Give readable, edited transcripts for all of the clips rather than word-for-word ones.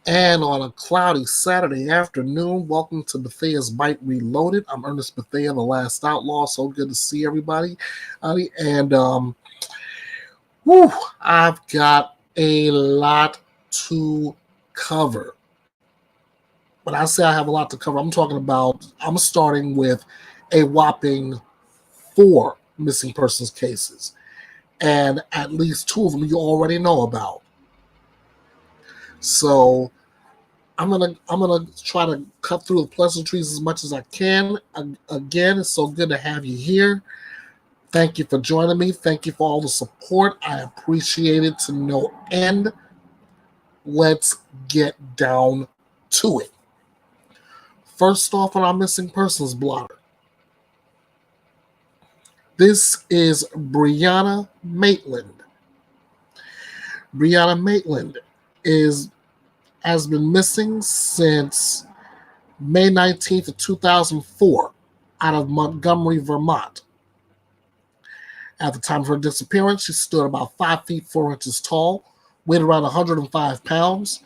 And on a cloudy Saturday afternoon, welcome to Bethea'S Byte Reloaded. I'm Ernest Bethea, the last Outlaw. So good to see everybody. And I've got a lot to cover. When I say I have a lot to cover, I'm starting with a whopping 4 missing persons cases. And at least 2 of them you already know about. So I'm gonna try to cut through the pleasantries as much as I can. Again, it's so good to have you here. Thank you for joining me. Thank you for all the support. I appreciate it to no end. Let's get down to it. First off on our missing persons blotter. This is Brianna Maitland. Brianna Maitland has been missing since May 19th of 2004 out of Montgomery, Vermont. At the time of her disappearance, she stood about 5 feet 4 inches tall, weighed around 105 pounds.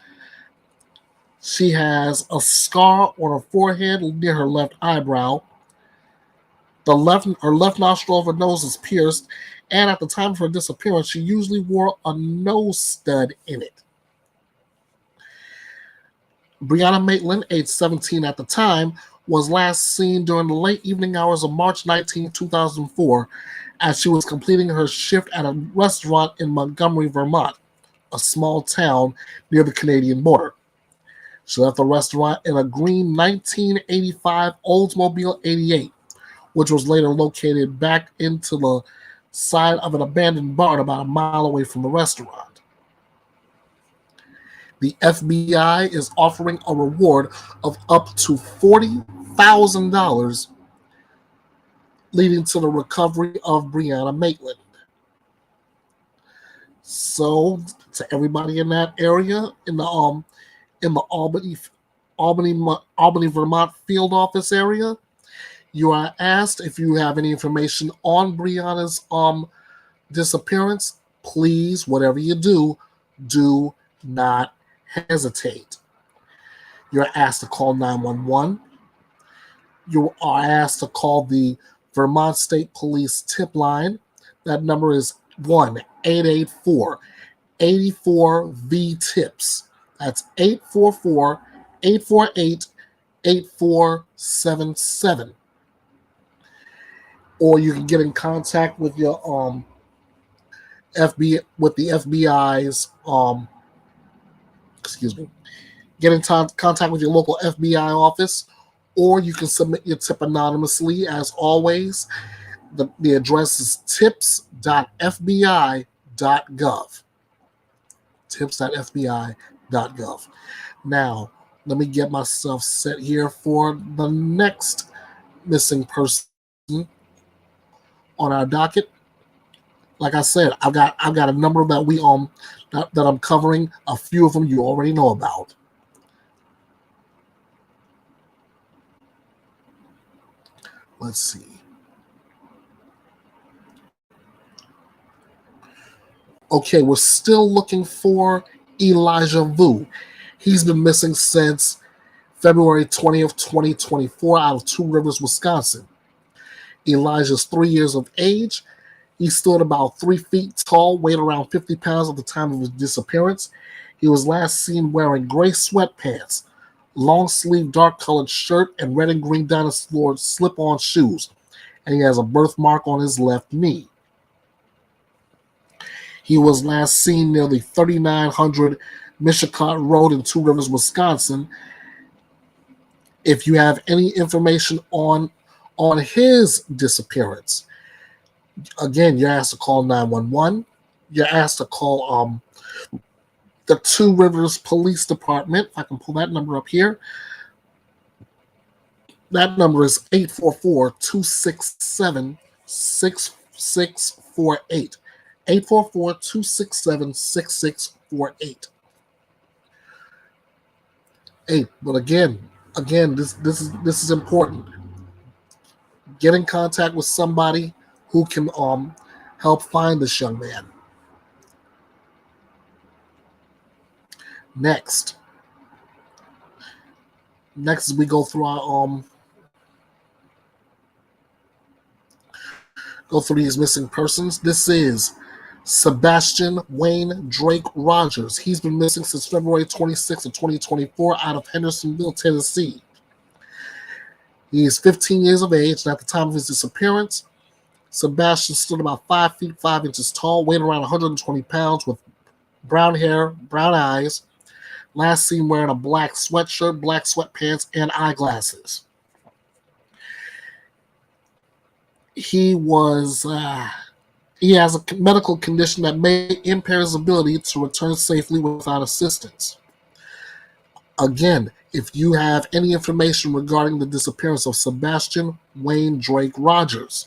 She has a scar on her forehead near her left eyebrow. Her left nostril of her nose is pierced, and at the time of her disappearance, she usually wore a nose stud in it. Brianna Maitland, age 17 at the time, was last seen during the late evening hours of March 19, 2004, as she was completing her shift at a restaurant in Montgomery, Vermont, a small town near the Canadian border. She left the restaurant in a green 1985 Oldsmobile 88, which was later located back into the side of an abandoned barn about a mile away from the restaurant. The FBI is offering a reward of up to $40,000, leading to the recovery of Brianna Maitland. So, to everybody in that area, in the Albany, Vermont field office area, you are asked if you have any information on Brianna's disappearance. Please, whatever you do not hesitate. You're asked to call 911. You are asked to call the Vermont State Police tip line. That number is 1-884-84-VTIPS. That's 844-848-8477. Or you can get in contact with your FBI's get in contact with your local FBI office, or you can submit your tip anonymously. As always, the address is tips.fbi.gov. tips.fbi.gov. Now, let me get myself set here for the next missing person on our docket. Like I said, I've got a number that that I'm covering. A few of them you already know about. Let's see. Okay, we're still looking for Elijah Vu. He's been missing since February 20th, 2024 out of Two Rivers, Wisconsin. Elijah's 3 years of age. He stood about 3 feet tall, weighed around 50 pounds at the time of his disappearance. He was last seen wearing gray sweatpants, long-sleeved dark-colored shirt, and red and green dinosaur slip-on shoes. And he has a birthmark on his left knee. He was last seen near the 3900 Michicot Road in Two Rivers, Wisconsin. If you have any information on his disappearance, again, you're asked to call 911. You're asked to call the Two Rivers Police Department. If I can pull that number up here. That number is 844-267-6648. 844-267-6648. Hey, but again, this is important. Get in contact with somebody who can help find this young man. Next, Next, we go through these missing persons. This is Sebastian Wayne Drake Rogers. He's been missing since February 26th of 2024 out of Hendersonville, Tennessee. He is 15 years of age, and at the time of his disappearance, Sebastian stood about 5 feet 5 inches tall, weighed around 120 pounds, with brown hair, brown eyes. Last seen wearing a black sweatshirt, black sweatpants, and eyeglasses. He has a medical condition that may impair his ability to return safely without assistance. Again, if you have any information regarding the disappearance of Sebastian Wayne Drake Rogers,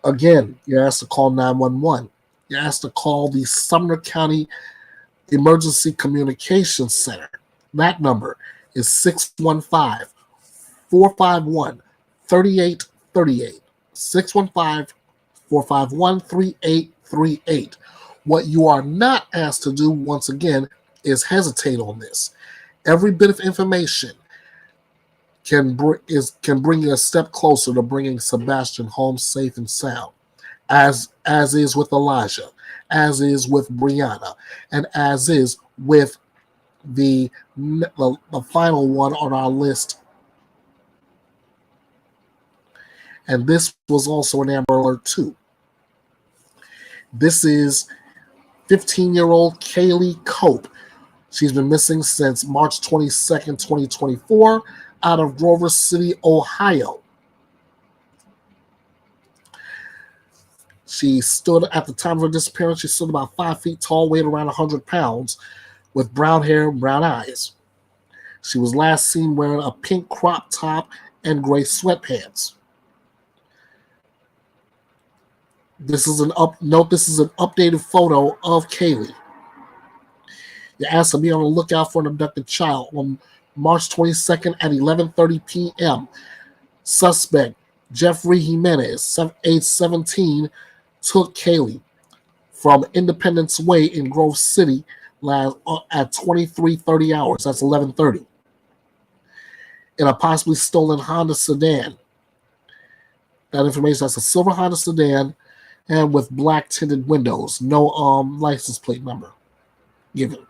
again, you're asked to call 911. You're asked to call the Sumner County Emergency Communications Center. That number is 615-451-3838. 615-451-3838. What you are not asked to do, once again, is hesitate on this. Every bit of information can bring you a step closer to bringing Sebastian home safe and sound, as is with Elijah, as is with Brianna, and as is with the final one on our list. And this was also an Amber Alert too. This is 15-year-old Kaylee Cope. She's been missing since March 22nd, 2024, out of Grover City, Ohio. She stood, at the time of her disappearance, she stood about 5 feet tall, weighed around 100 pounds, with brown hair and brown eyes. She was last seen wearing a pink crop top and gray sweatpants. This is an updated photo of Kaylee. You're asked to be on the lookout for an abducted child. On March 22nd at 11:30 p.m., suspect Jeffrey Jimenez, age 17, took Kaylee from Independence Way in Grove City at 23:30 hours. That's 11:30. In a possibly stolen Honda sedan. That information, that's a silver Honda sedan and with black tinted windows. No license plate number given.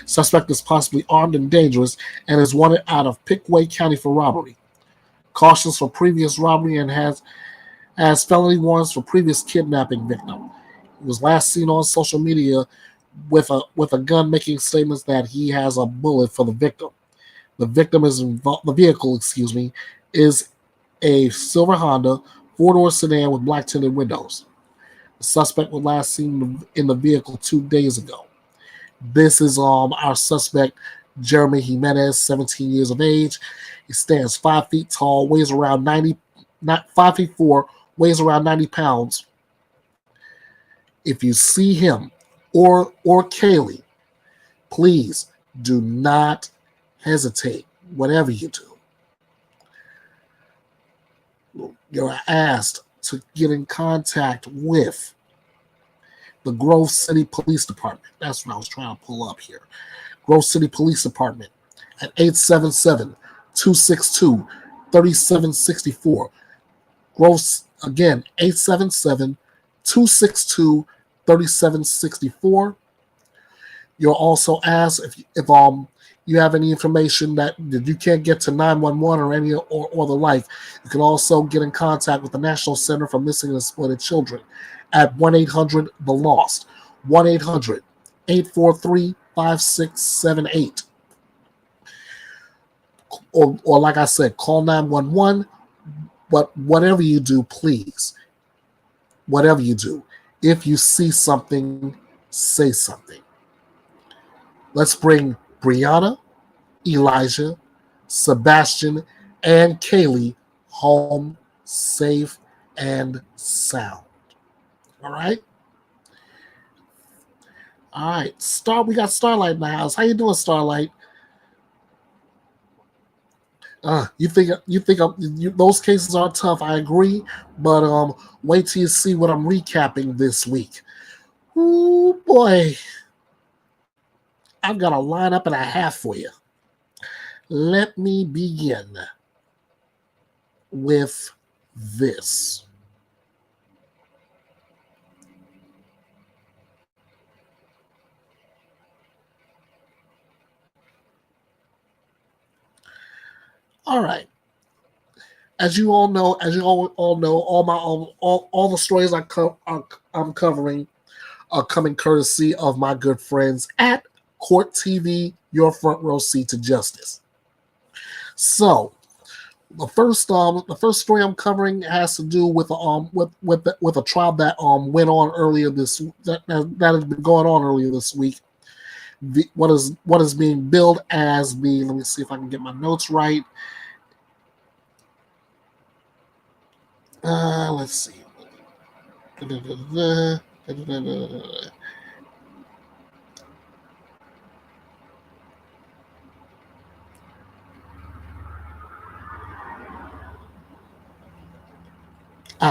Suspect is possibly armed and dangerous and is wanted out of Pickaway County for robbery. Cautions for previous robbery and has felony warrants for previous kidnapping victim. He was last seen on social media with a gun, making statements that he has a bullet for the victim. The vehicle is a silver Honda 4-door sedan with black tinted windows. The suspect was last seen in the vehicle 2 days ago. This is our suspect, Jeremy Jimenez, 17 years of age. He stands 5 feet tall, weighs around 5'4", weighs around 90 pounds. If you see him or Kaylee, please do not hesitate, whatever you do. You're asked to get in contact with the Grove City Police Department. That's what I was trying to pull up here. Grove City Police Department at 877-262-3764. Again, 877-262-3764. You're also asked if you have any information that you can't get to 911 or any or the like. You can also get in contact with the National Center for Missing and Exploited Children at 1-800-THE-LOST, 1-800-843-5678. Or like I said, call 911. But whatever you do, please, whatever you do, if you see something, say something. Let's bring Brianna, Elijah, Sebastian, and Kaylee home safe and sound. All right? All right. We got Starlight in the house. How you doing, Starlight? You think those cases are tough? I agree, but wait till you see what I'm recapping this week. Ooh, boy. I've got a lineup and a half for you. Let me begin with this. All right. As you all know, all the stories I'm covering are coming courtesy of my good friends at Court TV, your front row seat to justice. So the first story I'm covering has to do with a trial that went on earlier this that has been going on earlier this week. What is being billed as the, let me see if I can get my notes right. Let's see.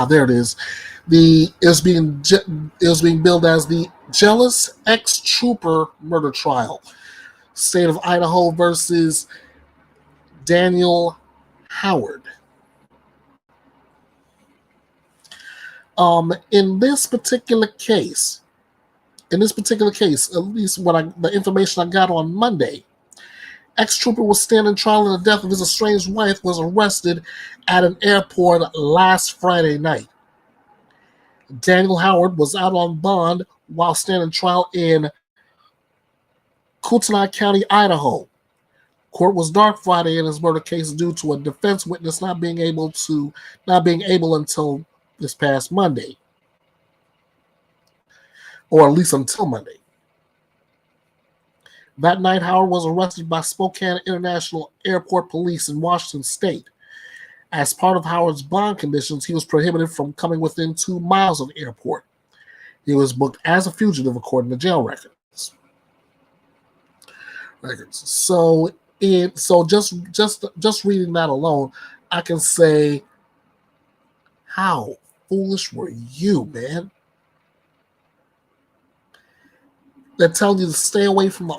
There it is. It was being billed as the jealous ex-trooper murder trial. State of Idaho versus Daniel Howard. In this particular case, at least the information I got on Monday, ex-trooper was standing trial in the death of his estranged wife, was arrested at an airport last Friday night. Daniel Howard was out on bond while standing trial in Kootenai County, Idaho. Court was dark Friday in his murder case due to a defense witness not being able until this past Monday, or at least until Monday. That night, Howard was arrested by Spokane International Airport Police in Washington State. As part of Howard's bond conditions, he was prohibited from coming within 2 miles of the airport. He was booked as a fugitive according to jail records. So just reading that alone, I can say, how foolish were you, man? They're telling you to stay away from the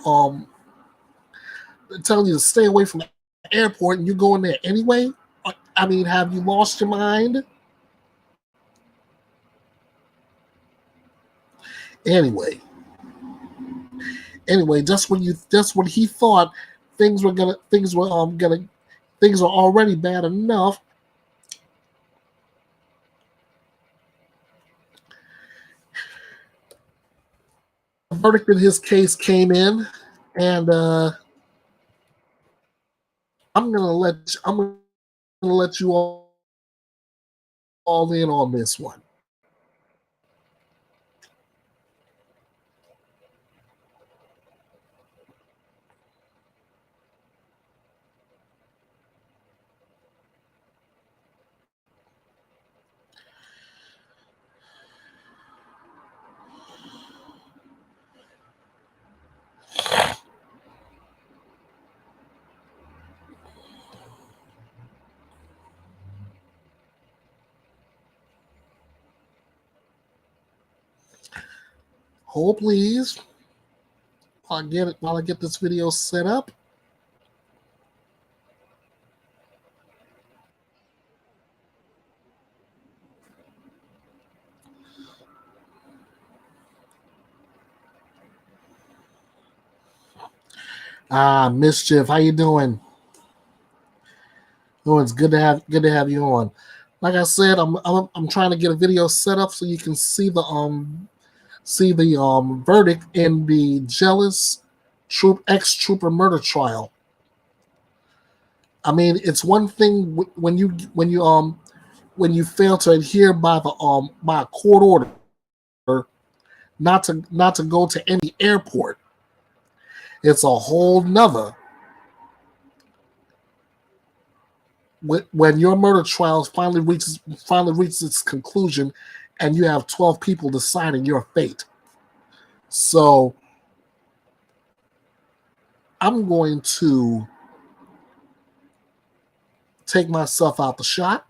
airport, and you're going there anyway. I mean, have you lost your mind? Anyway, just when he thought things were already bad enough, the verdict in his case came in, and I'm gonna let you all in on this one. Hold please, while I get this video set up. Mischief, how you doing? Oh, it's good to have you on. Like I said, I'm trying to get a video set up so you can see the verdict in the jealous ex-trooper murder trial. I mean, it's one thing when you fail to adhere by a court order not to go to any airport. It's a whole nother when your murder trial finally reaches its conclusion, and you have 12 people deciding your fate. So I'm going to take myself out the shot.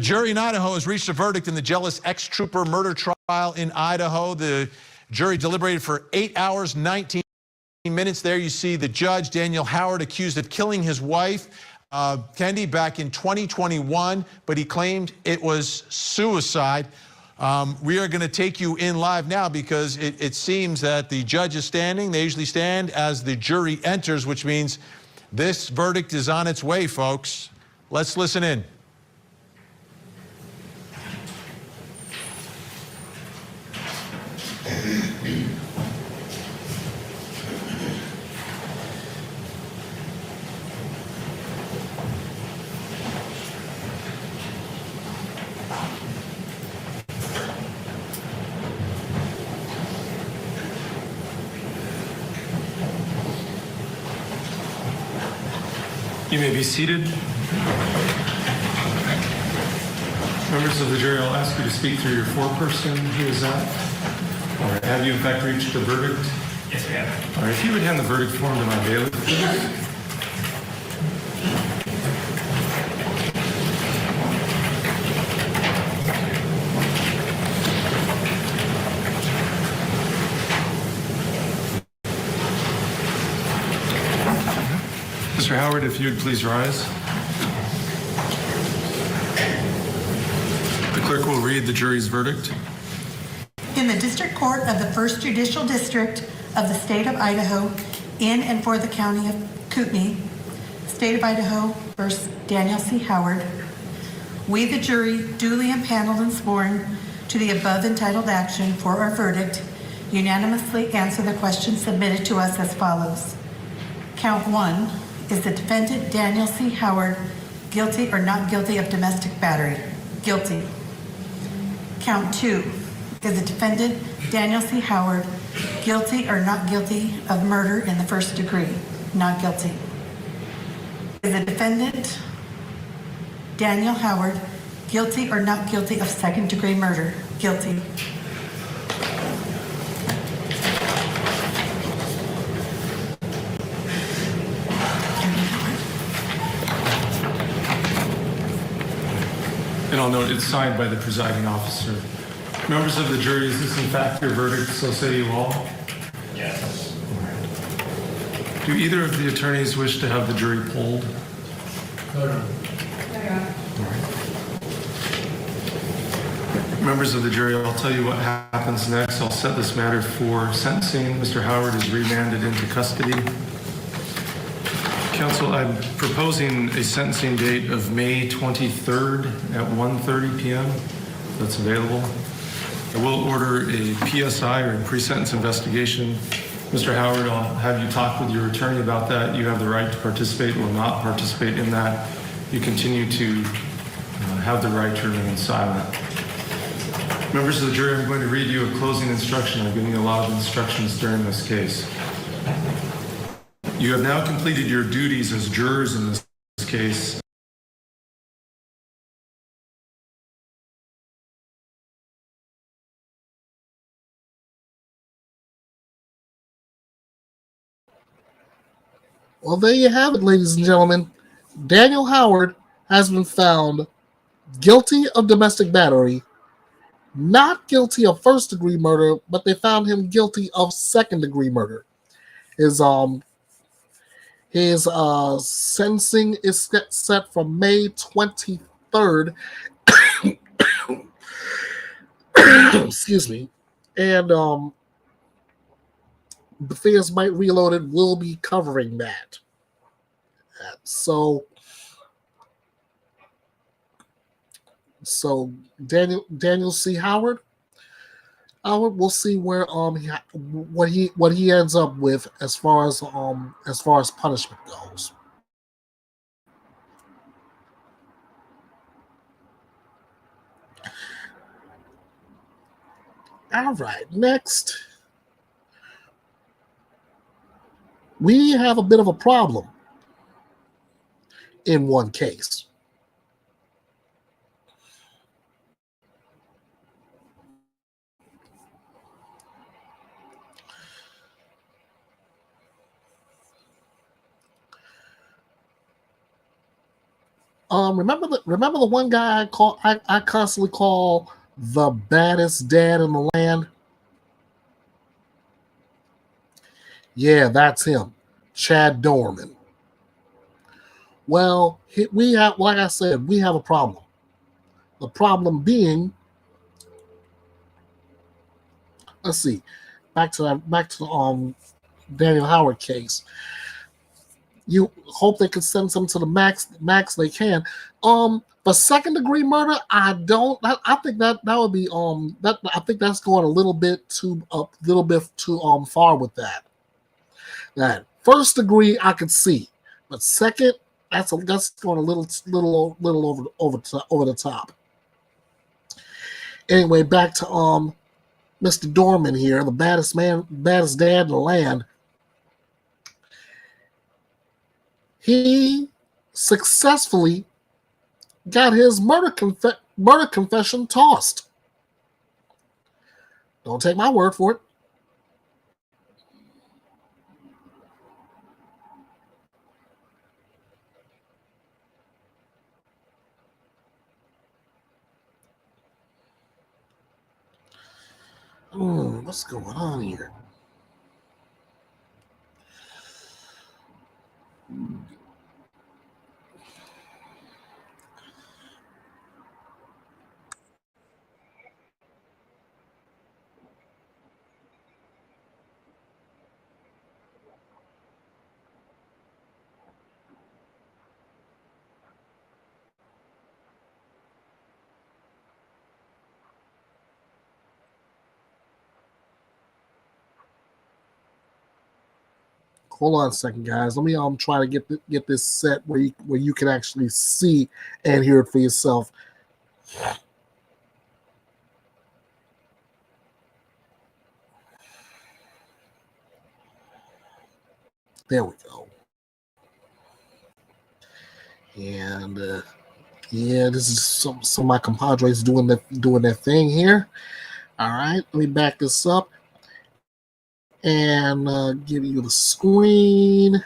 jury in Idaho has reached a verdict in the jealous ex-trooper murder trial in Idaho. The jury deliberated for 8 hours, 19 minutes. There you see the judge, Daniel Howard, accused of killing his wife, Kendi, back in 2021, but he claimed it was suicide. We are going to take you in live now because it seems that the judge is standing. They usually stand as the jury enters, which means this verdict is on its way, folks. Let's listen in. You may be seated. Members of the jury, I'll ask you to speak through your foreperson. Who is that? All right. Have you in fact reached the verdict? Yes, we have. All right. If you would hand the verdict form to my bailiff, please. Mr. Howard, if you would please rise. The clerk will read the jury's verdict. In the District Court of the First Judicial District of the State of Idaho, in and for the County of Kootenai, State of Idaho versus Daniel C. Howard, we, the jury, duly impaneled and sworn to the above entitled action for our verdict, unanimously answer the questions submitted to us as follows. Count 1. Is the defendant Daniel C. Howard guilty or not guilty of domestic battery? Guilty. Count 2. Is the defendant Daniel C. Howard guilty or not guilty of murder in the first degree? Not guilty. Is the defendant Daniel Howard guilty or not guilty of second degree murder? Guilty. And I'll note it's signed by the presiding officer. Members of the jury, is this in fact your verdict, so say you all? Yes. Do either of the attorneys wish to have the jury polled? No. Members of the jury, I'll tell you what happens next. I'll set this matter for sentencing. Mr. Howard is remanded into custody. Counsel, I'm proposing a sentencing date of May 23rd at 1:30 p.m. That's available. I will order a PSI or a pre-sentence investigation. Mr. Howard, I'll have you talk with your attorney about that. You have the right to participate or not participate in that. You continue to have the right to remain silent. Members of the jury, I'm going to read you a closing instruction. I'm giving you a lot of instructions during this case. You have now completed your duties as jurors in this case. Well, there you have it, ladies and gentlemen. Daniel Howard has been found guilty of domestic battery, not guilty of first-degree murder, but they found him guilty of second-degree murder. His sentencing is set for May 23rd. Excuse me. And Bethea'S Byte Reloaded will be covering that. So Daniel C. Howard, we'll see where what he ends up with as far as punishment goes. All right, next we have a bit of a problem in one case. Remember the one guy I constantly call the baddest dad in the land? Yeah, that's him, Chad Dorman. Well, we have, like I said, we have a problem. The problem being, let's see, back to the Daniel Howard case. You hope they could send some to the max they can. For second degree murder, I don't. I think that would be that I think that's going a little bit too far with that. That first degree I could see, but second, that's going a little over the top. Anyway, back to Mr. Dorman here, the baddest dad in the land. He successfully got his murder confession tossed. Don't take my word for it. What's going on here? Hold on a second, guys. Let me try to get this set where you can actually see and hear it for yourself. There we go. And yeah, this is some of my compadres doing their thing here. All right, let me back this up and give you the screen.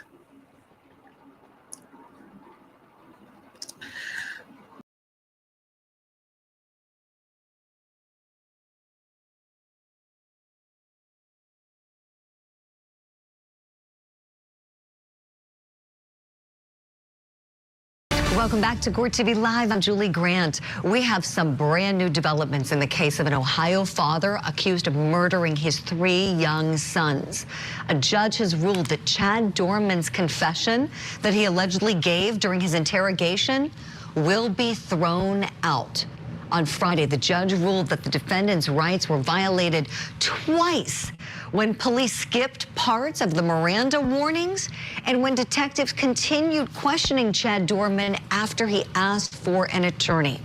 Welcome back to Court TV Live. I'm Julie Grant. We have some brand new developments in the case of an Ohio father accused of murdering his 3 young sons. A judge has ruled that Chad Dorman's confession that he allegedly gave during his interrogation will be thrown out. On Friday, the judge ruled that the defendant's rights were violated twice when police skipped parts of the Miranda warnings and when detectives continued questioning Chad Dorman after he asked for an attorney.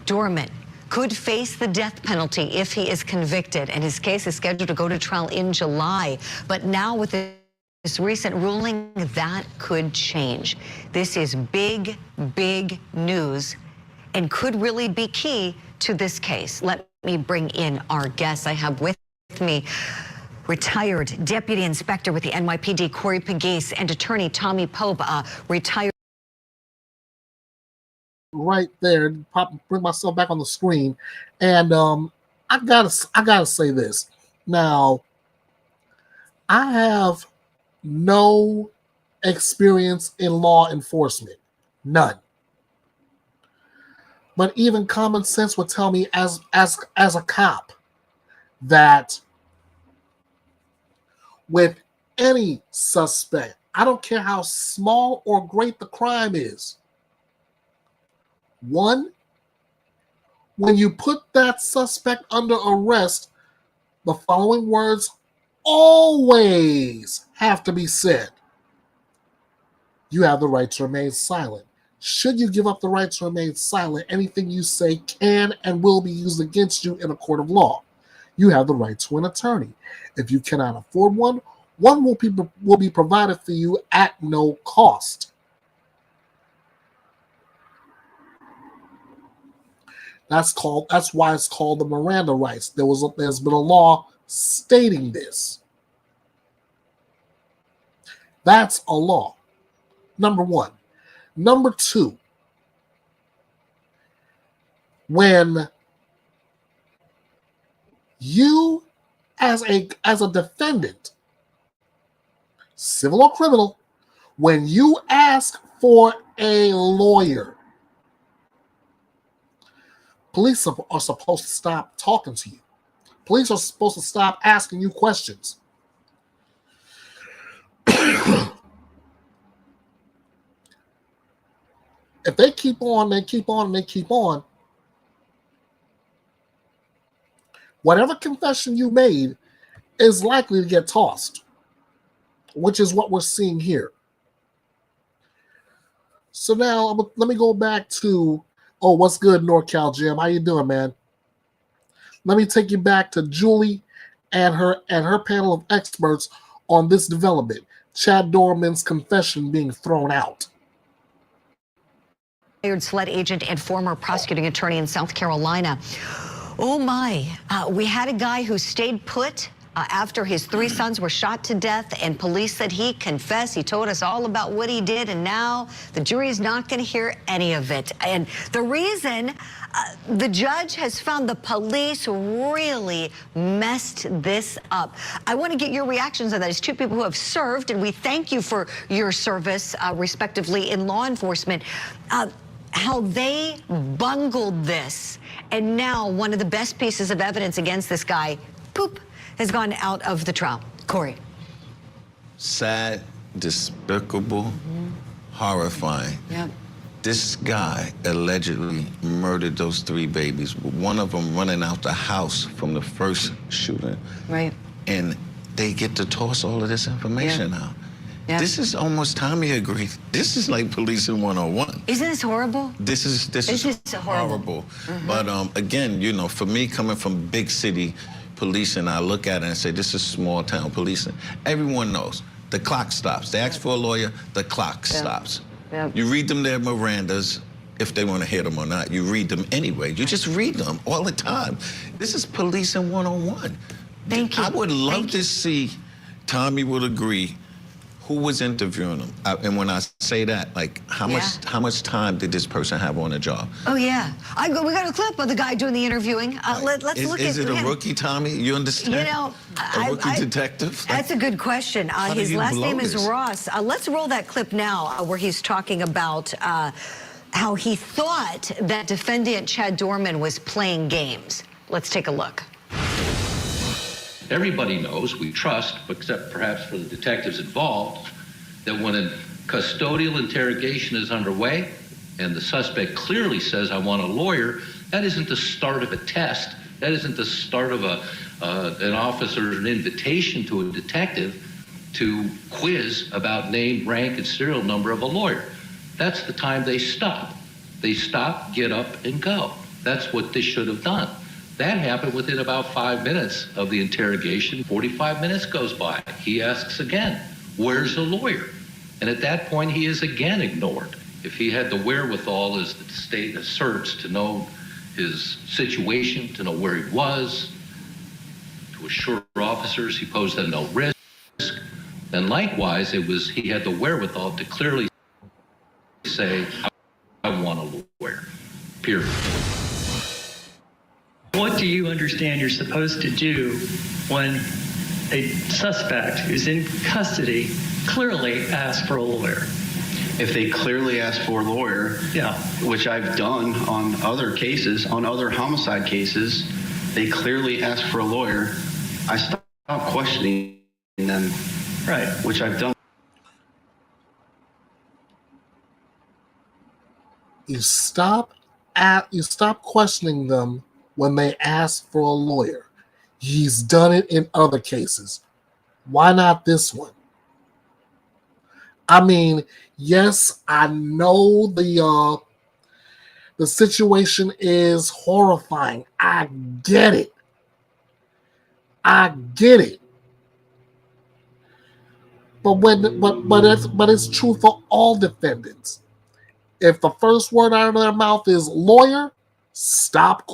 Dorman could face the death penalty if he is convicted, and his case is scheduled to go to trial in July. But now with this recent ruling, that could change. This is big, big news and could really be key to this case. Let me bring in our guests. I have with me retired Deputy Inspector with the NYPD, Corey Pegues, and Attorney Tommy Pope, retired. Right there, bring myself back on the screen, and I gotta say this. Now, I have no experience in law enforcement, none. But even common sense would tell me, as a cop, that with any suspect, I don't care how small or great the crime is, one, when you put that suspect under arrest, the following words always have to be said. You have the right to remain silent. Should you give up the right to remain silent, anything you say can and will be used against you in a court of law. You have the right to an attorney. If you cannot afford one, one will be provided for you at no cost. That's why it's called the Miranda rights. There's been a law stating this. That's a law. Number one. Number two, When you, as a defendant, civil or criminal, when you ask for a lawyer, police are supposed to stop talking to you. Police are supposed to stop asking you questions. If they keep on, they keep on, and they keep on, whatever confession you made is likely to get tossed, which is what we're seeing here. So now let me go back to, what's good, NorCal Jim? How you doing, man? Let me take you back to Julie and her panel of experts on this development. Chad Dorman's confession being thrown out. SLED agent and former prosecuting attorney in South Carolina. Oh my, we had a guy who stayed put after his 3 sons were shot to death, and police said he confessed. He told us all about what he did, and now the jury is not going to hear any of it. And the reason, the judge has found the police really messed this up. I want to get your reactions on that as two people who have served, and we thank you for your service, respectively, in law enforcement. How they bungled this, and now one of the best pieces of evidence against this guy, poop, has gone out of the trial. Corey. Sad, despicable, horrifying. Yep. This guy allegedly murdered those 3 babies, one of them running out the house from the first shooting. Right. And they get to toss all of this information out. Yep. This is almost, Tommy agreed, this is like policing 101. Isn't this horrible? This is horrible. But again, you know, for me, coming from big city policing, I look at it and say, this is small town policing. Everyone knows the clock stops. They ask for a lawyer, the clock stops. Yep. You read them their Mirandas, if they want to hear them or not. You read them anyway. You just read them all the time. This is policing 101. Thank you. I would love to see, Tommy would agree, who was interviewing him. And when I say that, like, how much time did this person have on the job? Oh, yeah. We got a clip of the guy doing the interviewing. Let's look at it. Is it a rookie, Tommy? You understand? You know, a rookie detective? That's a good question. His last name is Ross. Let's roll that clip now where he's talking about how he thought that defendant Chad Dorman was playing games. Let's take a look. Everybody knows, we trust, except perhaps for the detectives involved, that when a custodial interrogation is underway and the suspect clearly says, I want a lawyer, that isn't the start of a test. That isn't the start of an officer's an invitation to a detective to quiz about name, rank, and serial number of a lawyer. That's the time they stop. They stop, get up, and go. That's what they should have done. That happened within about 5 minutes of the interrogation. 45 minutes goes by. He asks again, where's the lawyer? And at that point, he is again ignored. If he had the wherewithal, as the state asserts, to know his situation, to know where he was, to assure officers he posed at no risk, then likewise, he had the wherewithal to clearly say, I want a lawyer, period. What do you understand you're supposed to do when a suspect who's in custody clearly asks for a lawyer? If they clearly ask for a lawyer, which I've done on other cases, on other homicide cases, they clearly ask for a lawyer, I stop questioning them, which I've done. You stop questioning them when they ask for a lawyer. He's done it in other cases. Why not this one? I mean, yes, I know the situation is horrifying. I get it. But it's true for all defendants. If the first word out of their mouth is lawyer, stop.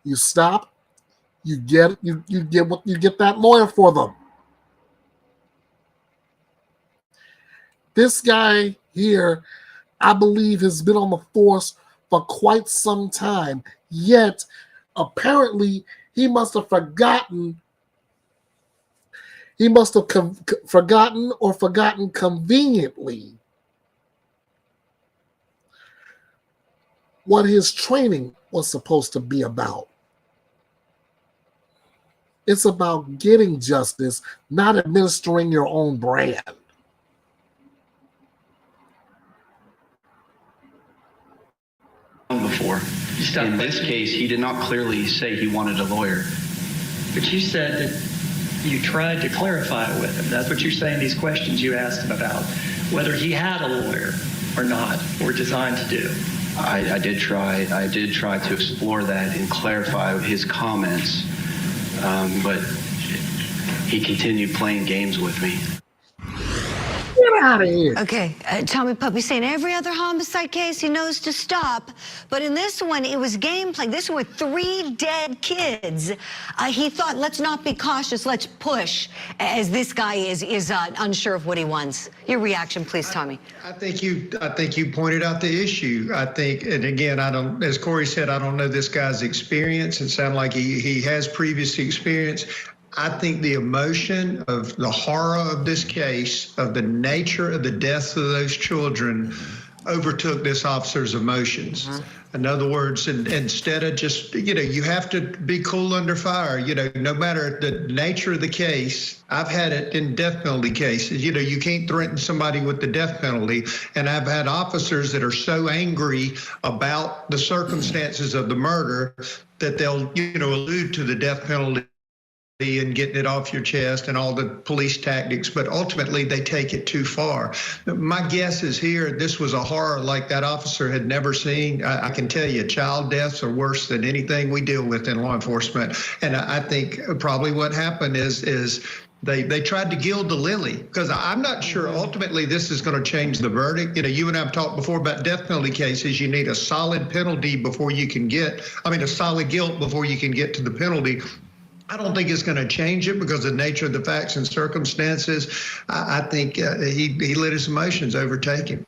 You stop. You get that lawyer for them. This guy here, I believe, has been on the force for quite some time. Yet, apparently, he must have forgotten. He must have forgotten or forgotten conveniently what his training was supposed to be about. It's about getting justice, not administering your own brand. Before. In this case, he did not clearly say he wanted a lawyer. But you said that you tried to clarify it with him. That's what you're saying these questions you asked him about, whether he had a lawyer or not, were designed to do. I did try to explore that and clarify his comments, but he continued playing games with me. Get out of here. Okay, Tommy Puppy saying every other homicide case he knows to stop, but in this one it was gameplay. This were 3 dead kids. He thought, let's not be cautious, let's push, as this guy is unsure of what he wants. Your reaction, please, Tommy. I think you pointed out the issue. I think, and again, I don't, as Corey said, I don't know this guy's experience. It sounded like he has previous experience. I think the emotion of the horror of this case, of the nature of the deaths of those children, overtook this officer's emotions. In other words, instead of just, you have to be cool under fire. No matter the nature of the case, I've had it in death penalty cases. You can't threaten somebody with the death penalty. And I've had officers that are so angry about the circumstances of the murder that they'll, allude to the death penalty and getting it off your chest and all the police tactics, but ultimately they take it too far. My guess is here, this was a horror like that officer had never seen. I can tell you, child deaths are worse than anything we deal with in law enforcement. And I think probably what happened is they tried to gild the lily, because I'm not sure ultimately this is going to change the verdict. You and I have talked before about death penalty cases. You need a solid penalty before you can a solid guilt before you can get to the penalty. I don't think it's going to change it because of the nature of the facts and circumstances. I think he let his emotions overtake him.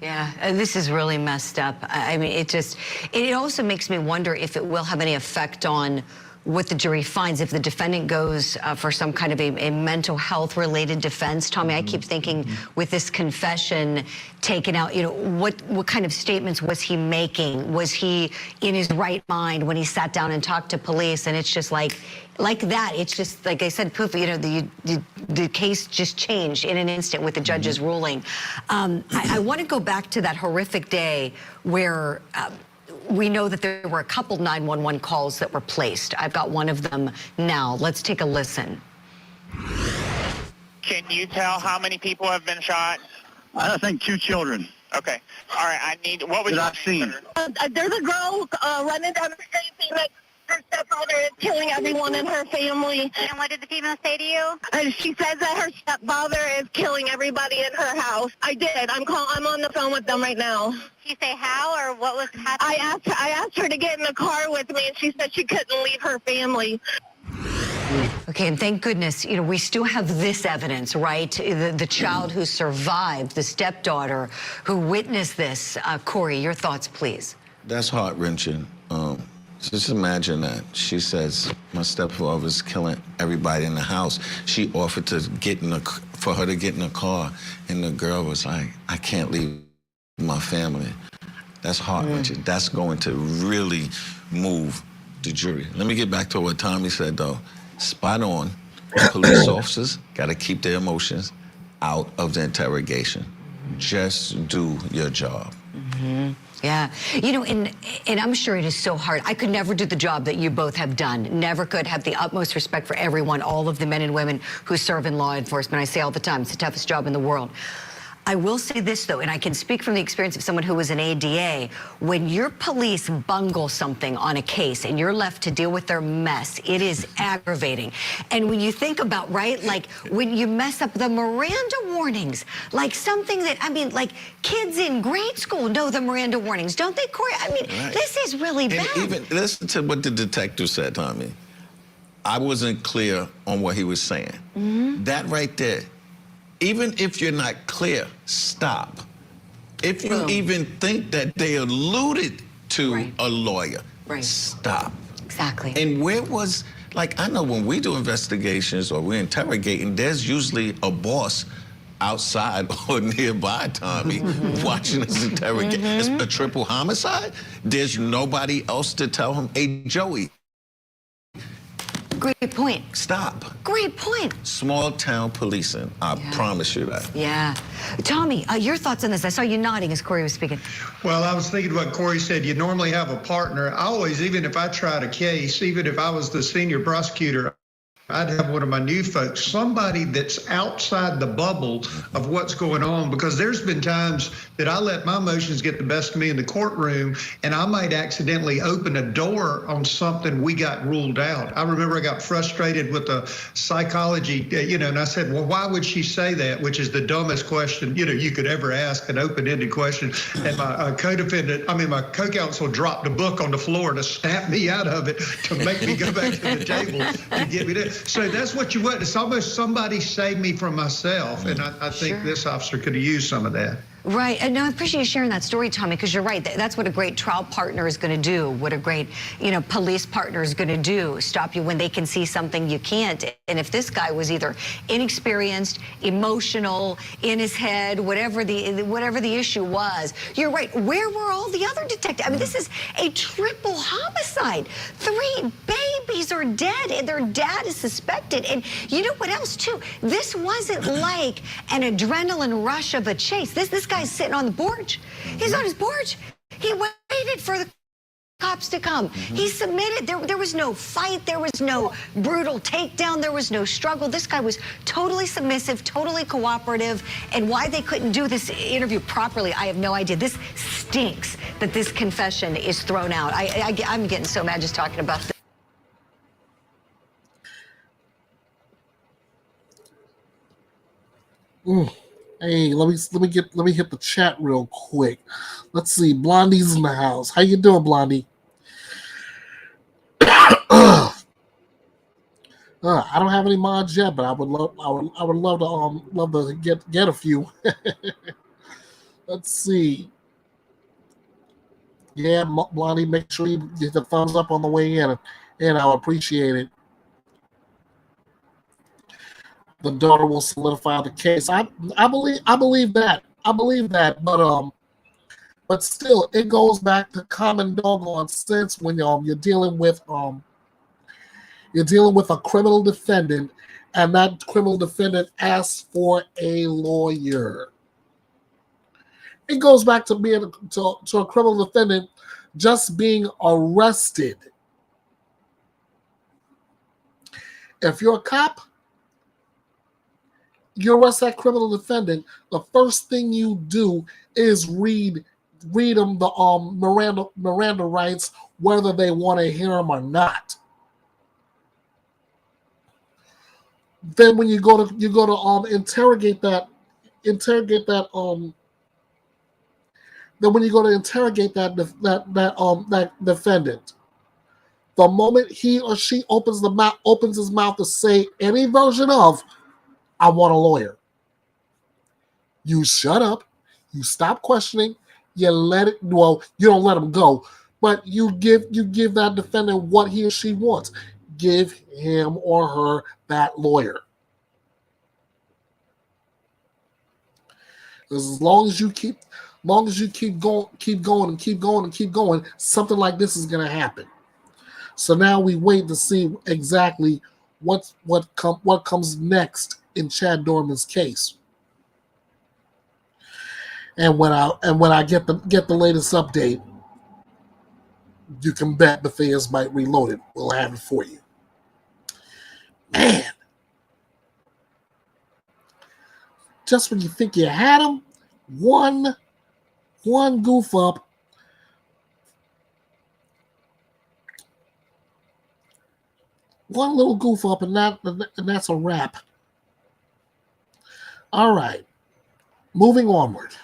Yeah, this is really messed up. I mean, it also makes me wonder if it will have any effect on what the jury finds if the defendant goes for some kind of a mental health related defense. Tommy, I keep thinking with this confession taken out, what kind of statements was he making? Was he in his right mind when he sat down and talked to police? And it's just like that. It's just, like I said, poof, the case just changed in an instant with the judge's ruling. I want to go back to that horrific day where we know that there were a couple 911 calls that were placed. I've got one of them now. Let's take a listen. Can you tell how many people have been shot? I think 2 children. Okay. All right. What was I've seen? There's a girl running down the street saying that her stepfather is killing everyone in her family. And what did the female say to you? And she says that her stepfather is killing everybody in her house. I did. I'm on the phone with them right now. Did she say how or what was happening? I asked her to get in the car with me, and she said she couldn't leave her family. Okay, and thank goodness, we still have this evidence, right? The child who survived, the stepdaughter who witnessed this. Corey, your thoughts, please. That's heart-wrenching. Just imagine that. She says, my stepfather was killing everybody in the house. She offered to for her to get in a car, and the girl was like, I can't leave my family. That's heart-wrenching. That's going to really move the jury. Let me get back to what Tommy said, though. Spot on. Police officers got to keep their emotions out of the interrogation. Just do your job. Yeah, and I'm sure it is so hard. I could never do the job that you both have done. Never could. Have the utmost respect for everyone, all of the men and women who serve in law enforcement. I say all the time, it's the toughest job in the world. I will say this, though, and I can speak from the experience of someone who was an ADA. When your police bungle something on a case and you're left to deal with their mess, it is aggravating. And when you think about, right, like when you mess up the Miranda warnings, like something that, like kids in grade school know the Miranda warnings, don't they, Corey? This is really bad. And even listen to what the detective said, Tommy. I wasn't clear on what he was saying. That right there. Even if you're not clear, stop. If you even think that they alluded to a lawyer, Right. Stop. Exactly. And where was, like, I know when we do investigations or we're interrogating, there's usually a boss outside or nearby, Tommy, watching us interrogate. It's a triple homicide. There's nobody else to tell him, hey, Joey. Great point. Stop. Great point. Small town policing. I promise you that. Yeah. Tommy, your thoughts on this? I saw you nodding as Corey was speaking. Well, I was thinking what Corey said. You normally have a partner. I always, even if I tried a case, even if I was the senior prosecutor, I'd have one of my new folks, somebody that's outside the bubble of what's going on, because there's been times that I let my emotions get the best of me in the courtroom, and I might accidentally open a door on something we got ruled out. I remember I got frustrated with the psychology, and I said, well, why would she say that? Which is the dumbest question, you could ever ask, an open-ended question. And my my co-counsel dropped a book on the floor to snap me out of it, to make me go back to the table to get me there. So that's what you want. It's almost somebody saved me from myself. And I think this officer could have used some of that. Right. And no, I appreciate you sharing that story, Tommy, because you're right. That's what a great trial partner is going to do. What a great, police partner is going to do. Stop you when they can see something you can't. And if this guy was either inexperienced, emotional, in his head, whatever the issue was, you're right. Where were all the other detectives? I mean, this is a triple homicide. 3 babies are dead, and their dad is suspected. And you know what else, too? This wasn't like an adrenaline rush of a chase. This guy's sitting on the porch. He's on his porch. He waited for the cops to come. He submitted. There was no fight. There was no brutal takedown. There was no struggle. This guy was totally submissive, totally cooperative. And why they couldn't do this interview properly, I have no idea. This stinks that this confession is thrown out. I'm getting so mad just talking about this. Hey, let me hit the chat real quick. Let's see. Blondie's in the house. How you doing, Blondie? I don't have any mods yet, but I would love to get a few. Let's see. Yeah, Blondie, make sure you get the thumbs up on the way in, and I'll appreciate it. The daughter will solidify the case. I believe that, but still, it goes back to common doggone sense when you're dealing with a criminal defendant, and that criminal defendant asks for a lawyer. It goes back to being to a criminal defendant just being arrested. If you're a cop, you arrest that criminal defendant, the first thing you do is read them the Miranda rights, whether they want to hear them or not. Then when you go to interrogate that defendant, the moment he or she opens his mouth to say any version of I want a lawyer, you shut up, you stop questioning, you let it. Well, you don't let him go, but you give that defendant what he or she wants. Give him or her that lawyer. As long as you keep going, something like this is going to happen. So now we wait to see exactly what comes next in Chad Dorman's case. And when I get the latest update, you can bet Bethea'S Byte Reloaded will have it for you. Man, just when you think you had him, one goof up, one little goof up, and that's a wrap. All right, moving onward.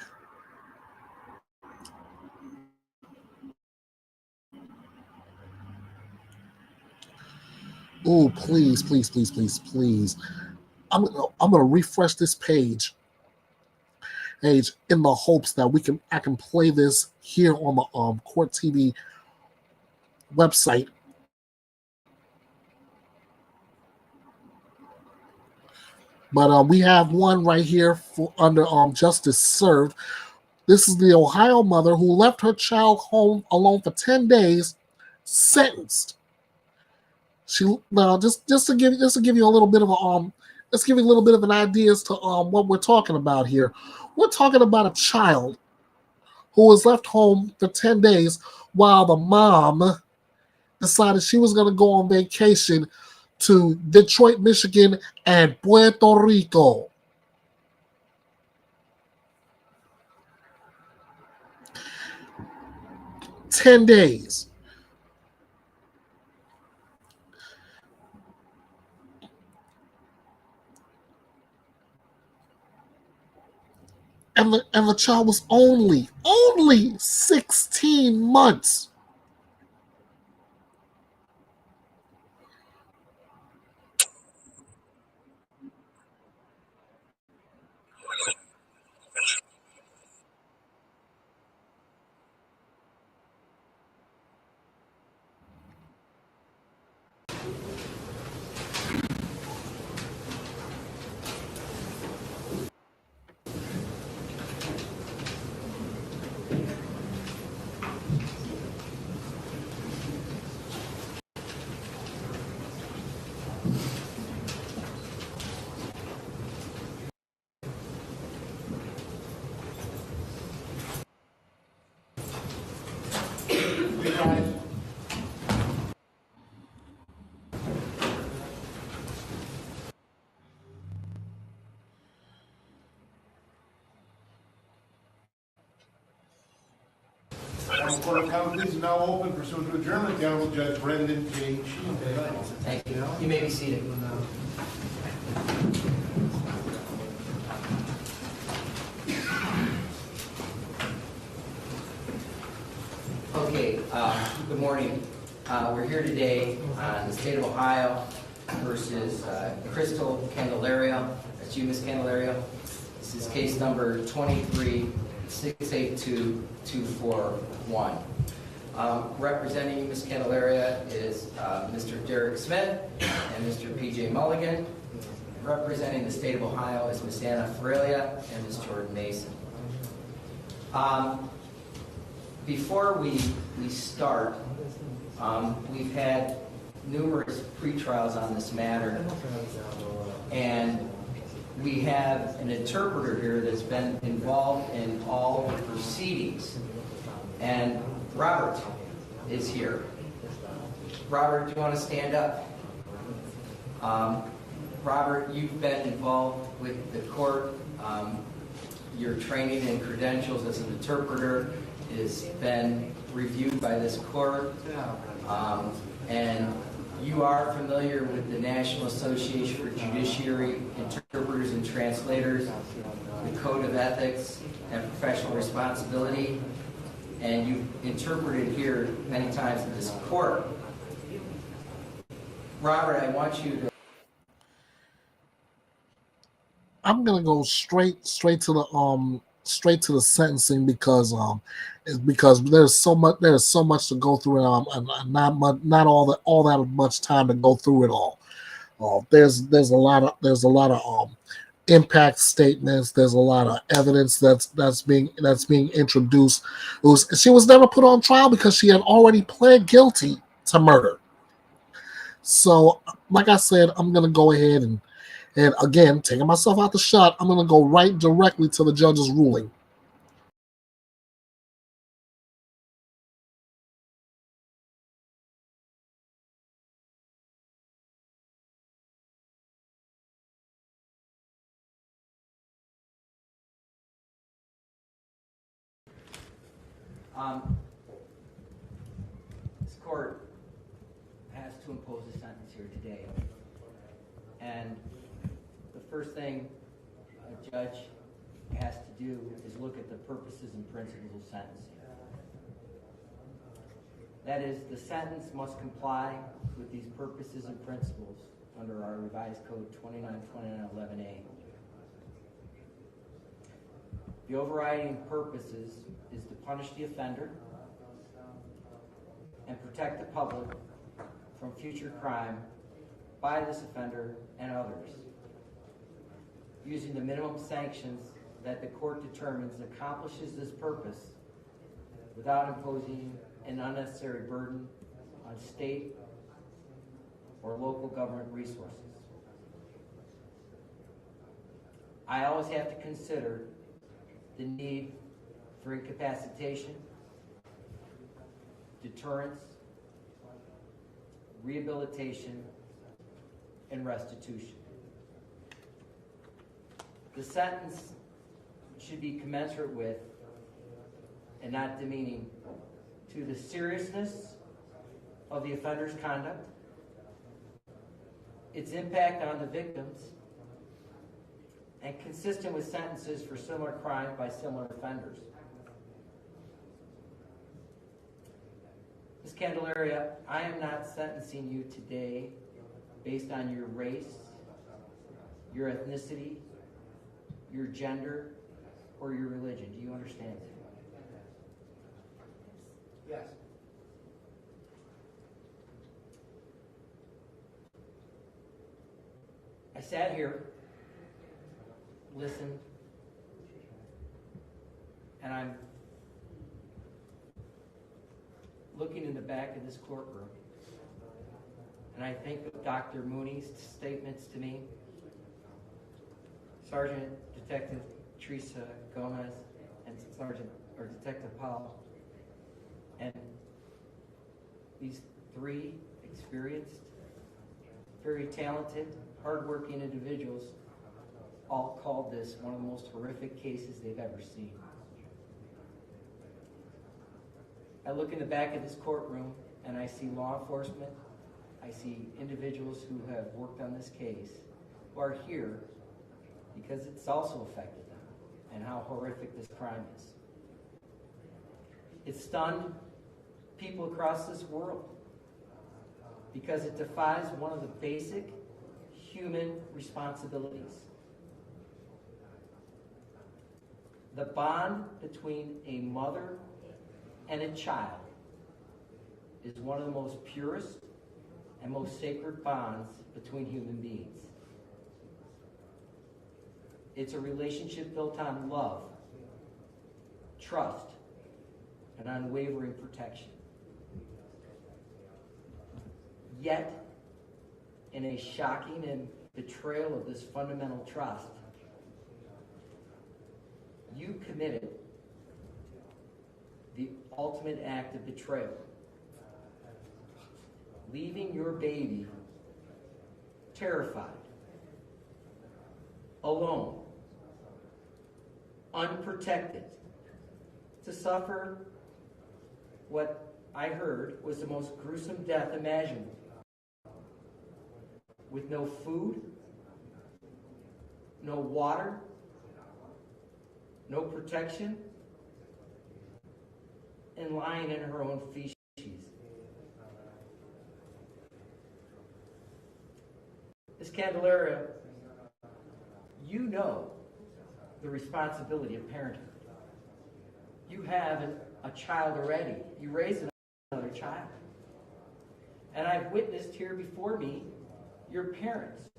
Oh, please. I'm gonna refresh this page in the hopes that I can play this here on the Court TV website. But we have one right here for under justice served. This is the Ohio mother who left her child home alone for 10 days, sentenced. She now just to give you a little bit of a let's give you a little bit of an idea as to what we're talking about here. We're talking about a child who was left home for 10 days while the mom decided she was going to go on vacation to Detroit, Michigan, and Puerto Rico. "10 days. And the child was only 16 months. Court of Common Pleas is now open pursuant to adjournment. The Honorable Judge Brendan J. Sheen. Thank you. You may be seated. Okay, good morning. We're here today on the state of Ohio versus Crystal Candelario. That's you, Ms. Candelario. This is case number 23-682-241. Representing you, Ms. Candelaria, is Mr. Derek Smith and Mr. P.J. Mulligan. Representing the state of Ohio is Ms. Anna Ferelia and Ms. Jordan Mason. Before we start, we've had numerous pre-trials on this matter, and we have an interpreter here that's been involved in all of the proceedings, and Robert is here. Robert, do you want to stand up? Robert, you've been involved with the court. Your training and credentials as an interpreter has been reviewed by this court, and you are familiar with the National Association for Judiciary Interpreters and Translators, the Code of Ethics and Professional Responsibility, and you've interpreted here many times in this court. Robert, I want you to... I'm gonna go straight to the sentencing because there's so much to go through, and not all that much time to go through it all. There's a lot of impact statements. There's a lot of evidence that's being introduced. She was never put on trial because she had already pled guilty to murder. So, like I said, I'm gonna go ahead and again, taking myself out the shot, I'm gonna go right directly to the judge's ruling. This court has to impose a sentence here today. And the first thing a judge has to do is look at the purposes and principles of sentencing. That is, the sentence must comply with these purposes and principles under our revised code 292911A. The overriding purposes is to punish the offender and protect the public from future crime by this offender and others, using the minimum sanctions that the court determines accomplishes this purpose without imposing an unnecessary burden on state or local government resources. I always have to consider the need for incapacitation, deterrence, rehabilitation, and restitution. The sentence should be commensurate with and not demeaning to the seriousness of the offender's conduct, its impact on the victims, and consistent with sentences for similar crimes by similar offenders. Ms. Candelaria, I am not sentencing you today based on your race, your ethnicity, your gender, or your religion. Do you understand? Yes. I sat here, listened, and I'm looking in the back of this courtroom, and I think of Dr. Mooney's statements to me, Sergeant Detective Teresa Gomez, and Detective Powell, and these three experienced, very talented, hardworking individuals all called this one of the most horrific cases they've ever seen. I look in the back of this courtroom and I see law enforcement, I see individuals who have worked on this case, who are here because it's also affected them and how horrific this crime is. It stunned people across this world because it defies one of the basic human responsibilities. The bond between a mother and a child is one of the most purest and most sacred bonds between human beings. It's a relationship built on love, trust, and unwavering protection. Yet, in a shocking and betrayal of this fundamental trust, you committed the ultimate act of betrayal, leaving your baby terrified, alone, unprotected, to suffer what I heard was the most gruesome death imaginable, with no food, no water, no protection, and lying in her own feces. Ms. Candelaria, you know the responsibility of parenthood. You have a child already. You raised another child. And I've witnessed here before me your parents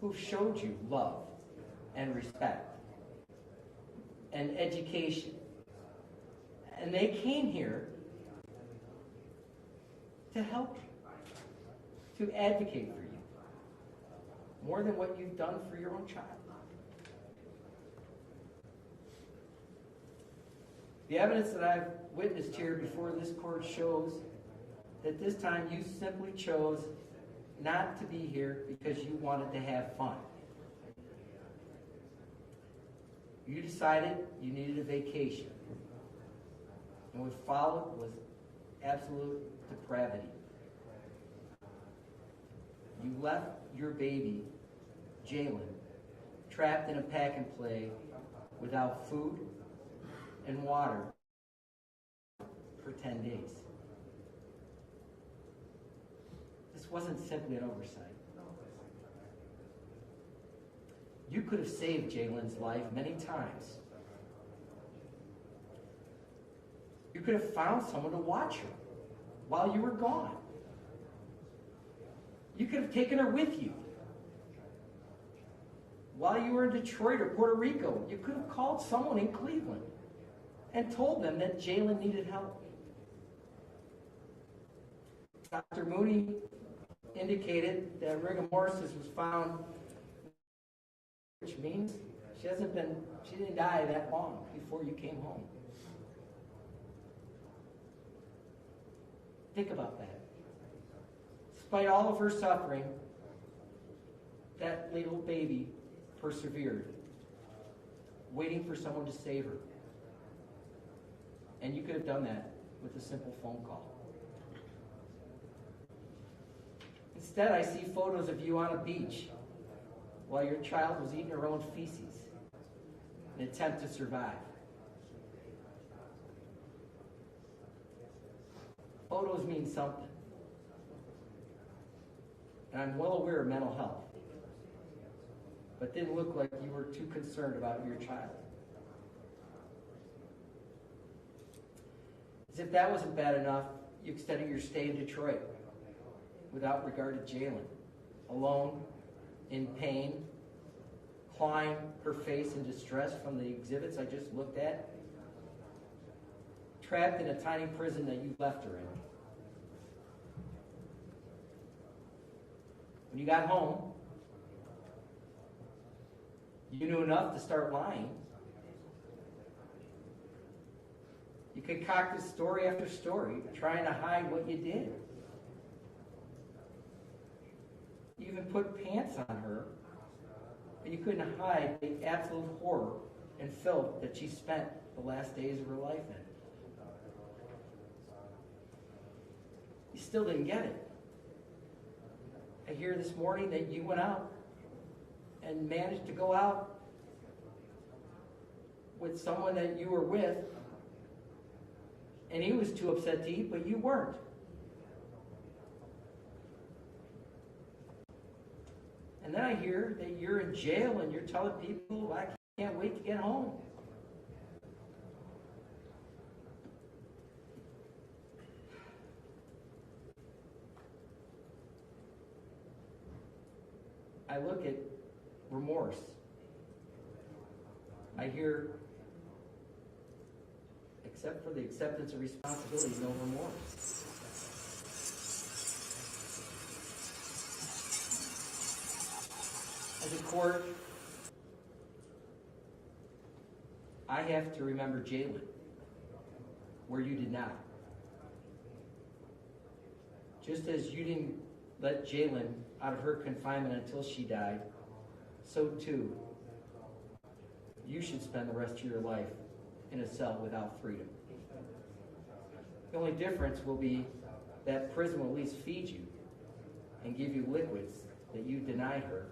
who've showed you love and respect and education. And they came here to help you, to advocate for you, more than what you've done for your own child. The evidence that I've witnessed here before this court shows that this time you simply chose not to be here because you wanted to have fun. You decided you needed a vacation. And what followed was absolute depravity. You left your baby, Jalen, trapped in a pack and play without food and water for 10 days. This wasn't simply an oversight. You could have saved Jalen's life many times. You could have found someone to watch her while you were gone. You could have taken her with you. While you were in Detroit or Puerto Rico, you could have called someone in Cleveland and told them that Jalen needed help. Dr. Mooney indicated that rigor mortis was found, which means she didn't die that long before you came home. Think about that. Despite all of her suffering, that little baby persevered, waiting for someone to save her. And you could have done that with a simple phone call. Instead, I see photos of you on a beach while your child was eating her own feces in an attempt to survive. Photos mean something. And I'm well aware of mental health, but didn't look like you were too concerned about your child. As if that wasn't bad enough, you extended your stay in Detroit without regard to Jalen, alone, in pain, clawing her face in distress from the exhibits I just looked at, trapped in a tiny prison that you left her in. When you got home, you knew enough to start lying. You concocted story after story, trying to hide what you did. You even put pants on her, but you couldn't hide the absolute horror and filth that she spent the last days of her life in. You still didn't get it. I hear this morning that you went out and managed to go out with someone that you were with, and he was too upset to eat, but you weren't. And then I hear that you're in jail and you're telling people, I can't wait to get home. I look at remorse. I hear, except for the acceptance of responsibility, no remorse. As a court, I have to remember Jalen, where you did not. Just as you didn't let Jalen out of her confinement until she died, so too, you should spend the rest of your life in a cell without freedom. The only difference will be that prison will at least feed you and give you liquids that you denied her.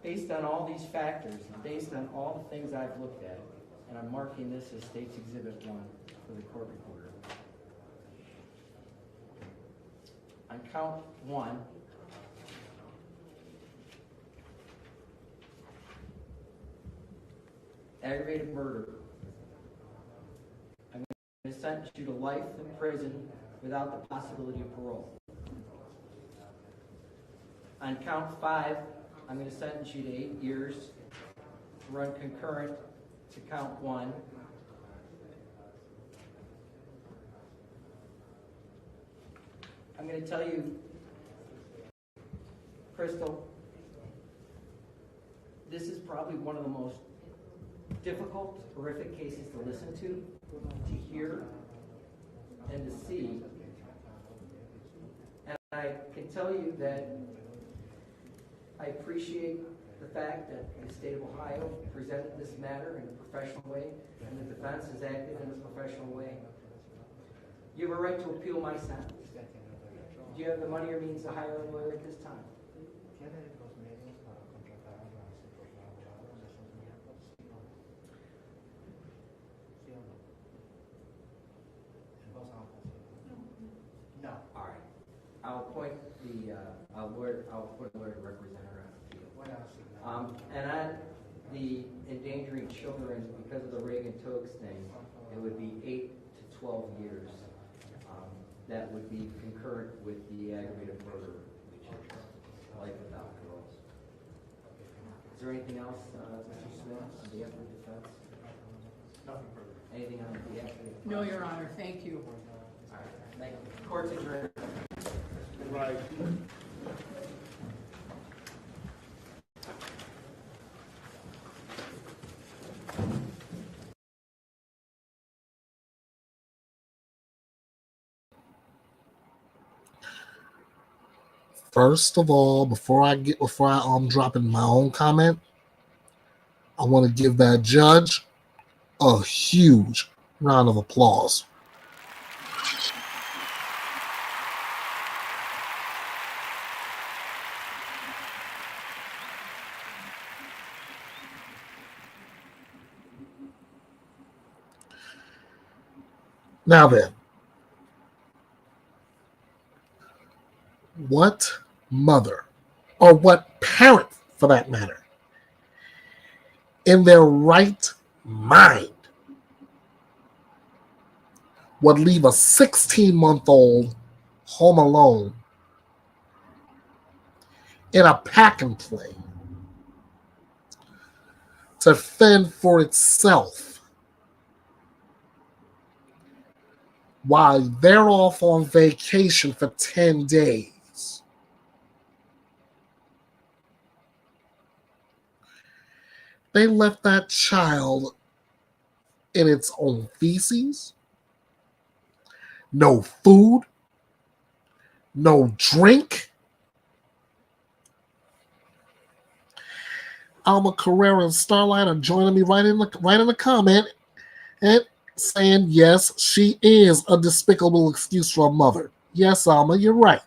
Based on all these factors, and based on all the things I've looked at, and I'm marking this as State's Exhibit 1 for the court reporter. On count 1, aggravated murder, I'm going to sentence you to life in prison without the possibility of parole. On count 5, I'm going to sentence you to 8 years to run concurrent to count 1. I'm going to tell you, Crystal, this is probably one of the most difficult, horrific cases to listen to hear, and to see. And I can tell you that I appreciate the fact that the state of Ohio presented this matter in a professional way, and the defense has acted in a professional way. You have a right to appeal my sentence. Do you have the money or means to hire a lawyer at this time? No. All right. I'll appoint a lawyer to represent her on appeal. And on the endangering children because of the Reagan Tokes thing, it would be 8 to 12 years. That would be concurrent with the aggravated murder, which is life without parole. Is there anything else, Mr. Smith, on behalf of the defense? Nothing further. Anything on behalf of the defense? No, Your Honor. Thank you. All right. Thank you. Court's adjourned. Right. First of all, before I drop in my own comment, I want to give that judge a huge round of applause. Now then, what mother, or what parent for that matter, in their right mind would leave a 16-month-old home alone in a pack-and-play to fend for itself while they're off on vacation for 10 days? They left that child in its own feces, no food, no drink. Alma Carrera and Starlight are joining me right in the comment and saying, yes, she is a despicable excuse for a mother. Yes, Alma, you're right.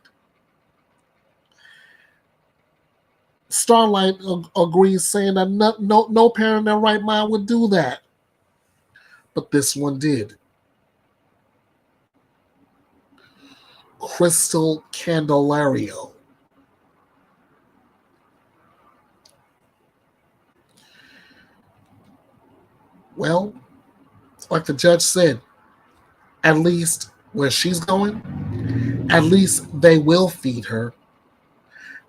Starlight agrees, saying that no parent in their right mind would do that. But this one did. Crystal Candelario. Well, like the judge said, at least where she's going, at least they will feed her.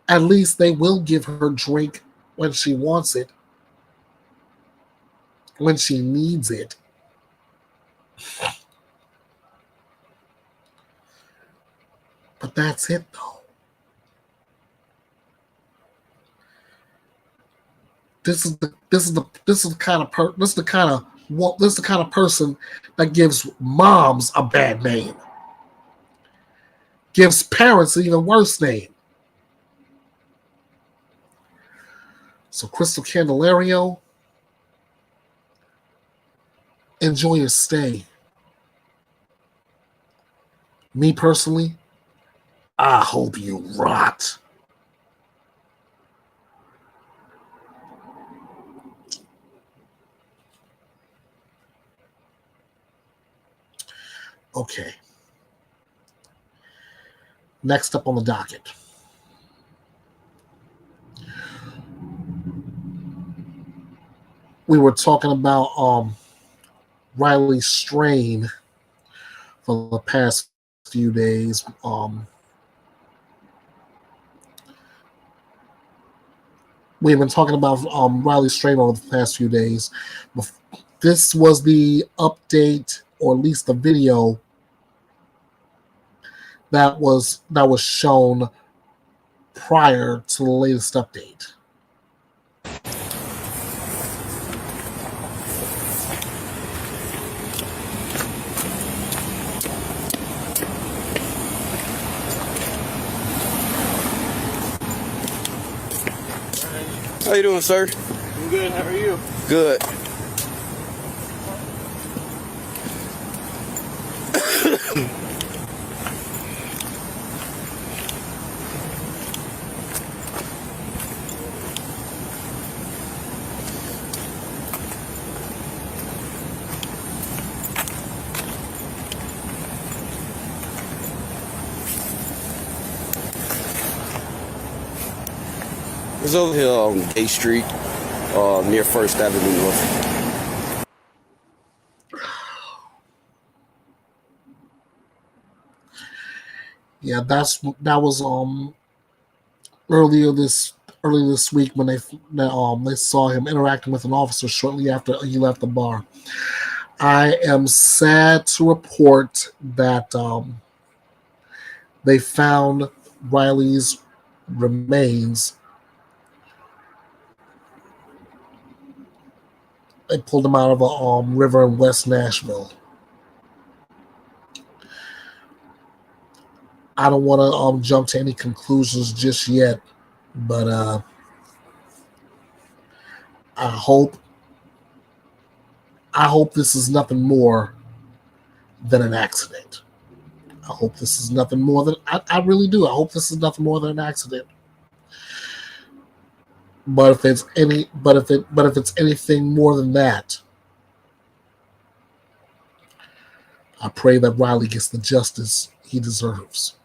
At least they will give her drink when she wants it, when she needs it. But that's it, though. This is the kind of person that gives moms a bad name, gives parents an even worse name. So, Crystal Candelario, enjoy your stay. Me personally, I hope you rot. Okay. Next up on the docket. We were talking about Riley Strain for the past few days. We've been talking about Riley Strain over the past few days. This was the update, or at least the video that was shown prior to the latest update. How you doing, sir? I'm good. How are you? Good. It's over here on Gay Street, near First Avenue North. Yeah, that was earlier this week when they saw him interacting with an officer shortly after he left the bar. I am sad to report that they found Riley's remains. They pulled him out of a river in West Nashville. I don't want to jump to any conclusions just yet, but I hope this is nothing more than an accident. I hope this is nothing more than I really do. I hope this is nothing more than an accident. But if it's anything more than that, I pray that Riley gets the justice he deserves.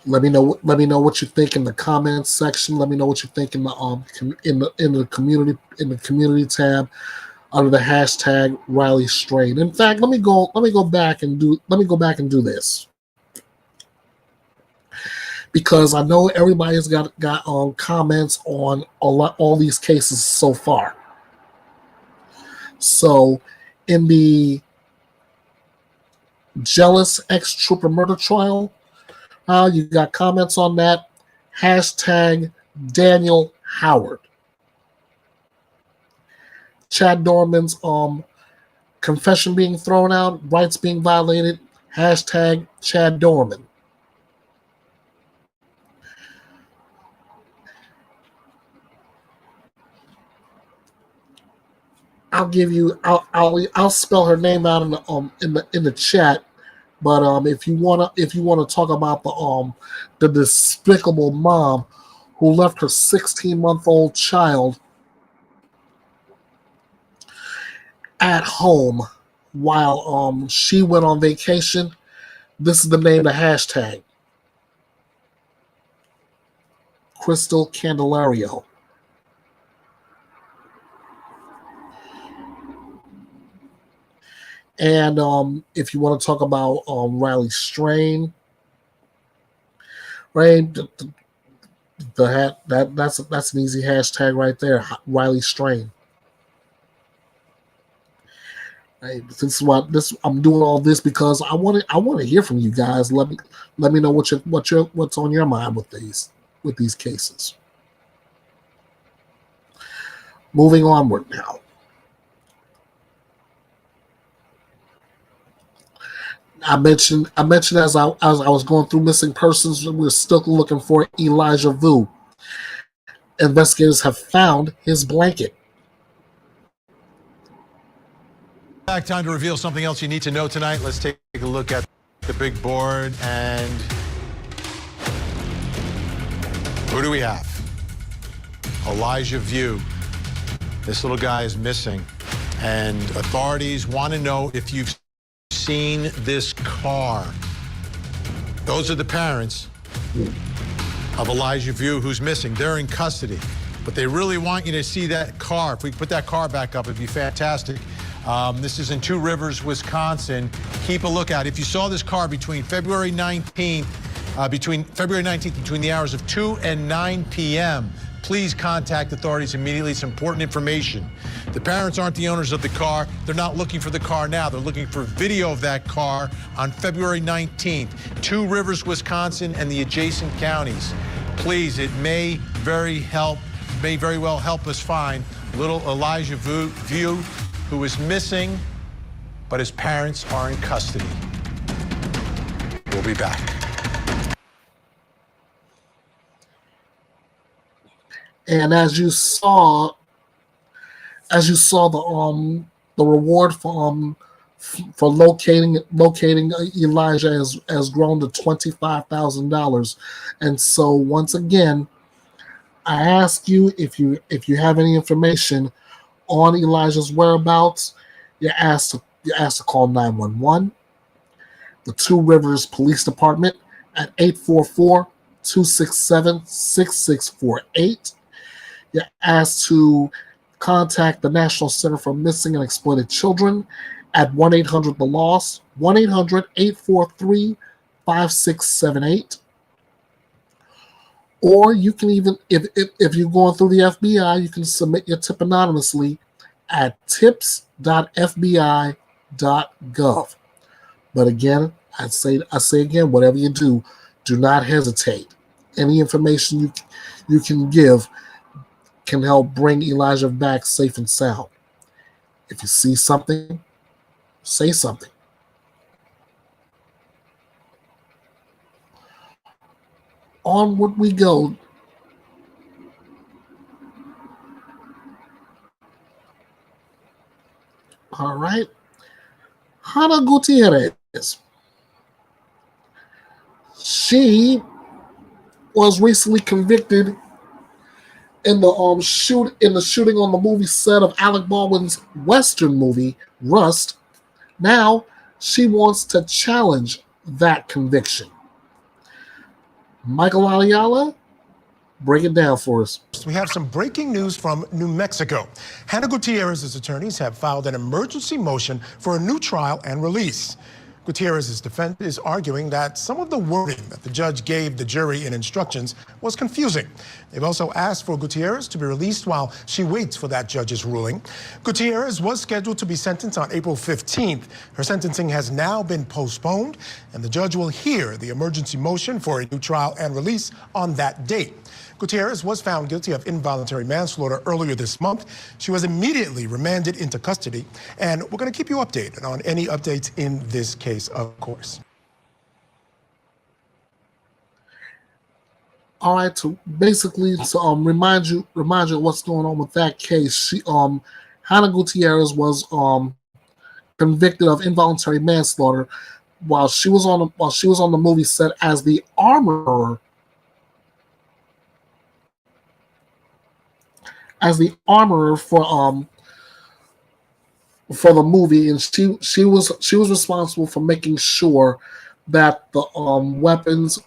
Let me know what you think in the comments section. Let me know what you think in the community tab under the hashtag Riley Strain. In fact, let me go back and do this, because I know everybody's got comments on all these cases so far. So in the Jealous ex-trooper murder trial, you got comments on that. Hashtag Daniel Howard. Chad Dorman's confession being thrown out, rights being violated. Hashtag Chad Dorman. I'll spell her name out in the chat. But if you wanna talk about the despicable mom who left her 16-month-old child at home while she went on vacation, this is the name of the hashtag. Crystal Candelario. And if you want to talk about Riley Strain, right? That's an easy hashtag right there. Riley Strain. Right? I'm doing all this because I want to hear from you guys. Let me know what's on your mind with these cases. Moving onward now. I mentioned as I was going through missing persons, we're still looking for Elijah Vu. Investigators have found his blanket. Back, time to reveal something else you need to know tonight. Let's take a look at the big board, and who do we have? Elijah Vu. This little guy is missing, and authorities want to know if you've seen this car. Those are the parents of Elijah Vu, who's missing. They're in custody, but they really want you to see that car. If we put that car back up, it'd be fantastic. This is in Two Rivers, Wisconsin. Keep a lookout. If you saw this car between February 19th, between the hours of 2 and 9 p.m., please contact authorities immediately. It's important information. The parents aren't the owners of the car. They're not looking for the car now. They're looking for video of that car on February 19th. Two Rivers, Wisconsin, and the adjacent counties. Please, it may very well help us find little Elijah Vu, who is missing, but his parents are in custody. We'll be back. And as you saw the reward for locating Elijah has grown to $25,000. And so once again, I ask you, if you have any information on Elijah's whereabouts, you're asked to call 911, the Two Rivers Police Department at 844-267-6648. You're asked to contact the National Center for Missing and Exploited Children at 1-800-THE-LOST, 1-800-843-5678. Or you can even, if you're going through the FBI, you can submit your tip anonymously at tips.fbi.gov. But again, I say again, whatever you do not hesitate. Any information you can give can help bring Elijah back safe and sound. If you see something, say something. Onward we go. All right. Hannah Gutierrez. She was recently convicted in the shooting on the movie set of Alec Baldwin's Western movie Rust. Now she wants to challenge that conviction. Michael Aliala, break it down for us. We have some breaking news from New Mexico. Hannah Gutierrez's attorneys have filed an emergency motion for a new trial and release. Gutierrez's defense is arguing that some of the wording that the judge gave the jury in instructions was confusing. They've also asked for Gutierrez to be released while she waits for that judge's ruling. Gutierrez was scheduled to be sentenced on April 15th. Her sentencing has now been postponed, and the judge will hear the emergency motion for a new trial and release on that date. Gutierrez was found guilty of involuntary manslaughter earlier this month. She was immediately remanded into custody, and we're going to keep you updated on any updates in this case, of course. All right, to basically remind you what's going on with that case. She Hannah Gutierrez was convicted of involuntary manslaughter while she was on the movie set as the armorer. For the movie, and she was responsible for making sure that the weapons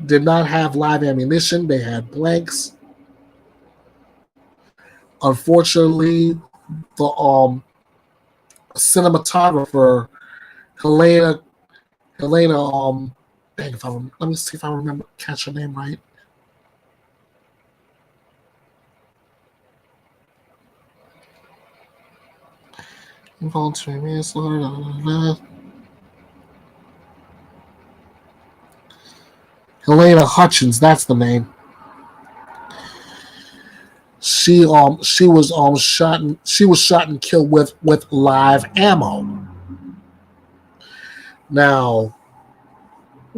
did not have live ammunition. They had blanks. Unfortunately, the cinematographer Helena let me see if I remember catch her name right. Involuntary manslaughter. Helena Hutchins, that's the name. She was shot and killed with live ammo. Now,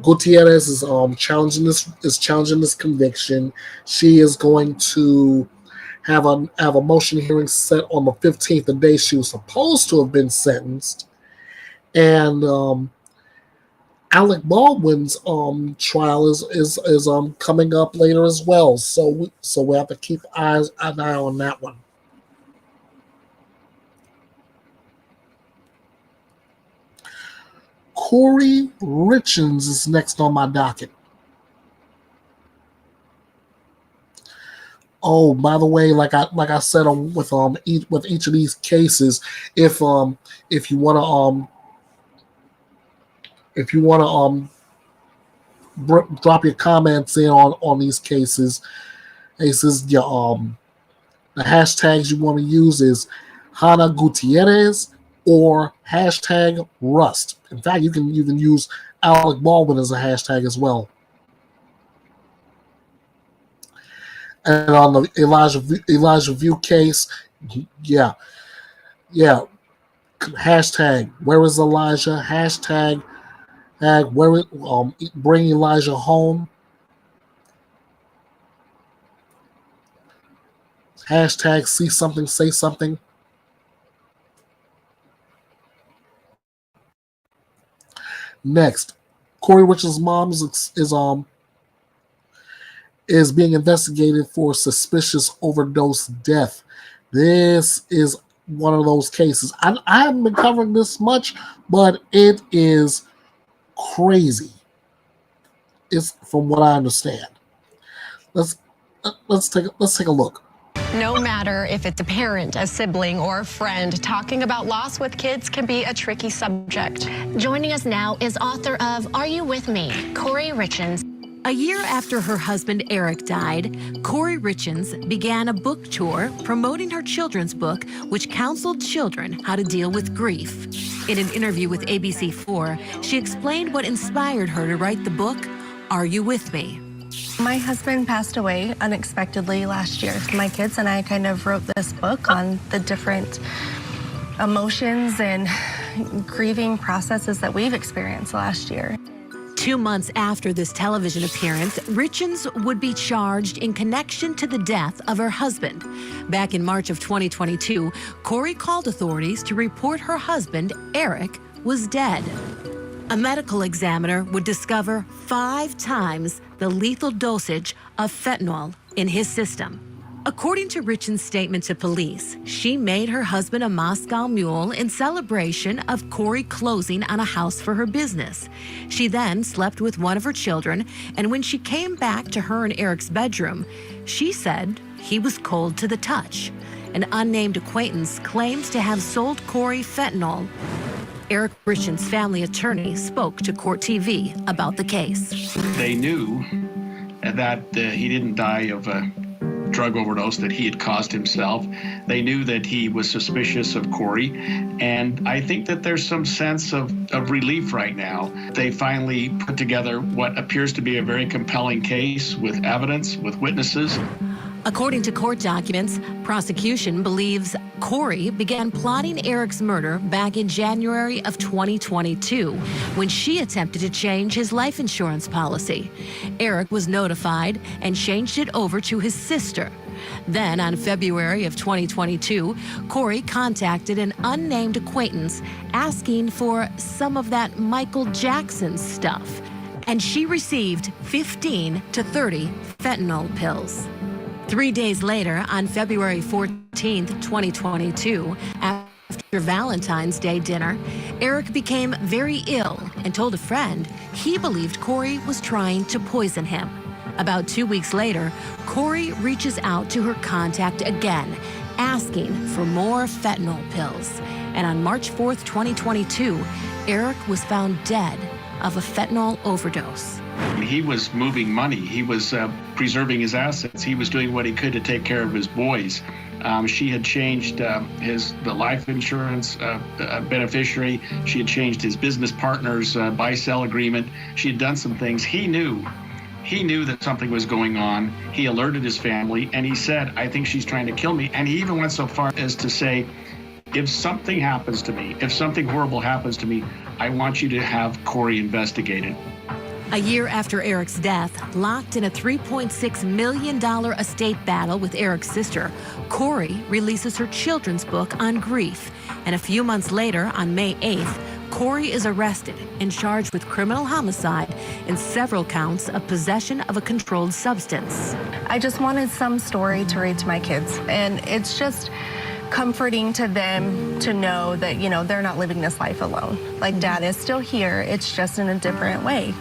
Gutierrez is challenging this conviction. She is going to have a motion hearing set on the 15th, the day she was supposed to have been sentenced, and Alec Baldwin's trial is coming up later as well. So we have to keep an eye on that one. Corey Richens is next on my docket. Oh, by the way, like I said with each of these cases, if you want to drop your comments in on these cases, the hashtags you want to use is Hannah Gutierrez or hashtag Rust. In fact, you can even use Alec Baldwin as a hashtag as well. And on the Elijah View case, yeah. Hashtag where is Elijah? Hashtag where bring Elijah home. Hashtag see something, say something. Next, Corey Richards' mom is being investigated for suspicious overdose death. This is one of those cases. I haven't been covering this much, but it is crazy. It's from what I understand. Let's take a look. No matter if it's a parent, a sibling, or a friend, talking about loss with kids can be a tricky subject. Joining us now is author of Are You With Me, Corey Richens. A year after her husband Eric died, Corey Richens began a book tour promoting her children's book, which counseled children how to deal with grief. In an interview with ABC4, she explained what inspired her to write the book, Are You With Me? My husband passed away unexpectedly last year. My kids and I kind of wrote this book on the different emotions and grieving processes that we've experienced last year. 2 months after this television appearance, Richens would be charged in connection to the death of her husband. Back in March of 2022, Corey called authorities to report her husband, Eric, was dead. A medical examiner would discover 5 times the lethal dosage of fentanyl in his system. According to Richens' statement to police, she made her husband a Moscow Mule in celebration of Corey closing on a house for her business. She then slept with one of her children, and when she came back to her and Eric's bedroom, she said he was cold to the touch. An unnamed acquaintance claims to have sold Corey fentanyl. Eric Richens' family attorney spoke to Court TV about the case. They knew that he didn't die of a drug overdose, that he had caused himself. They knew that he was suspicious of Corey, and I think that there's some sense of relief right now. They finally put together what appears to be a very compelling case with evidence, with witnesses. According to court documents, prosecution believes Corey began plotting Eric's murder back in January of 2022 when she attempted to change his life insurance policy. Eric was notified and changed it over to his sister. Then, on February of 2022, Corey contacted an unnamed acquaintance asking for some of that Michael Jackson stuff, and she received 15 to 30 fentanyl pills. 3 days later, on February 14th, 2022, after Valentine's Day dinner, Eric became very ill and told a friend he believed Corey was trying to poison him. About 2 weeks later, Corey reaches out to her contact again, asking for more fentanyl pills. And on March 4th, 2022, Eric was found dead of a fentanyl overdose. He was moving money. He was preserving his assets. He was doing what he could to take care of his boys. She had changed the life insurance beneficiary. She had changed his business partner's buy-sell agreement. She had done some things. He knew that something was going on. He alerted his family, and he said, I think she's trying to kill me. And he even went so far as to say, if something happens to me, if something horrible happens to me, I want you to have Corey investigated. A year after Eric's death, locked in a $3.6 million estate battle with Eric's sister, Corey releases her children's book on grief. And a few months later, on May 8th, Corey is arrested and charged with criminal homicide and several counts of possession of a controlled substance. I just wanted some story to read to my kids, and it's just comforting to them to know that, you know, they're not living this life alone. Like, Dad is still here, it's just in a different way.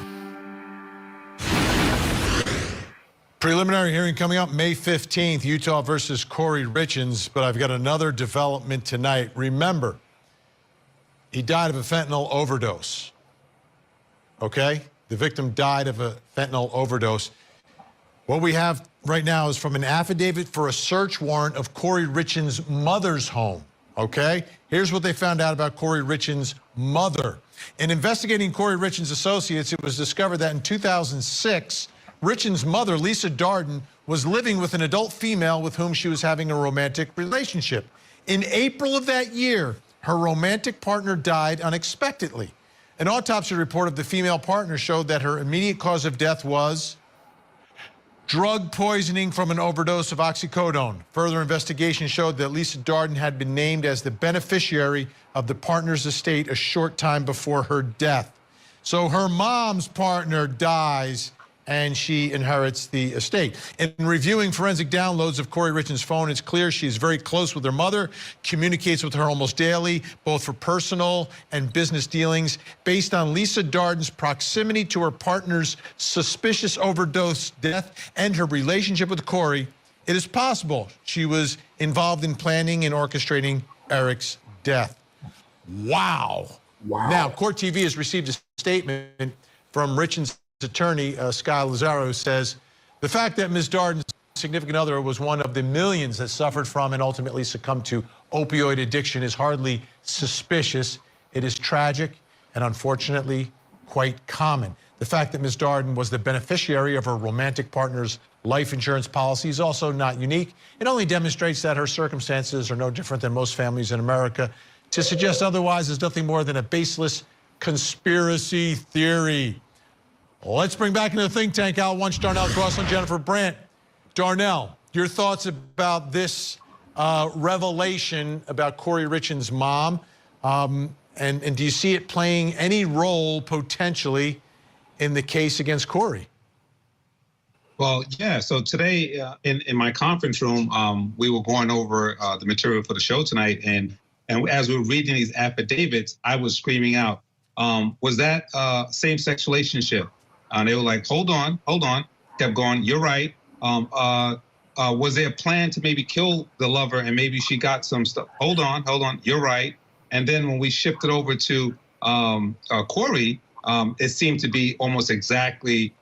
Preliminary hearing coming up May 15th, Utah versus Corey Richens, but I've got another development tonight. Remember, he died of a fentanyl overdose, okay? The victim died of a fentanyl overdose. What we have right now is from an affidavit for a search warrant of Corey Richens' mother's home, okay? Here's what they found out about Corey Richens' mother. In investigating Corey Richens' associates, it was discovered that in 2006, Richens' mother, Lisa Darden, was living with an adult female with whom she was having a romantic relationship. In April of that year, her romantic partner died unexpectedly. An autopsy report of the female partner showed that her immediate cause of death was drug poisoning from an overdose of oxycodone. Further investigation showed that Lisa Darden had been named as the beneficiary of the partner's estate a short time before her death. So her mom's partner dies and she inherits the estate. In reviewing forensic downloads of Corey Richens' phone, it's clear she's very close with her mother, communicates with her almost daily, both for personal and business dealings. Based on Lisa Darden's proximity to her partner's suspicious overdose death and her relationship with Corey, it is possible she was involved in planning and orchestrating Eric's death. Wow. Now, Court TV has received a statement from Richens' attorney, Sky Lazaro, says, the fact that Ms. Darden's significant other was one of the millions that suffered from and ultimately succumbed to opioid addiction is hardly suspicious. It is tragic and unfortunately quite common. The fact that Ms. Darden was the beneficiary of her romantic partner's life insurance policy is also not unique. It only demonstrates that her circumstances are no different than most families in America. To suggest otherwise is nothing more than a baseless conspiracy theory. Let's bring back into the think tank Al Wunsch, Darnell Crossland, Jennifer Brandt. Darnell, your thoughts about this revelation about Corey Richens' mom, and do you see it playing any role potentially in the case against Corey? Well, yeah. So today in my conference room, we were going over the material for the show tonight, and as we were reading these affidavits, I was screaming out, was that same-sex relationship? And they were like, hold on. Kept going, you're right. Was there a plan to maybe kill the lover and maybe she got some stuff? Hold on, you're right. And then when we shifted over to Corey, it seemed to be almost exactly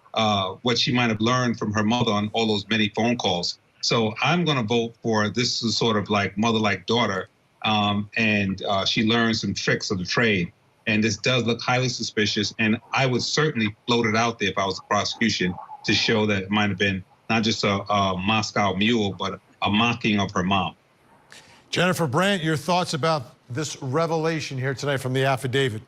what she might have learned from her mother on all those many phone calls. So I'm going to vote for this is sort of like mother like daughter, and she learned some tricks of the trade. And this does look highly suspicious, and I would certainly float it out there if I was the prosecution to show that it might have been not just a Moscow mule, but a mocking of her mom. Jennifer Brandt, your thoughts about this revelation here tonight from the affidavit?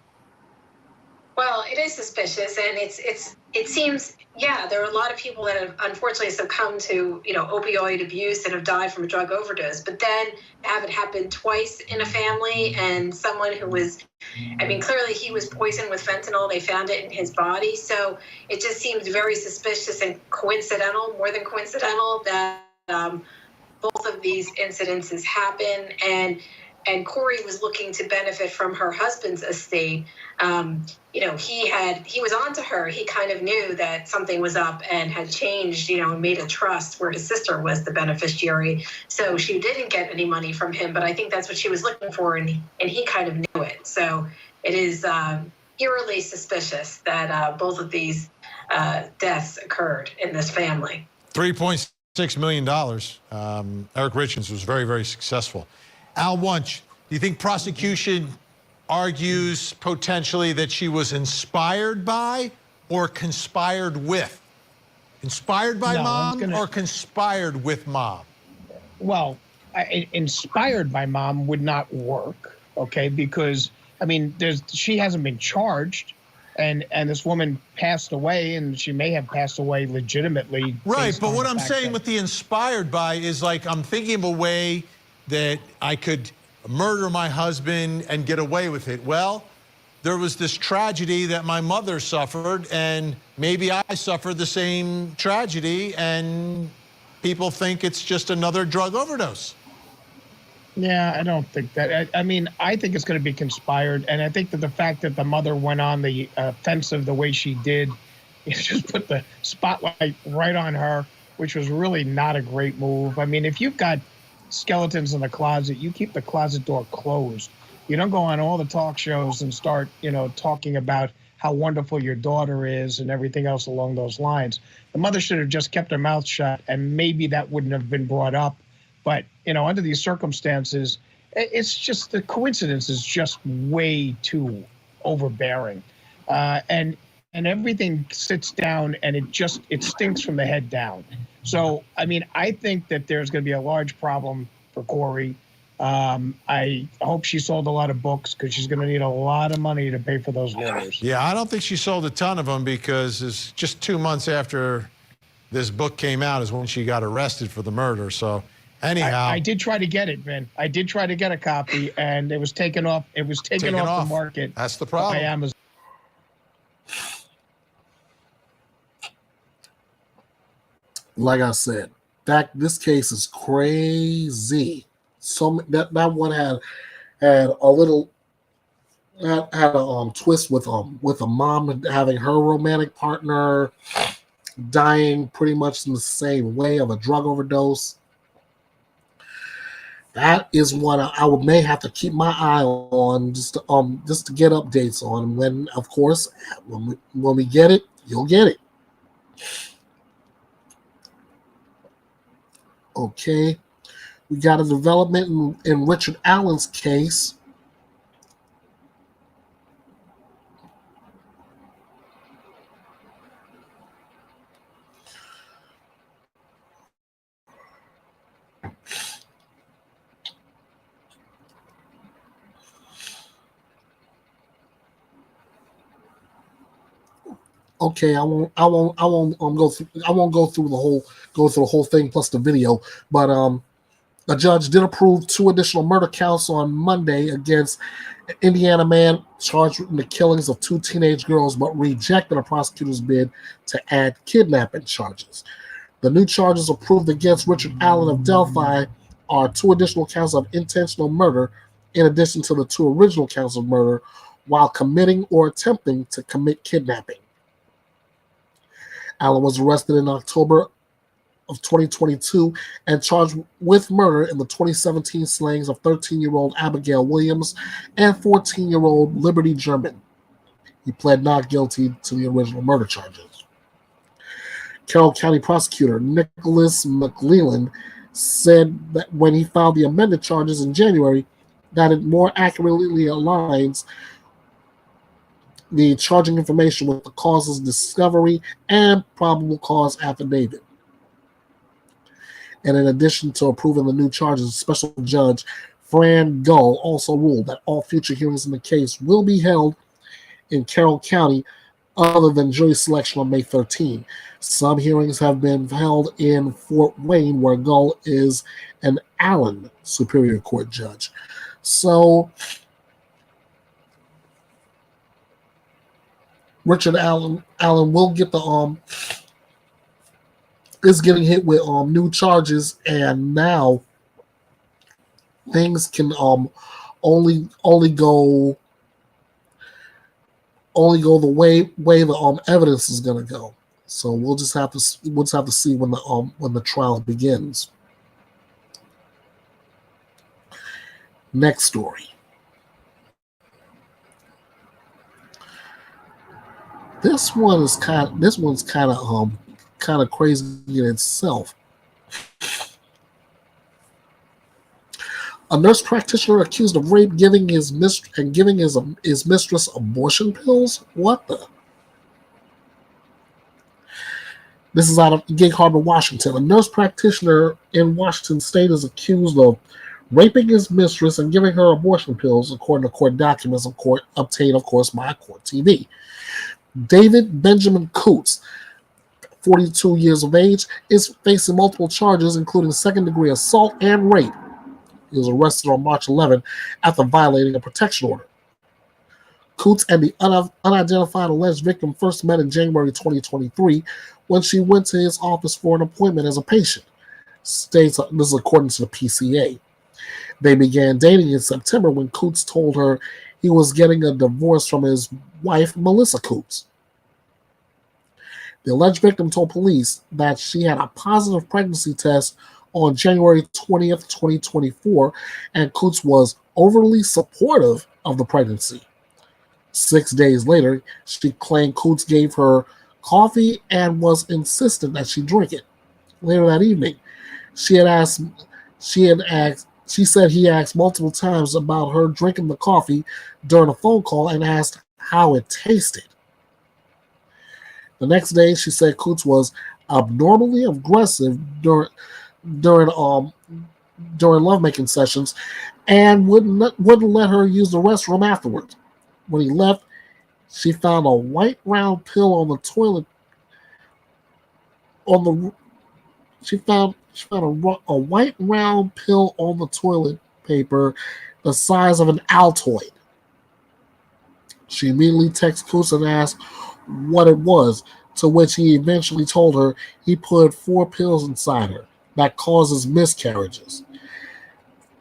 Well, it is suspicious, and it seems, yeah, there are a lot of people that have unfortunately succumbed to, opioid abuse and have died from a drug overdose. But then have it happen twice in a family, and someone who was, clearly he was poisoned with fentanyl. They found it in his body, so it just seems very suspicious and coincidental, more than coincidental, that both of these incidences happen. And Corey was looking to benefit from her husband's estate. He was onto her. He kind of knew that something was up and had changed, made a trust where his sister was the beneficiary. So she didn't get any money from him, but I think that's what she was looking for, and he kind of knew it. So it is eerily suspicious that both of these deaths occurred in this family. $3.6 million. Eric Richens was very, very successful. Al Wunsch, do you think prosecution argues potentially that she was inspired by or conspired with? Inspired by mom or conspired with mom? Well, inspired by mom would not work, okay? Because, she hasn't been charged, and this woman passed away, and she may have passed away legitimately. Right, but what I'm saying with the inspired by is like I'm thinking of a way that I could murder my husband and get away with it. Well, there was this tragedy that my mother suffered, and maybe I suffered the same tragedy, and people think it's just another drug overdose. Yeah, I don't think that. I think it's going to be conspired, and I think that the fact that the mother went on the offensive the way she did, it just put the spotlight right on her, which was really not a great move. If you've got skeletons in the closet, you keep the closet door closed. You don't go on all the talk shows and start, talking about how wonderful your daughter is and everything else along those lines. The mother should have just kept her mouth shut, and maybe that wouldn't have been brought up. But, under these circumstances, it's just the coincidence is just way too overbearing. And everything sits down, and it stinks from the head down. So, I think that there's going to be a large problem for Corey. I hope she sold a lot of books, because she's going to need a lot of money to pay for those lawyers. Yeah, I don't think she sold a ton of them, because it's just 2 months after this book came out is when she got arrested for the murder. So anyhow, I did try to get it, Ben. I did try to get a copy, and it was taken off. It was taken off the market. That's the problem. By Amazon. Like I said, this case is crazy. So that one had a little had a twist with a mom having her romantic partner dying pretty much in the same way of a drug overdose. That is one may have to keep my eye on just to get updates on. And when, of course, when we get it, you'll get it. Okay, we got a development in Richard Allen's case. Okay, I won't go through the whole thing plus the video, but the judge did approve 2 additional murder counts on Monday against an Indiana man charged with the killings of 2 teenage girls, but rejected a prosecutor's bid to add kidnapping charges. The new charges approved against Richard Allen of Delphi are 2 additional counts of intentional murder, in addition to the 2 original counts of murder, while committing or attempting to commit kidnapping. Allen was arrested in October of 2022 and charged with murder in the 2017 slayings of 13-year-old Abigail Williams and 14-year-old Liberty German. He pled not guilty to the original murder charges. Carroll County prosecutor Nicholas McLeland said that when he filed the amended charges in January, that it more accurately aligns the charging information with the cause's discovery and probable cause affidavit. And in addition to approving the new charges, Special Judge Fran Gull also ruled that all future hearings in the case will be held in Carroll County other than jury selection on May 13. Some hearings have been held in Fort Wayne, where Gull is an Allen Superior Court judge. So Richard Allen will get is getting hit with new charges, and now things can only go the way the evidence is going to go. So we'll just have to see when the trial begins. Next story. This one's kind of crazy in itself. A nurse practitioner accused of rape giving his mistress abortion pills. What the? This is out of Gig Harbor, Washington. A nurse practitioner in Washington State is accused of raping his mistress and giving her abortion pills, according to court documents obtained, of course, by Court TV. David Benjamin Coots, 42 years of age, is facing multiple charges, including second-degree assault and rape. He was arrested on March 11 after violating a protection order. Coots and the unidentified alleged victim first met in January 2023 when she went to his office for an appointment as a patient. This is according to the PCA. They began dating in September when Coots told her he was getting a divorce from his wife, Melissa Coots. The alleged victim told police that she had a positive pregnancy test on January 20th, 2024, and Coots was overly supportive of the pregnancy. 6 days later, she claimed Coots gave her coffee and was insistent that she drink it. Later that evening, she said he asked multiple times about her drinking the coffee during a phone call and asked how it tasted. The next day, she said Coots was abnormally aggressive during lovemaking sessions and wouldn't let her use the restroom afterwards. When he left, she found a white round pill on the toilet. She found a white round pill on the toilet paper the size of an Altoid. She immediately texted Coots and asked what it was, to which he eventually told her he put 4 pills inside her that causes miscarriages.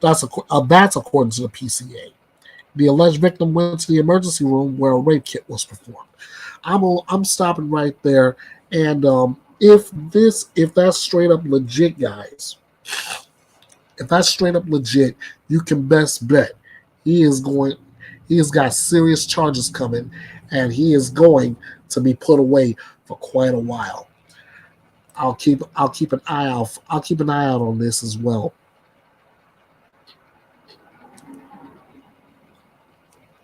That's according to the PCA. The alleged victim went to the emergency room where a rape kit was performed. I'm stopping right there, and if that's straight up legit, guys, if that's straight up legit, you can best bet he has got serious charges coming, and he is going to be put away for quite a while. I'll keep an eye out. I'll keep an eye out on this as well.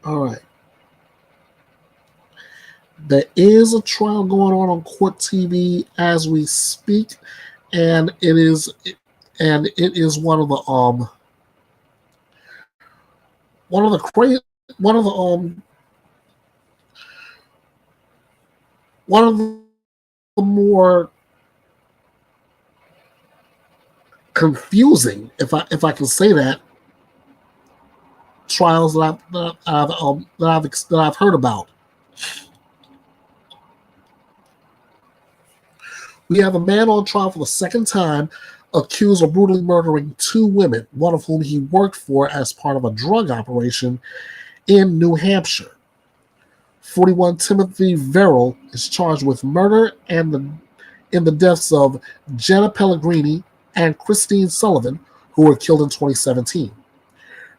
All right. There is a trial going on Court TV as we speak, and it is one of the more confusing, if I can say that, trials that I've heard about. We have a man on trial for the second time, accused of brutally murdering 2 women, one of whom he worked for as part of a drug operation in New Hampshire. 41 Timothy Verrill is charged with murder in the deaths of Jenna Pellegrini and Christine Sullivan, who were killed in 2017.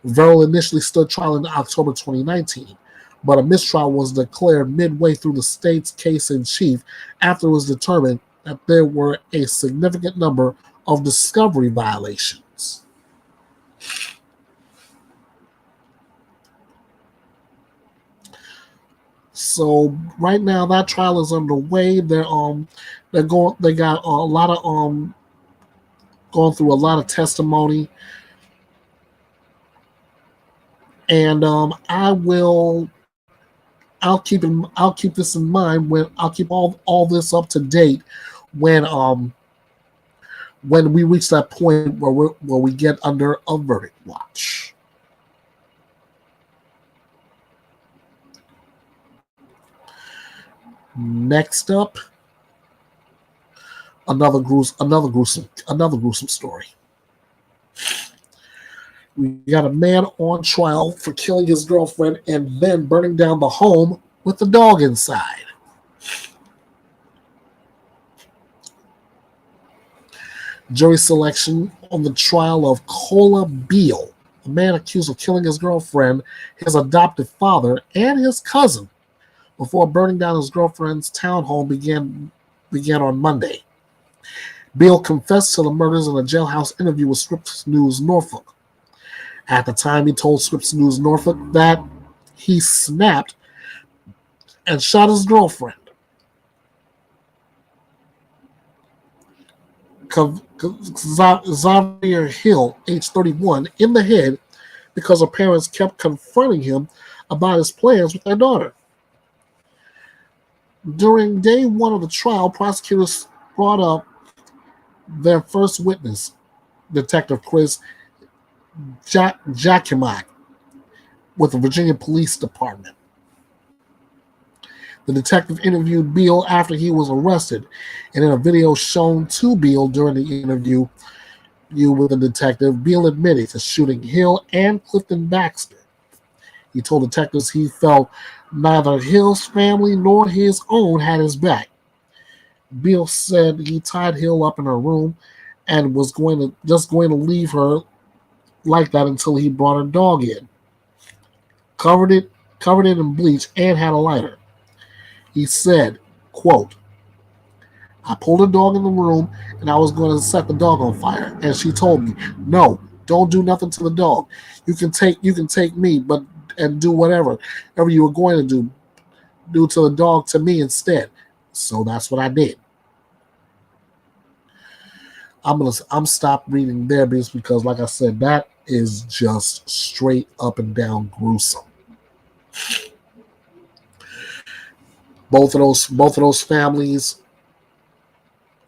Verrill initially stood trial in October 2019, but a mistrial was declared midway through the state's case in chief after it was determined that there were a significant number of discovery violations. So right now that trial is underway. They got a lot of going through a lot of testimony, and I'll keep this in mind when I'll keep all this up to date when we reach that point where we get under a verdict watch. Next up, another gruesome story. We got a man on trial for killing his girlfriend and then burning down the home with the dog inside. Jury selection on the trial of Cola Beale, a man accused of killing his girlfriend, his adoptive father, and his cousin before burning down his girlfriend's townhome began on Monday. Beale confessed to the murders in a jailhouse interview with Scripps News Norfolk. At the time, he told Scripps News Norfolk that he snapped and shot his girlfriend. Xavier Hill, age 31, in the head because her parents kept confronting him about his plans with their daughter. During day 1 of the trial, prosecutors brought up their first witness, Detective Chris Jakimak, with the Virginia Police Department. The detective interviewed Beale after he was arrested, and in a video shown to Beale during the interview with the detective, Beale admitted to shooting Hill and Clifton Baxter. He told detectives he felt neither Hill's family nor his own had his back. Beale said he tied Hill up in her room and was going to leave her like that until he brought her dog in, covered it in bleach, and had a lighter. He said, quote, "I pulled a dog in the room and I was going to set the dog on fire. And she told me, no, don't do nothing to the dog. You can take me, and do whatever you were going to do to the dog to me instead. So that's what I did." I'm stop reading there because like I said, that is just straight up and down gruesome. Both of those families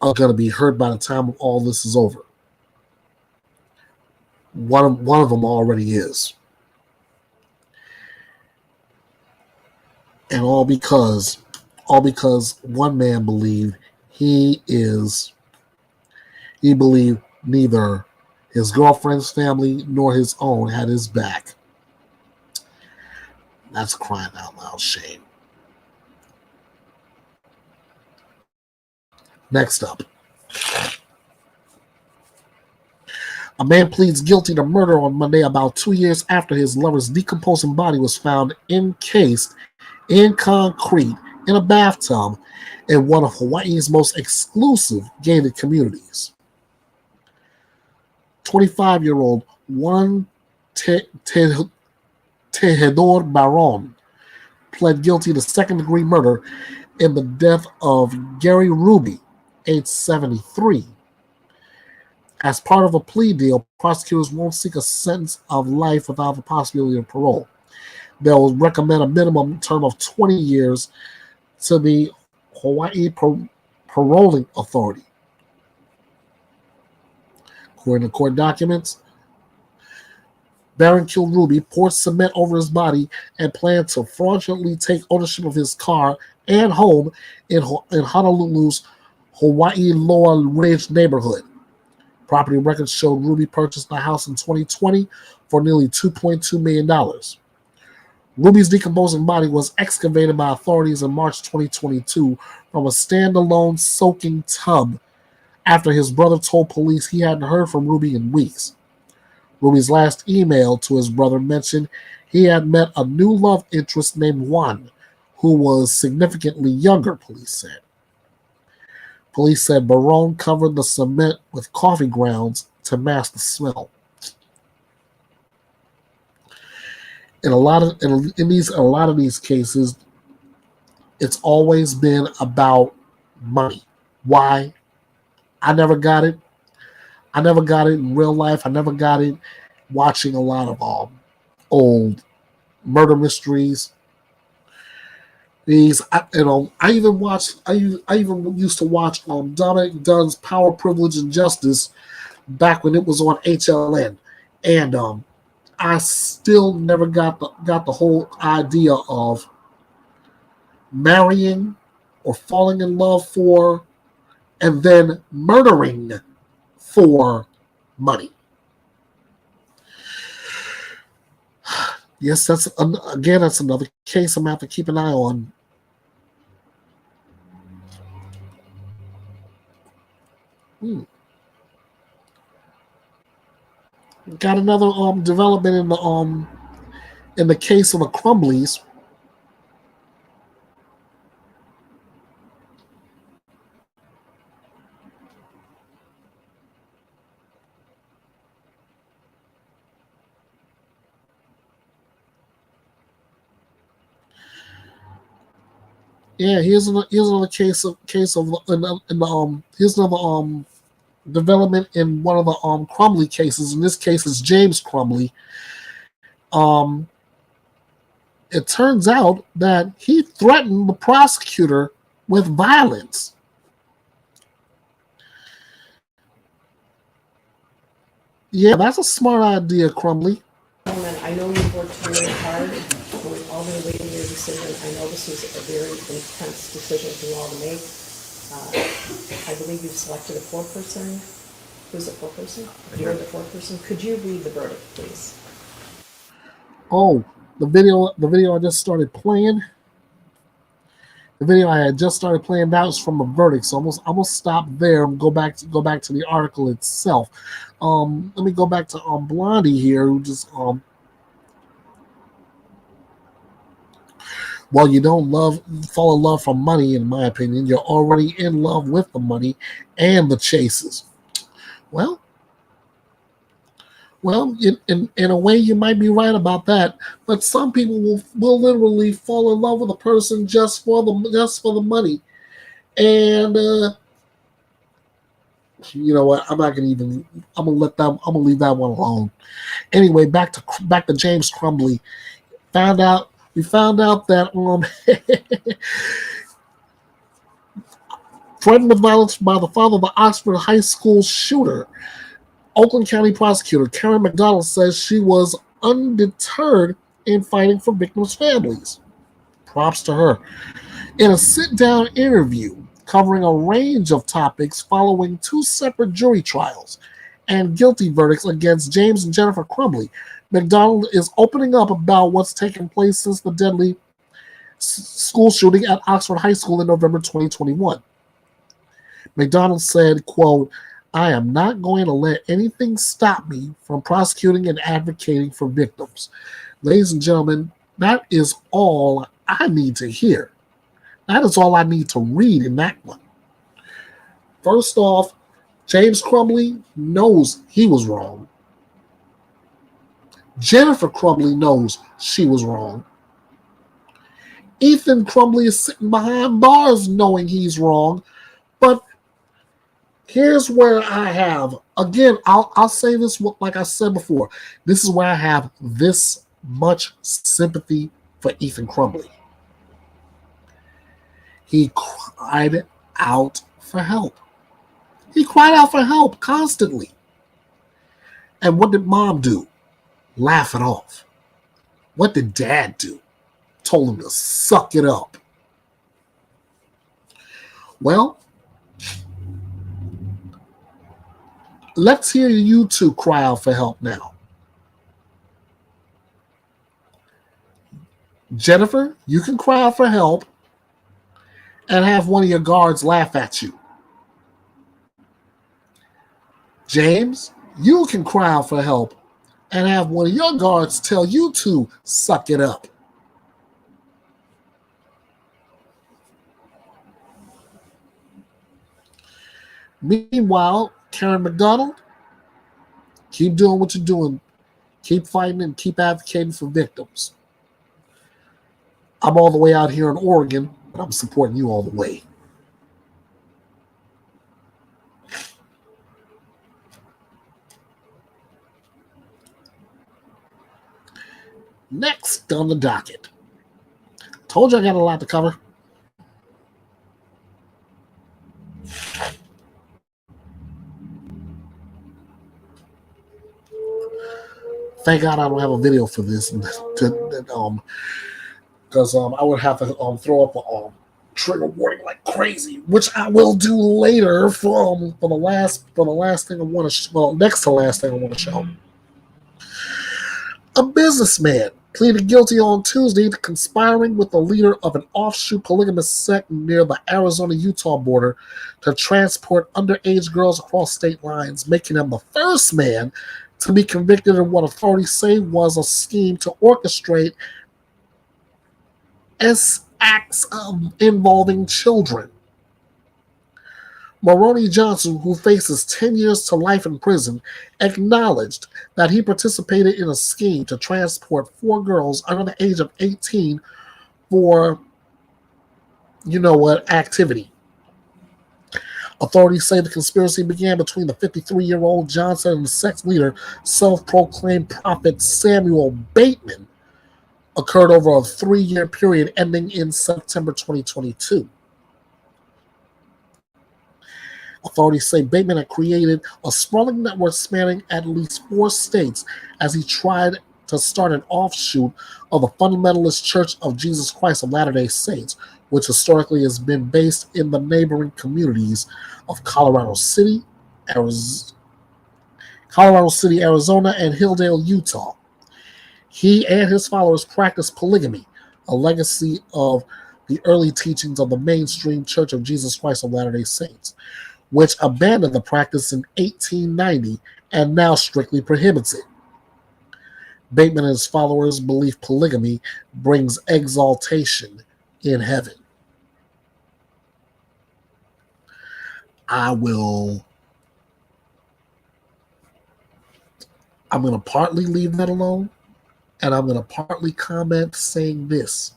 are going to be hurt by the time all this is over. One of them already is. And all because one man believed neither his girlfriend's family nor his own had his back. That's a crying out loud shame. Next up. A man pleads guilty to murder on Monday about 2 years after his lover's decomposing body was found encased in concrete in a bathtub in one of Hawaii's most exclusive gated communities. 25-year-old Juan Tejedor Baron pled guilty to second-degree murder in the death of Gary Ruby, age 73. As part of a plea deal, prosecutors won't seek a sentence of life without the possibility of parole. They'll recommend a minimum term of 20 years to the Hawaii Paroling Authority. According to court documents, Barron killed Ruby, poured cement over his body, and planned to fraudulently take ownership of his car and home in Honolulu's Hawaii Lower Ridge neighborhood. Property records showed Ruby purchased the house in 2020 for nearly $2.2 million. Ruby's decomposing body was excavated by authorities in March 2022 from a standalone soaking tub after his brother told police he hadn't heard from Ruby in weeks. Ruby's last email to his brother mentioned he had met a new love interest named Juan, who was significantly younger, police said. Police said Barone covered the cement with coffee grounds to mask the smell. In a lot of these cases, it's always been about money. Why? I never got it. I never got it in real life. I never got it watching a lot of old murder mysteries. I even used to watch Dominic Dunn's Power, Privilege, and Justice back when it was on HLN, and I still never got the whole idea of marrying or falling in love for and then murdering for money. Yes, that's another case I'm going to have to keep an eye on. Got another development in the case of the Crumblies. Yeah, here's another case of here's another development in one of the Crumbley cases. In this case, it's James Crumbley. It turns out that he threatened the prosecutor with violence. Yeah, that's a smart idea, Crumbley. I know you've worked really hard. We're all going to wait in your decision. I know this was a very intense decision for you all to make. I believe you've selected a foreperson. Who's a foreperson? You're the foreperson. Could you read the verdict, please? Oh, the video I just started playing. The video I had just started playing, that was from a verdict. So I'm gonna stop there and go back to the article itself. Let me go back to Blondie here, who just well, you don't fall in love for money, in my opinion. You're already in love with the money and the chases. Well, in a way, you might be right about that. But some people will literally fall in love with a person just for the money. And you know what? I'm gonna leave that one alone. Anyway, back to James Crumbley. We found out that threatened with violence by the father of the Oxford High School shooter, Oakland County prosecutor Karen McDonald says she was undeterred in fighting for victims' families. Props to her. In a sit-down interview covering a range of topics following 2 separate jury trials and guilty verdicts against James and Jennifer Crumbley, McDonald is opening up about what's taken place since the deadly school shooting at Oxford High School in November 2021. McDonald said, quote, "I am not going to let anything stop me from prosecuting and advocating for victims." Ladies and gentlemen, that is all I need to hear. That is all I need to read in that one. First off, James Crumbley knows he was wrong. Jennifer Crumbley knows she was wrong. Ethan Crumbley is sitting behind bars knowing he's wrong. But here's where I have, again, I'll say this like I said before. This is where I have this much sympathy for Ethan Crumbley. He cried out for help. He cried out for help constantly. And what did mom do? Laugh it off. What did dad do? Told him to suck it up. Well, let's hear you two cry out for help now. Jennifer, you can cry out for help and have one of your guards laugh at you. James, you can cry out for help and have one of your guards tell you to suck it up. Meanwhile, Karen McDonald, keep doing what you're doing. Keep fighting and keep advocating for victims. I'm all the way out here in Oregon, but I'm supporting you all the way. Next on the docket. Told you I got a lot to cover. Thank God I don't have a video for this, because I would have to throw up a trigger warning like crazy, which I will do later for the last thing I want to next to last thing I want to show. A businessman pleaded guilty on Tuesday to conspiring with the leader of an offshoot polygamous sect near the Arizona-Utah border to transport underage girls across state lines, making him the first man to be convicted in what authorities say was a scheme to orchestrate acts involving children. Maroney Johnson, who faces 10 years to life in prison, acknowledged that he participated in a scheme to transport 4 girls under the age of 18 for, activity. Authorities say the conspiracy began between the 53-year-old Johnson and the sex leader, self-proclaimed prophet Samuel Bateman, occurred over a 3-year period ending in September 2022. Authorities say Bateman had created a sprawling network spanning at least 4 states as he tried to start an offshoot of the Fundamentalist Church of Jesus Christ of Latter-day Saints, which historically has been based in the neighboring communities of Colorado City, Arizona, and Hilldale, Utah. He and his followers practiced polygamy, a legacy of the early teachings of the mainstream Church of Jesus Christ of Latter-day Saints, which abandoned the practice in 1890 and now strictly prohibits it. Bateman and his followers believe polygamy brings exaltation in heaven. I'm going to partly leave that alone, and I'm going to partly comment saying this.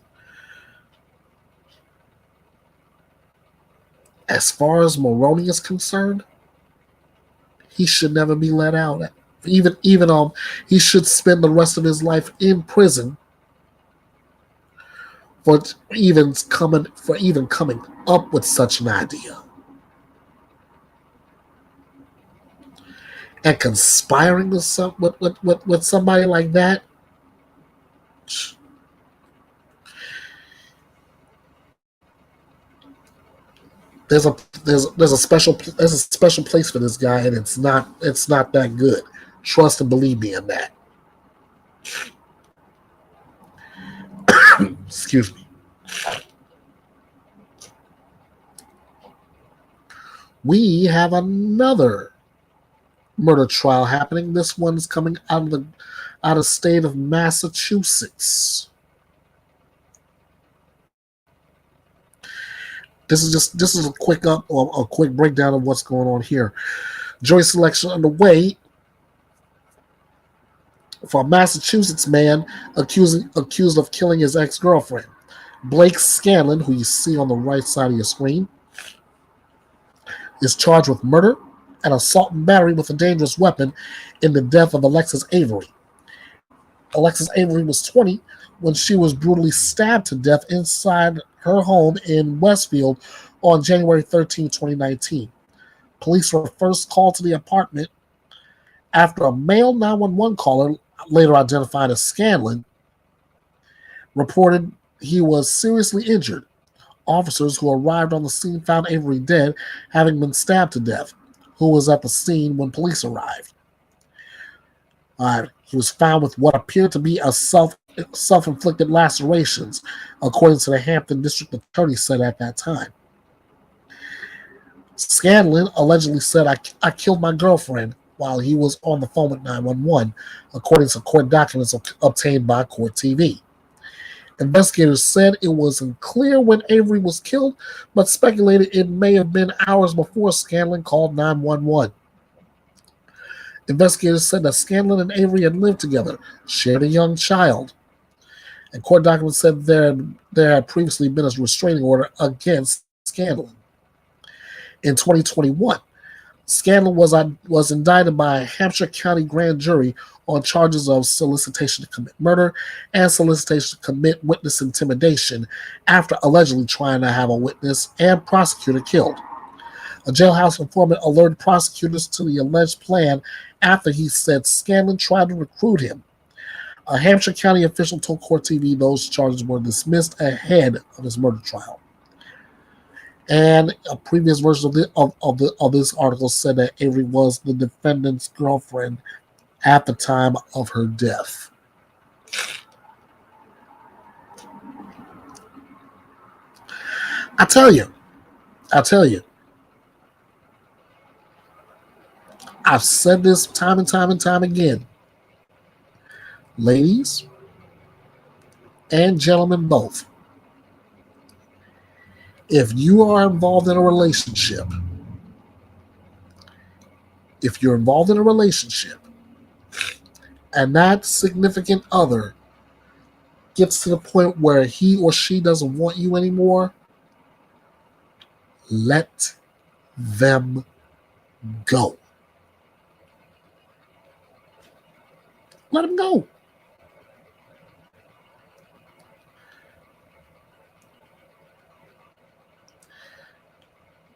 As far as Maroney is concerned, he should never be let out. Even he should spend the rest of his life in prison for even coming up with such an idea. And conspiring with somebody like that, there's a special place for this guy, and it's not that good. Trust and believe me in that. Excuse me. we have another murder trial happening. This one's coming out of state of Massachusetts. This is a quick breakdown of what's going on here. Jury selection underway for a Massachusetts man accused of killing his ex-girlfriend. Blake Scanlon, who you see on the right side of your screen, is charged with murder and assault and battery with a dangerous weapon in the death of Alexis Avery. Alexis Avery was 20 when she was brutally stabbed to death inside her home in Westfield on January 13, 2019. Police were first called to the apartment after a male 911 caller, later identified as Scanlon, reported he was seriously injured. Officers who arrived on the scene found Avery dead, having been stabbed to death, who was at the scene when police arrived. He was found with what appeared to be a self-inflicted lacerations, according to the Hampton District Attorney said at that time. Scanlon allegedly said, I killed my girlfriend while he was on the phone with 911, according to court documents obtained by Court TV. Investigators said it wasn't clear when Avery was killed, but speculated it may have been hours before Scanlon called 911. Investigators said that Scanlon and Avery had lived together, shared a young child, and court documents said there had previously been a restraining order against Scanlon. In 2021, Scanlon was indicted by a Hampshire County grand jury on charges of solicitation to commit murder and solicitation to commit witness intimidation after allegedly trying to have a witness and prosecutor killed. A jailhouse informant alerted prosecutors to the alleged plan after he said Scanlon tried to recruit him. A Hampshire County official told Court TV those charges were dismissed ahead of his murder trial. And a previous version of this article said that Avery was the defendant's girlfriend at the time of her death. I tell you, I've said this time and time again. Ladies and gentlemen both, if you are involved in a relationship, and that significant other gets to the point where he or she doesn't want you anymore, let them go. Let them go.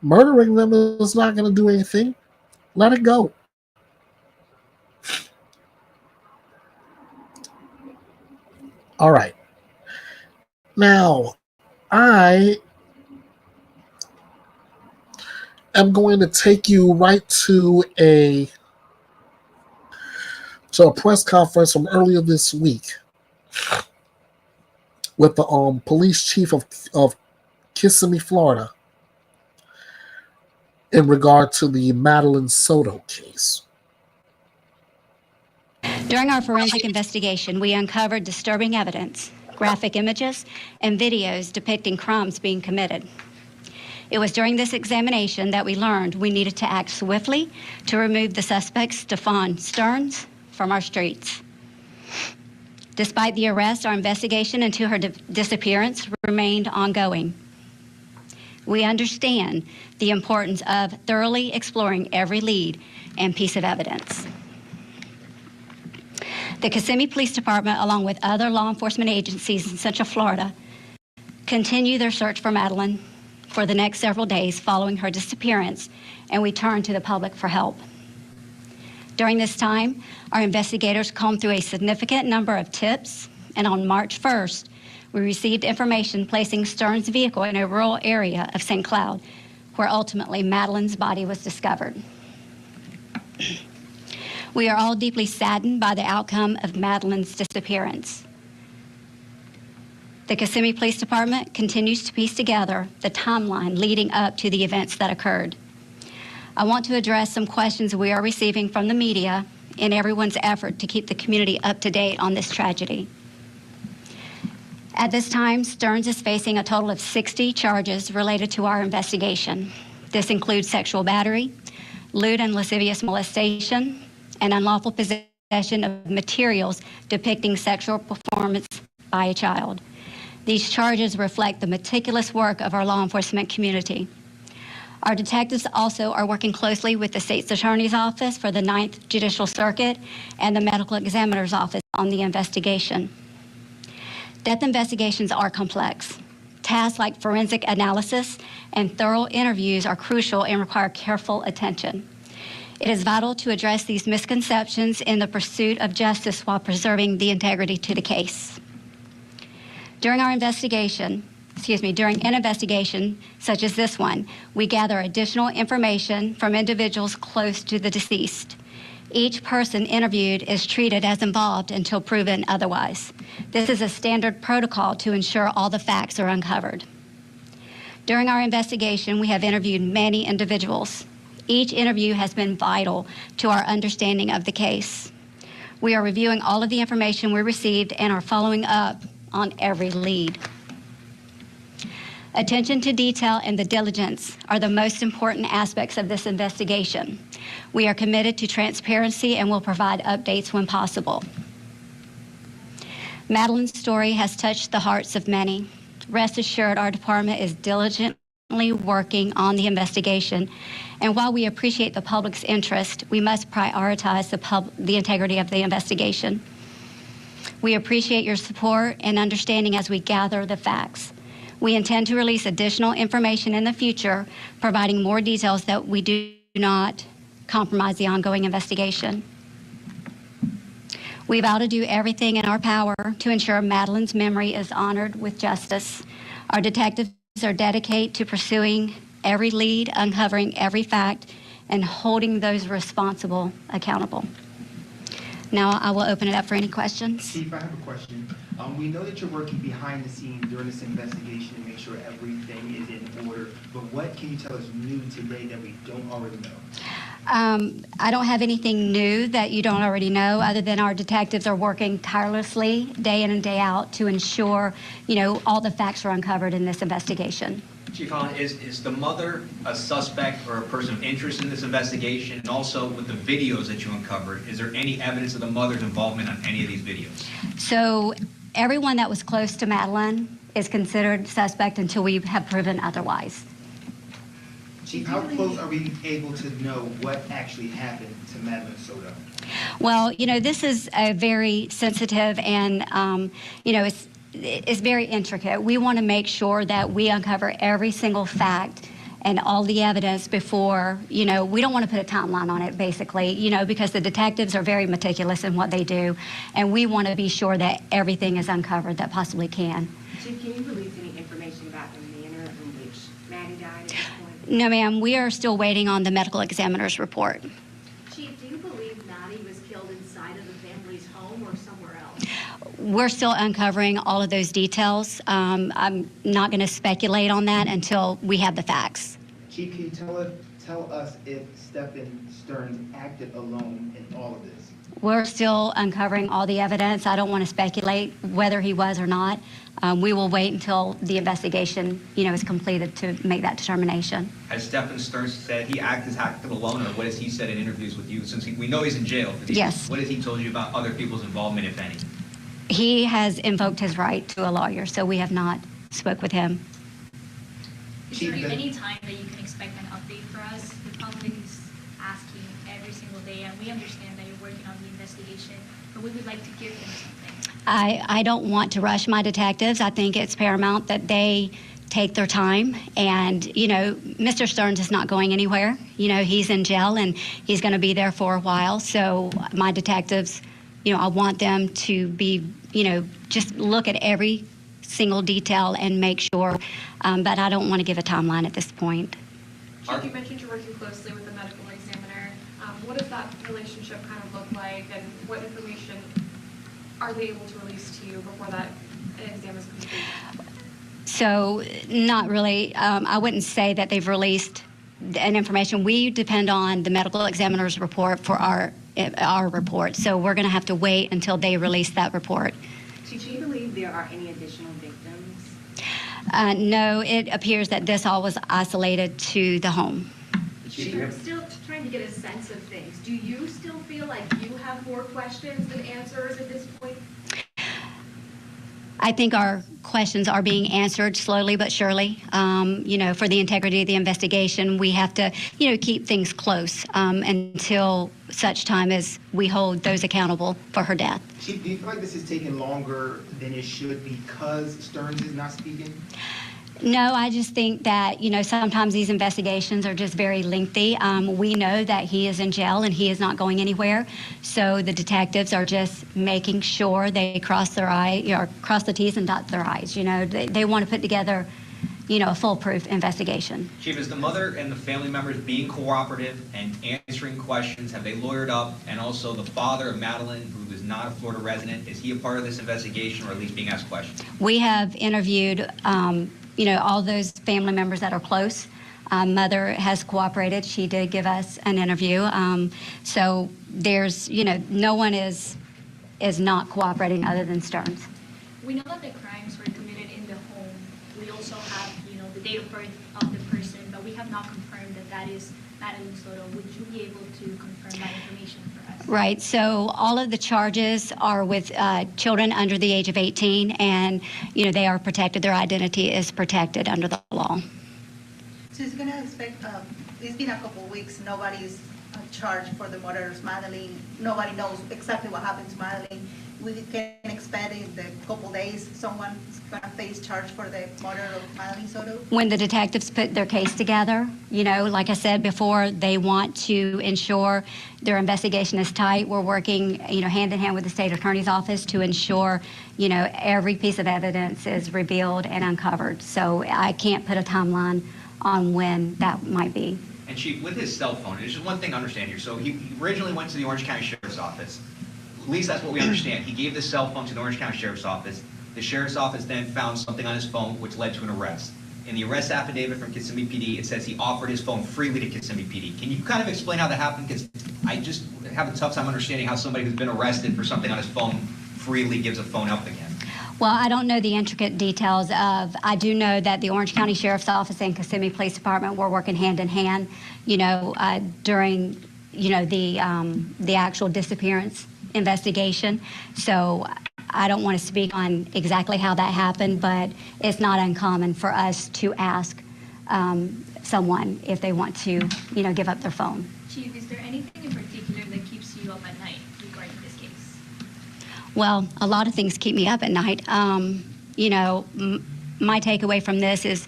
Murdering them is not going to do anything. Let it go. All right. Now, I am going to take you right to a press conference from earlier this week with the police chief of Kissimmee, Florida, in regard to the Madeline Soto case. During our forensic investigation, we uncovered disturbing evidence, graphic images, and videos depicting crimes being committed. It was during this examination that we learned we needed to act swiftly to remove the suspect, Stephon Stearns, from our streets. Despite the arrest, our investigation into her disappearance remained ongoing. We understand the importance of thoroughly exploring every lead and piece of evidence. The Kissimmee Police Department, along with other law enforcement agencies in Central Florida, continue their search for Madeline for the next several days following her disappearance, and we turn to the public for help. During this time, our investigators combed through a significant number of tips, and on March 1st, we received information placing Stearns' vehicle in a rural area of St. Cloud, where ultimately Madeline's body was discovered. We are all deeply saddened by the outcome of Madeline's disappearance. The Kissimmee Police Department continues to piece together the timeline leading up to the events that occurred. I want to address some questions we are receiving from the media in everyone's effort to keep the community up to date on this tragedy. At this time, Stearns is facing a total of 60 charges related to our investigation. This includes sexual battery, lewd and lascivious molestation, and unlawful possession of materials depicting sexual performance by a child. These charges reflect the meticulous work of our law enforcement community. Our detectives also are working closely with the State's Attorney's Office for the 9th Judicial Circuit and the Medical Examiner's Office on the investigation. Death investigations are complex. Tasks like forensic analysis and thorough interviews are crucial and require careful attention. It is vital to address these misconceptions in the pursuit of justice while preserving the integrity to the case. During an investigation such as this one, we gather additional information from individuals close to the deceased. Each person interviewed is treated as involved until proven otherwise. This is a standard protocol to ensure all the facts are uncovered. During our investigation, we have interviewed many individuals. Each interview has been vital to our understanding of the case. We are reviewing all of the information we received and are following up on every lead. Attention to detail and the diligence are the most important aspects of this investigation. We are committed to transparency and will provide updates when possible. Madeline's story has touched the hearts of many. Rest assured, our department is diligently working on the investigation, and while we appreciate the public's interest, we must prioritize the integrity of the investigation. We appreciate your support and understanding as we gather the facts. We intend to release additional information in the future, providing more details that we do not compromise the ongoing investigation. We vow to do everything in our power to ensure Madeline's memory is honored with justice. Our detectives are dedicated to pursuing every lead, uncovering every fact, and holding those responsible accountable. Now I will open it up for any questions. Chief, I have a question. We know that you're working behind the scenes during this investigation to make sure everything is in order, but what can you tell us new today that we don't already know? I don't have anything new that you don't already know, other than our detectives are working tirelessly day in and day out to ensure, all the facts are uncovered in this investigation. Chief Holland, is the mother a suspect or a person of interest in this investigation? And also with the videos that you uncovered, is there any evidence of the mother's involvement on any of these videos? So everyone that was close to Madeline is considered suspect until we have proven otherwise. Chief, how close are we able to know what actually happened to Madeline Soto? Well, this is a very sensitive and, it's very intricate. We want to make sure that we uncover every single fact and all the evidence before, we don't want to put a timeline on it, basically, because the detectives are very meticulous in what they do, and we want to be sure that everything is uncovered that possibly can. Chief, can you release any information about the manner in which Maddie died at this point? No, ma'am. We are still waiting on the medical examiner's report. Chief, do you believe Maddie was killed inside of the family's home or somewhere else? We're still uncovering all of those details. I'm not going to speculate on that until we have the facts. Chief, can you tell us if Stephen Stearns acted alone in all of this? We're still uncovering all the evidence. I don't want to speculate whether he was or not. We will wait until the investigation, is completed to make that determination. Has Stephen Stearns said he acted alone, or what has he said in interviews with you? Since we know he's in jail. Yes. What has he told you about other people's involvement, if any? He has invoked his right to a lawyer, so we have not spoke with him. Is there any time that you can expect an update for us? The public is asking every single day, and we understand that you're working on the investigation, but we would like to give them something. I don't want to rush my detectives. I think it's paramount that they take their time, and Mr. Stearns is not going anywhere. He's in jail and he's going to be there for a while, so my detectives, I want them to be, just look at every single detail and make sure, but I don't want to give a timeline at this point. Chief, you mentioned you're working closely with the medical examiner. What does that relationship kind of look like, and what information are they able to release to you before that exam is complete? So not really. I wouldn't say that they've released and information. We depend on the medical examiner's report for our report. So we're going to have to wait until they release that report. Did you believe there are any additional victims? No, it appears that this all was isolated to the home. I'm still trying to get a sense of things. Do you still feel like you have more questions than answers at this point? I think our questions are being answered slowly but surely. For the integrity of the investigation, we have to, keep things close until such time as we hold those accountable for her death. Chief, do you feel like this is taking longer than it should because Stearns is not speaking? No, I just think that, sometimes these investigations are just very lengthy. We know that he is in jail and he is not going anywhere. So the detectives are just making sure they cross the T's and dot their I's. They want to put together, a foolproof investigation. Chief, is the mother and the family members being cooperative and answering questions? Have they lawyered up? And also the father of Madeline, who is not a Florida resident, is he a part of this investigation or at least being asked questions? We have interviewed all those family members that are close. Mother has cooperated. She did give us an interview. So there's, no one is not cooperating other than Stearns. We know that the crimes were committed in the home. We also have, the date of birth of the person, but we have not confirmed that that is Madeline Soto. Would you be able to confirm that information for us? Right. So all of the charges are with children under the age of 18, and they are protected. Their identity is protected under the law. So it's going to expect. It's been a couple of weeks. Nobody's charged for the murder of Madeline. Nobody knows exactly what happened to Madeline. We can expect in the couple days someone's going to face charge for the murder of Madeline Soto. When the detectives put their case together, like I said before, they want to ensure their investigation is tight. We're working, hand in hand with the state attorney's office to ensure, every piece of evidence is revealed and uncovered. So I can't put a timeline on when that might be. And Chief, with his cell phone, there's just one thing to understand here. So he originally went to the Orange County Sheriff's Office. At least that's what we understand. He gave the cell phone to the Orange County Sheriff's Office. The Sheriff's Office then found something on his phone which led to an arrest. In the arrest affidavit from Kissimmee PD, it says he offered his phone freely to Kissimmee PD. Can you kind of explain how that happened? Because I just have a tough time understanding how somebody who's been arrested for something on his phone freely gives a phone up again. Well, I don't know the intricate details of. I do know that the Orange County Sheriff's Office and Kissimmee Police Department were working hand in hand, during, the actual disappearance investigation. So I don't want to speak on exactly how that happened, but it's not uncommon for us to ask someone if they want to, give up their phone. Chief, is there anything in particular that keeps you up at night regarding this case? Well, a lot of things keep me up at night. My takeaway from this is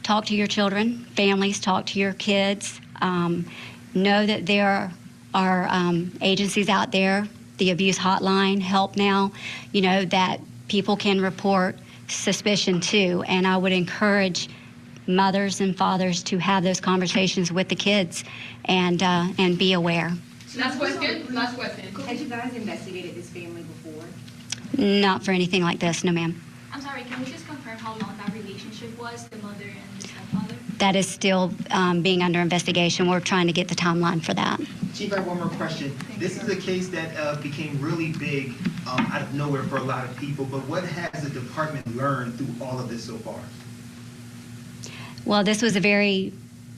talk to your children, families, talk to your kids. Know that there are agencies out there, the abuse hotline, Help Now, that people can report suspicion to. And I would encourage mothers and fathers to have those conversations with the kids and be aware. Last question. Had you guys investigated this family before? Not for anything like this, no ma'am. I'm sorry, can we just confirm how long that relationship was, the mother and the stepfather? That is still being under investigation. We're trying to get the timeline for that. Chief, I have one more question. This is a case that became really big out of nowhere for a lot of people, but what has the department learned through all of this so far? Well, this was a very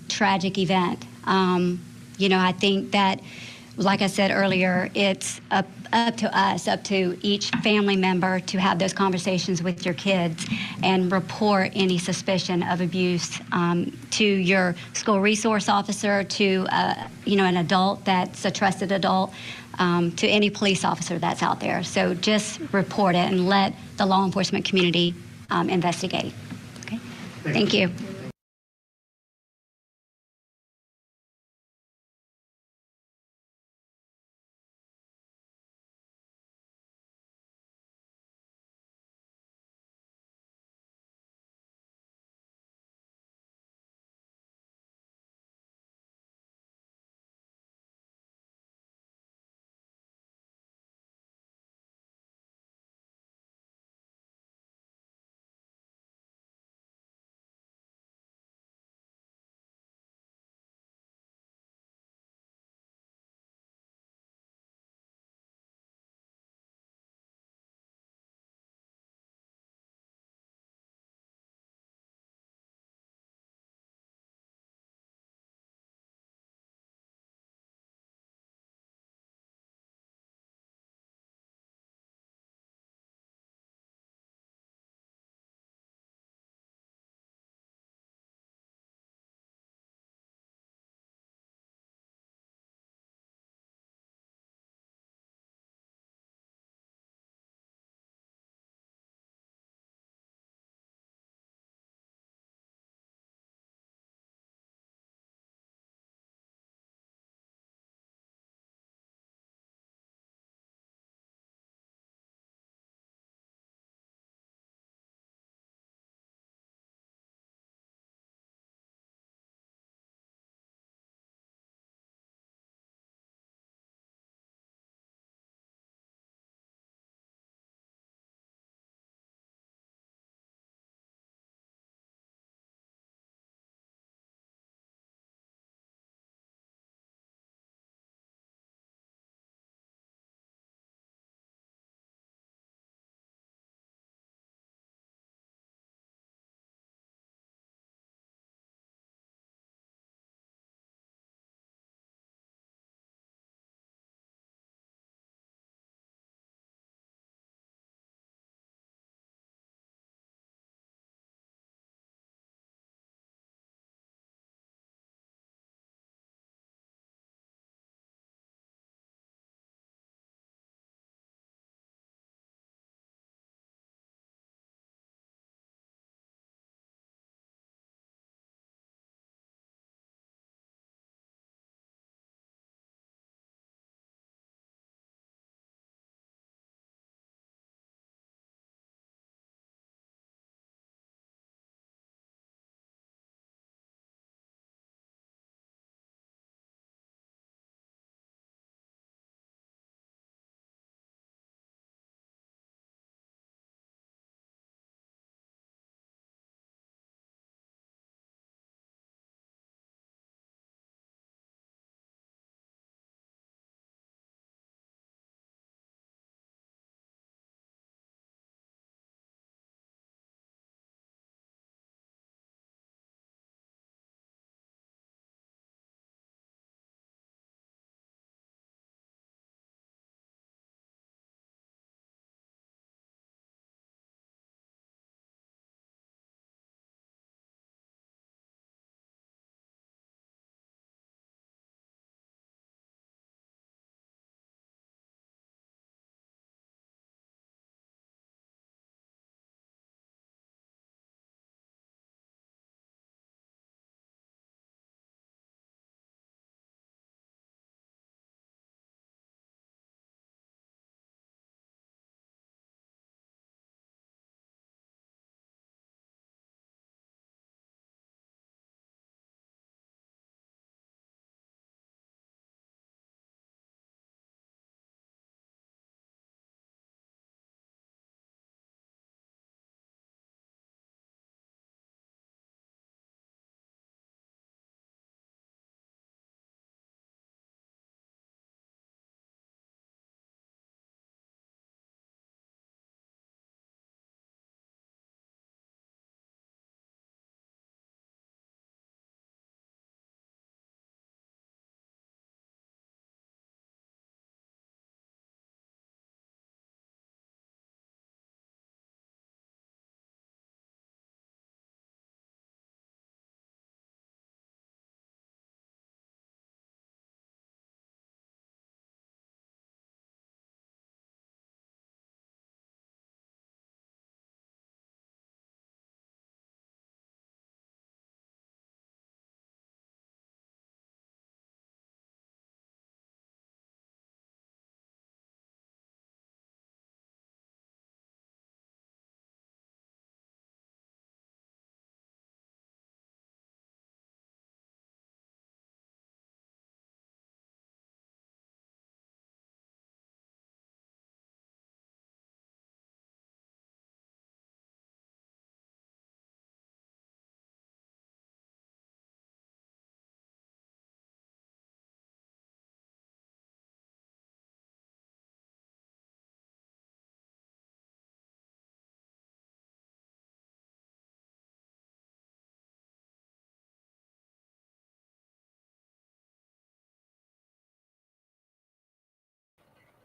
tragic event. I think that, like I said earlier, it's up to us, up to each family member to have those conversations with your kids and report any suspicion of abuse to your school resource officer, to an adult that's a trusted adult, to any police officer that's out there. So just report it and let the law enforcement community investigate. Okay. Thank you.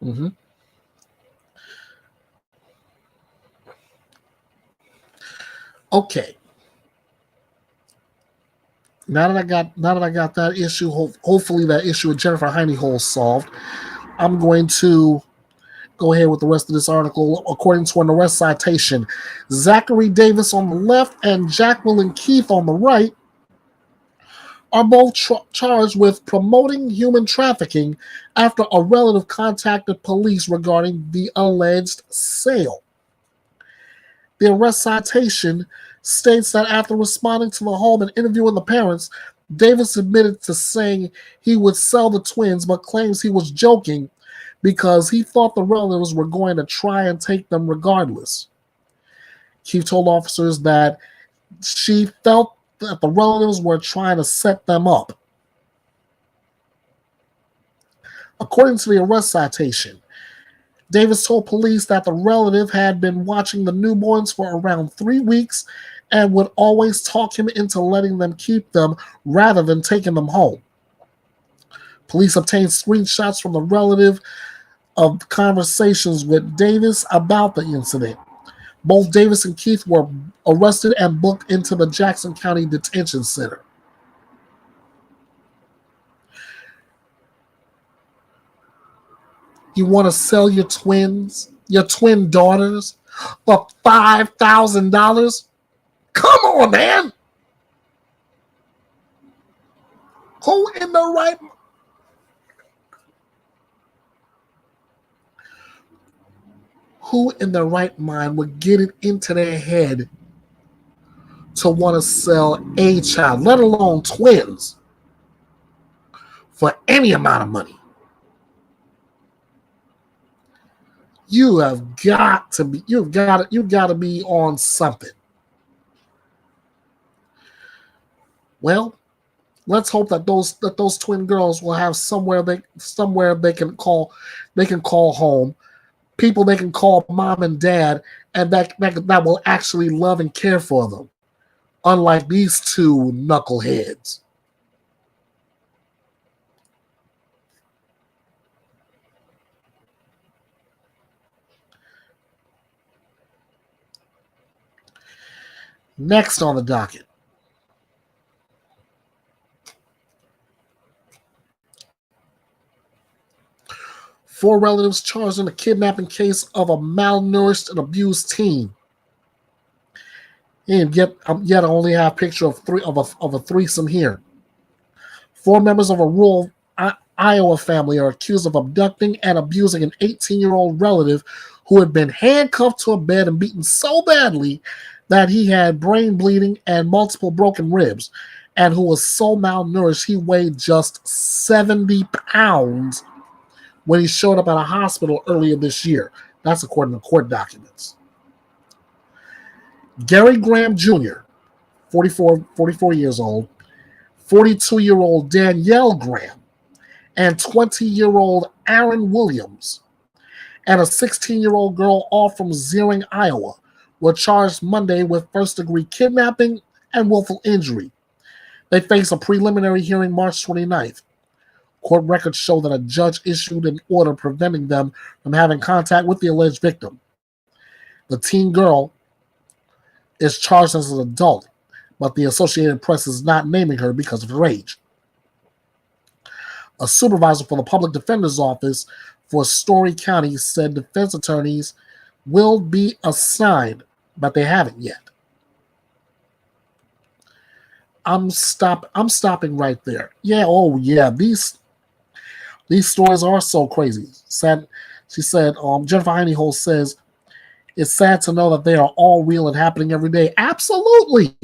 Mm-hmm. Okay. Now that I got that issue, hopefully that issue with Jennifer Heiney solved. I'm going to go ahead with the rest of this article. According to an arrest citation, Zachary Davis on the left and Jacqueline Keith on the right are both charged with promoting human trafficking after a relative contacted police regarding the alleged sale. The arrest citation states that after responding to the home and interviewing the parents, Davis admitted to saying he would sell the twins, but claims he was joking because he thought the relatives were going to try and take them regardless. Keith told officers that she felt that the relatives were trying to set them up. According to the arrest citation, Davis told police that the relative had been watching the newborns for around 3 weeks and would always talk him into letting them keep them rather than taking them home. Police obtained screenshots from the relative of conversations with Davis about the incident. Both Davis and Keith were arrested and booked into the Jackson County Detention Center. You want to sell your twins, your twin daughters, for $5,000? Come on, man. Who in the right mind would get it into their head to want to sell a child, let alone twins, for any amount of money? You've got to be on something. Well, let's hope that those twin girls will have somewhere they can call home, people they can call mom and dad, and that will actually love and care for them, unlike these two knuckleheads. Next on the docket, four relatives charged in a kidnapping case of a malnourished and abused teen. And yet I only have a picture of a threesome here. 4 members of a rural Iowa family are accused of abducting and abusing an 18-year-old relative who had been handcuffed to a bed and beaten so badly that he had brain bleeding and multiple broken ribs, and who was so malnourished he weighed just 70 pounds when he showed up at a hospital earlier this year. That's according to court documents. Gary Graham Jr., 44 years old, 42-year-old Danielle Graham, and 20-year-old Aaron Williams, and a 16-year-old girl, all from Zeering, Iowa, were charged Monday with first-degree kidnapping and willful injury. They face a preliminary hearing March 29th. Court records show that a judge issued an order preventing them from having contact with the alleged victim. The teen girl is charged as an adult, but the Associated Press is not naming her because of her age. A supervisor for the public defender's office for Story County said defense attorneys will be assigned, but they haven't yet. I'm stopping right there. Yeah, oh yeah, these stories are so crazy. Sad, she said. Jennifer Heiney says it's sad to know that they are all real and happening every day. Absolutely,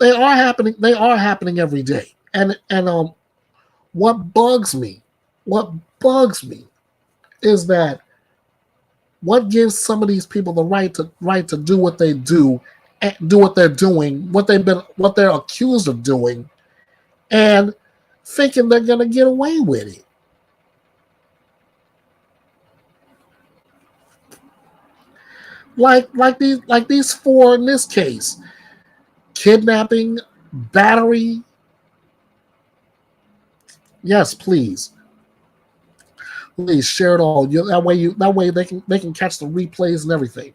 they are happening. They are happening every day. And what bugs me is that what gives some of these people the right to do what they do, and do what they're doing, what they're accused of doing, and thinking they're gonna get away with it. Like these four in this case: kidnapping, battery. Yes, please. Please share it all. That way they can catch the replays and everything.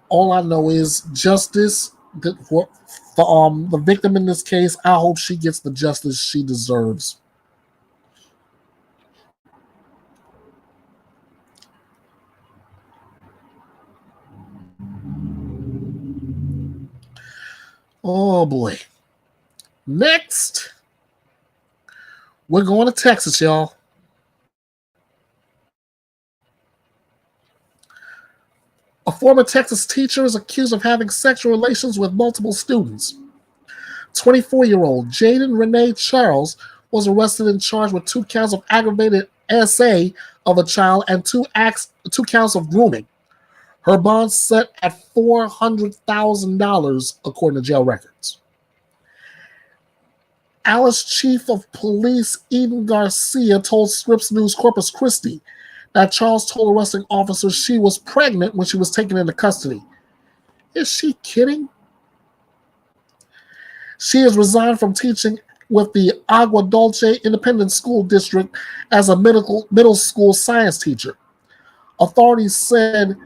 All I know is justice for the victim in this case. I hope she gets the justice she deserves. Oh boy. Next, we're going to Texas, y'all. A former Texas teacher is accused of having sexual relations with multiple students. 24-year-old Jaden Renee Charles was arrested and charged with 2 counts of aggravated SA of a child and 2 counts of grooming. Her bond set at $400,000, according to jail records. Alice Chief of Police Eden Garcia told Scripps News Corpus Christi that Charles told arresting officers she was pregnant when she was taken into custody. Is she kidding? She has resigned from teaching with the Agua Dulce Independent School District as a middle school science teacher. Authorities said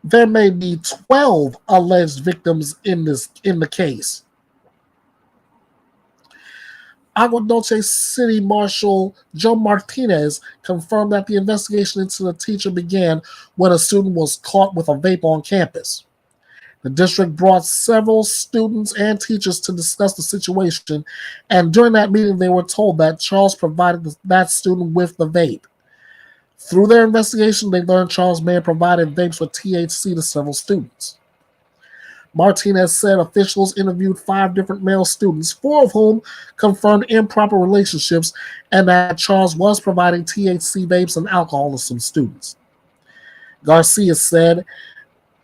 there may be 12 alleged victims in the case. Agua Dulce City Marshal Joe Martinez confirmed that the investigation into the teacher began when a student was caught with a vape on campus. The district brought several students and teachers to discuss the situation, and during that meeting they were told that Charles provided that student with the vape. Through their investigation, they learned Charles may have provided vapes with THC to several students. Martinez said officials interviewed 5 different male students, 4 of whom confirmed improper relationships, and that Charles was providing THC vapes and alcohol to some students. Garcia said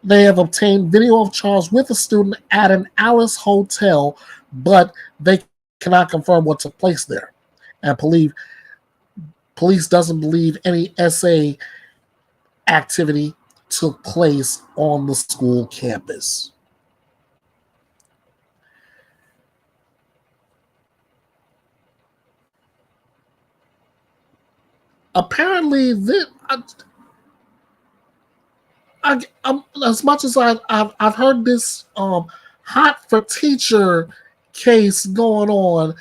they have obtained video of Charles with a student at an Alice hotel, but they cannot confirm what took place there. And police doesn't believe any SA activity took place on the school campus. Apparently, as much as I've heard this hot for teacher case going on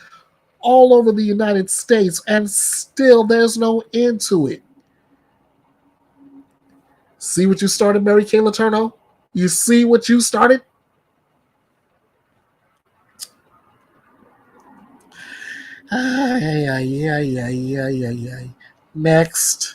all over the United States, and still there's no end to it. See what you started, Mary Kay Letourneau? You see what you started? Yeah. Next.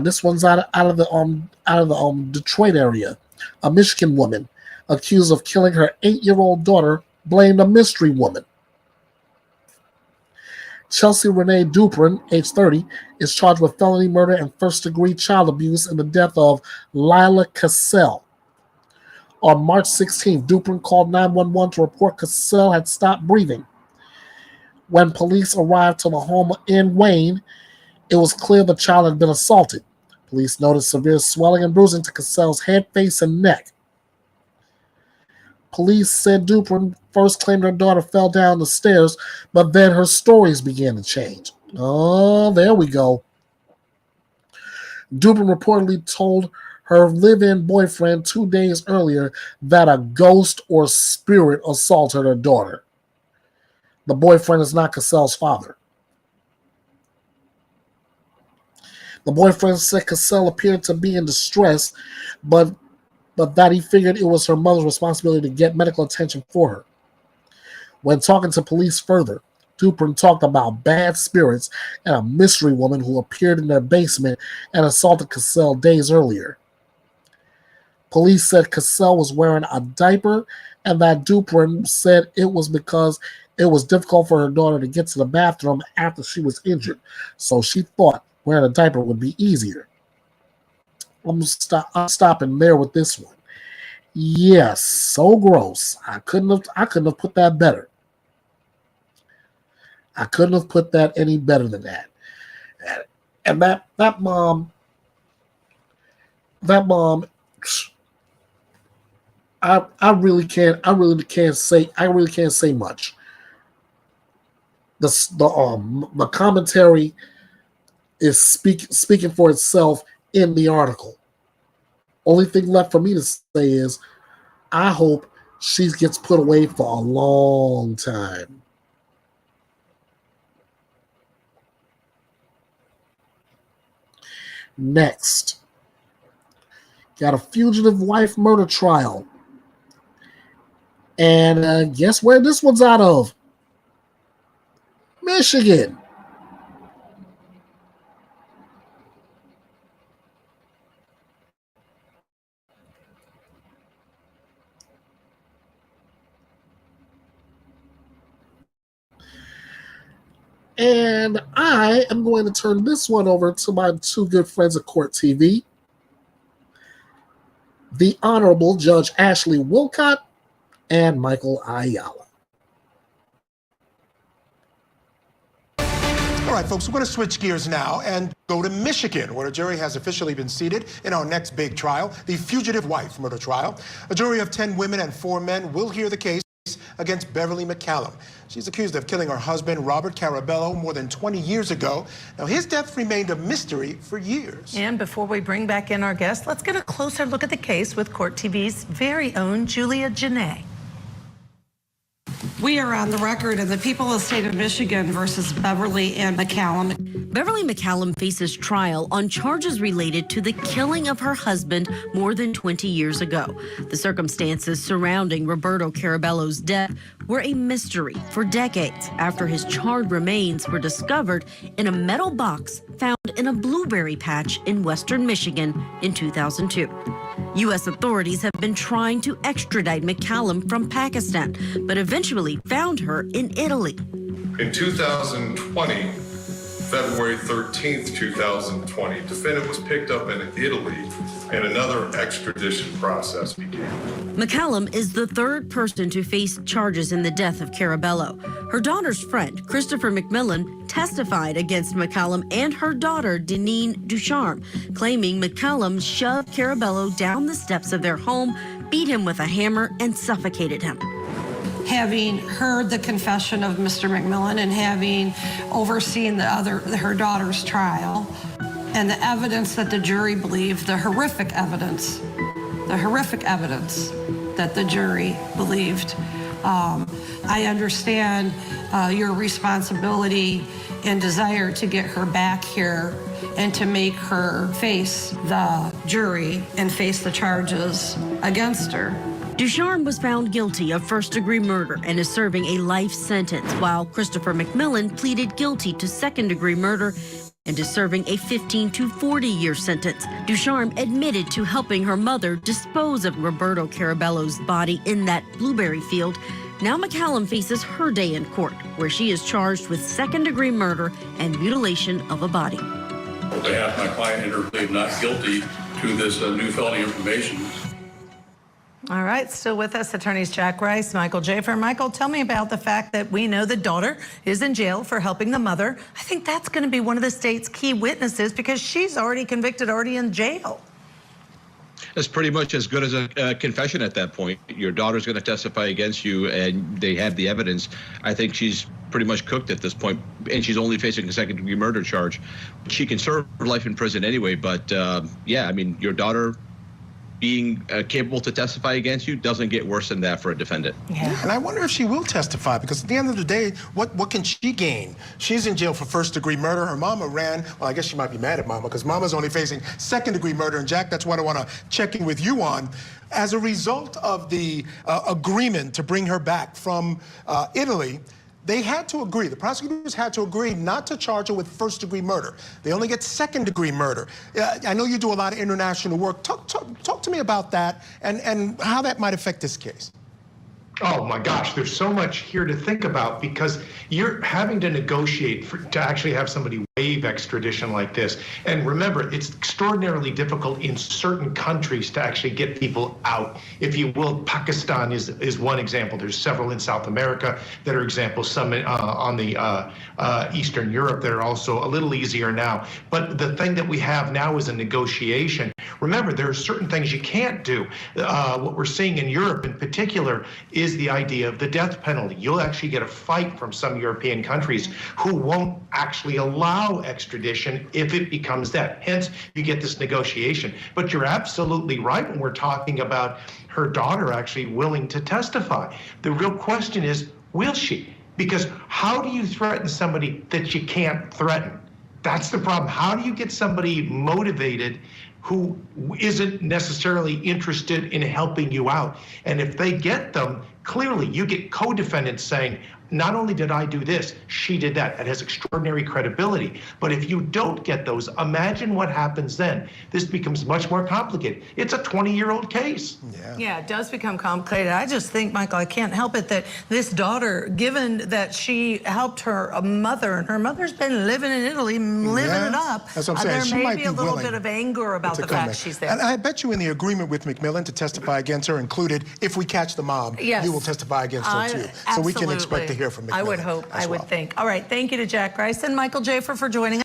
This one's out of the Detroit area. A Michigan woman accused of killing her 8-year-old daughter blamed a mystery woman. Chelsea Renee Duprin, age 30, is charged with felony murder and first-degree child abuse in the death of Lila Cassell. On March 16th, Duprin called 911 to report Cassell had stopped breathing. When police arrived to the home in Wayne, it was clear the child had been assaulted. Police noticed severe swelling and bruising to Cassell's head, face, and neck. Police said Duprin first claimed her daughter fell down the stairs, but then her stories began to change. Oh, there we go. Duprin reportedly told her live-in boyfriend 2 days earlier that a ghost or spirit assaulted her daughter. The boyfriend is not Cassell's father. The boyfriend said Cassell appeared to be in distress, but that he figured it was her mother's responsibility to get medical attention for her. When talking to police further, Duprin talked about bad spirits and a mystery woman who appeared in their basement and assaulted Cassell days earlier. Police said Cassell was wearing a diaper and that Duprin said it was because it was difficult for her daughter to get to the bathroom after she was injured, so she thought wearing a diaper would be easier. I'm stopping there with this one. Yes, so gross. I couldn't have put that better. I couldn't have put that any better than that. And that mom, I really can't say much. The commentary is speaking for itself in the article. Only thing left for me to say is, I hope she gets put away for a long time. Next, got a fugitive wife murder trial. And guess where this one's out of? Michigan. And I am going to turn this one over to my two good friends at Court TV, the Honorable Judge Ashley Wilcott and Michael Ayala. All right, folks, we're going to switch gears now and go to Michigan, where a jury has officially been seated in our next big trial, the fugitive wife murder trial. A jury of 10 women and 4 men will hear the case against Beverly McCallum. She's accused of killing her husband, Robert Carabello, more than 20 years ago. Now, his death remained a mystery for years. And before we bring back in our guest, let's get a closer look at the case with Court TV's very own Julia Janae. We are on the record in the people of the state of Michigan versus Beverly and McCallum. Beverly McCallum faces trial on charges related to the killing of her husband more than 20 years ago. The circumstances surrounding Roberto Carabello's death were a mystery for decades after his charred remains were discovered in a metal box found in a blueberry patch in western Michigan in 2002. U.S. authorities have been trying to extradite McCallum from Pakistan, but eventually found her in Italy. In 2020, February 13th, 2020, defendant was picked up in Italy and another extradition process began. McCallum is the third person to face charges in the death of Carabello. Her daughter's friend, Christopher McMillan, testified against McCallum and her daughter, Deneen Ducharme, claiming McCallum shoved Carabello down the steps of their home, beat him with a hammer, and suffocated him. Having heard the confession of Mr. McMillan and having overseen her daughter's trial, and the evidence that the jury believed, the horrific evidence that the jury believed, I understand your responsibility and desire to get her back here and to make her face the jury and face the charges against her. Ducharme was found guilty of first-degree murder and is serving a life sentence, while Christopher McMillan pleaded guilty to second-degree murder and is serving a 15 to 40-year sentence. Ducharme admitted to helping her mother dispose of Roberto Carabello's body in that blueberry field. Now McCallum faces her day in court, where she is charged with second-degree murder and mutilation of a body. On behalf of my client, enter plea of not guilty to this new felony information. All right, still with us, attorneys Jack Rice, Michael Jaffer. Michael, tell me about the fact that we know the daughter is in jail for helping the mother. I think that's going to be one of the state's key witnesses because she's already convicted, already in jail. That's pretty much as good as a confession at that point. Your daughter's going to testify against you, and they have the evidence. I think she's pretty much cooked at this point, and she's only facing a second-degree murder charge. She can serve life in prison anyway, but yeah, I mean, your daughter being capable to testify against you doesn't get worse than that for a defendant. Yeah, and I wonder if she will testify, because at the end of the day, what can she gain? She's in jail for first-degree murder. Her mama ran. Well, I guess she might be mad at mama, because mama's only facing second-degree murder. And Jack, that's what I want to check in with you on. As a result of the agreement to bring her back from Italy, they had to agree, the prosecutors had to agree not to charge her with first-degree murder. They only get second-degree murder. I know you do a lot of international work. Talk to me about that and how that might affect this case. Oh my gosh, there's so much here to think about because you're having to negotiate to actually have somebody waive extradition like this. And remember, it's extraordinarily difficult in certain countries to actually get people out. If you will, Pakistan is one example. There's several in South America that are examples, some on the Eastern Europe that are also a little easier now. But the thing that we have now is a negotiation. Remember, there are certain things you can't do. What we're seeing in Europe in particular is the idea of the death penalty. You'll actually get a fight from some European countries who won't actually allow extradition if it becomes that. Hence, you get this negotiation. But you're absolutely right when we're talking about her daughter actually willing to testify. The real question is, will she? Because how do you threaten somebody that you can't threaten? That's the problem. How do you get somebody motivated who isn't necessarily interested in helping you out? And if they get them, clearly you get co-defendants saying, not only did I do this, she did that. That has extraordinary credibility. But if you don't get those, imagine what happens then. This becomes much more complicated. It's a 20-year-old case. Yeah, it does become complicated. I just think, Michael, I can't help it that this daughter, given that she helped her mother, and her mother's been living in Italy, living it up, That's what I'm saying. She there may might be be a little willing bit of anger about the fact she's there. And I bet you in the agreement with McMillan to testify against her included, if we catch the mob, Yes. you will testify against her too. So we can expect to hear from McMillan. I would hope, I would think. All right, thank you to Jack Rice and Michael Jafer for joining us.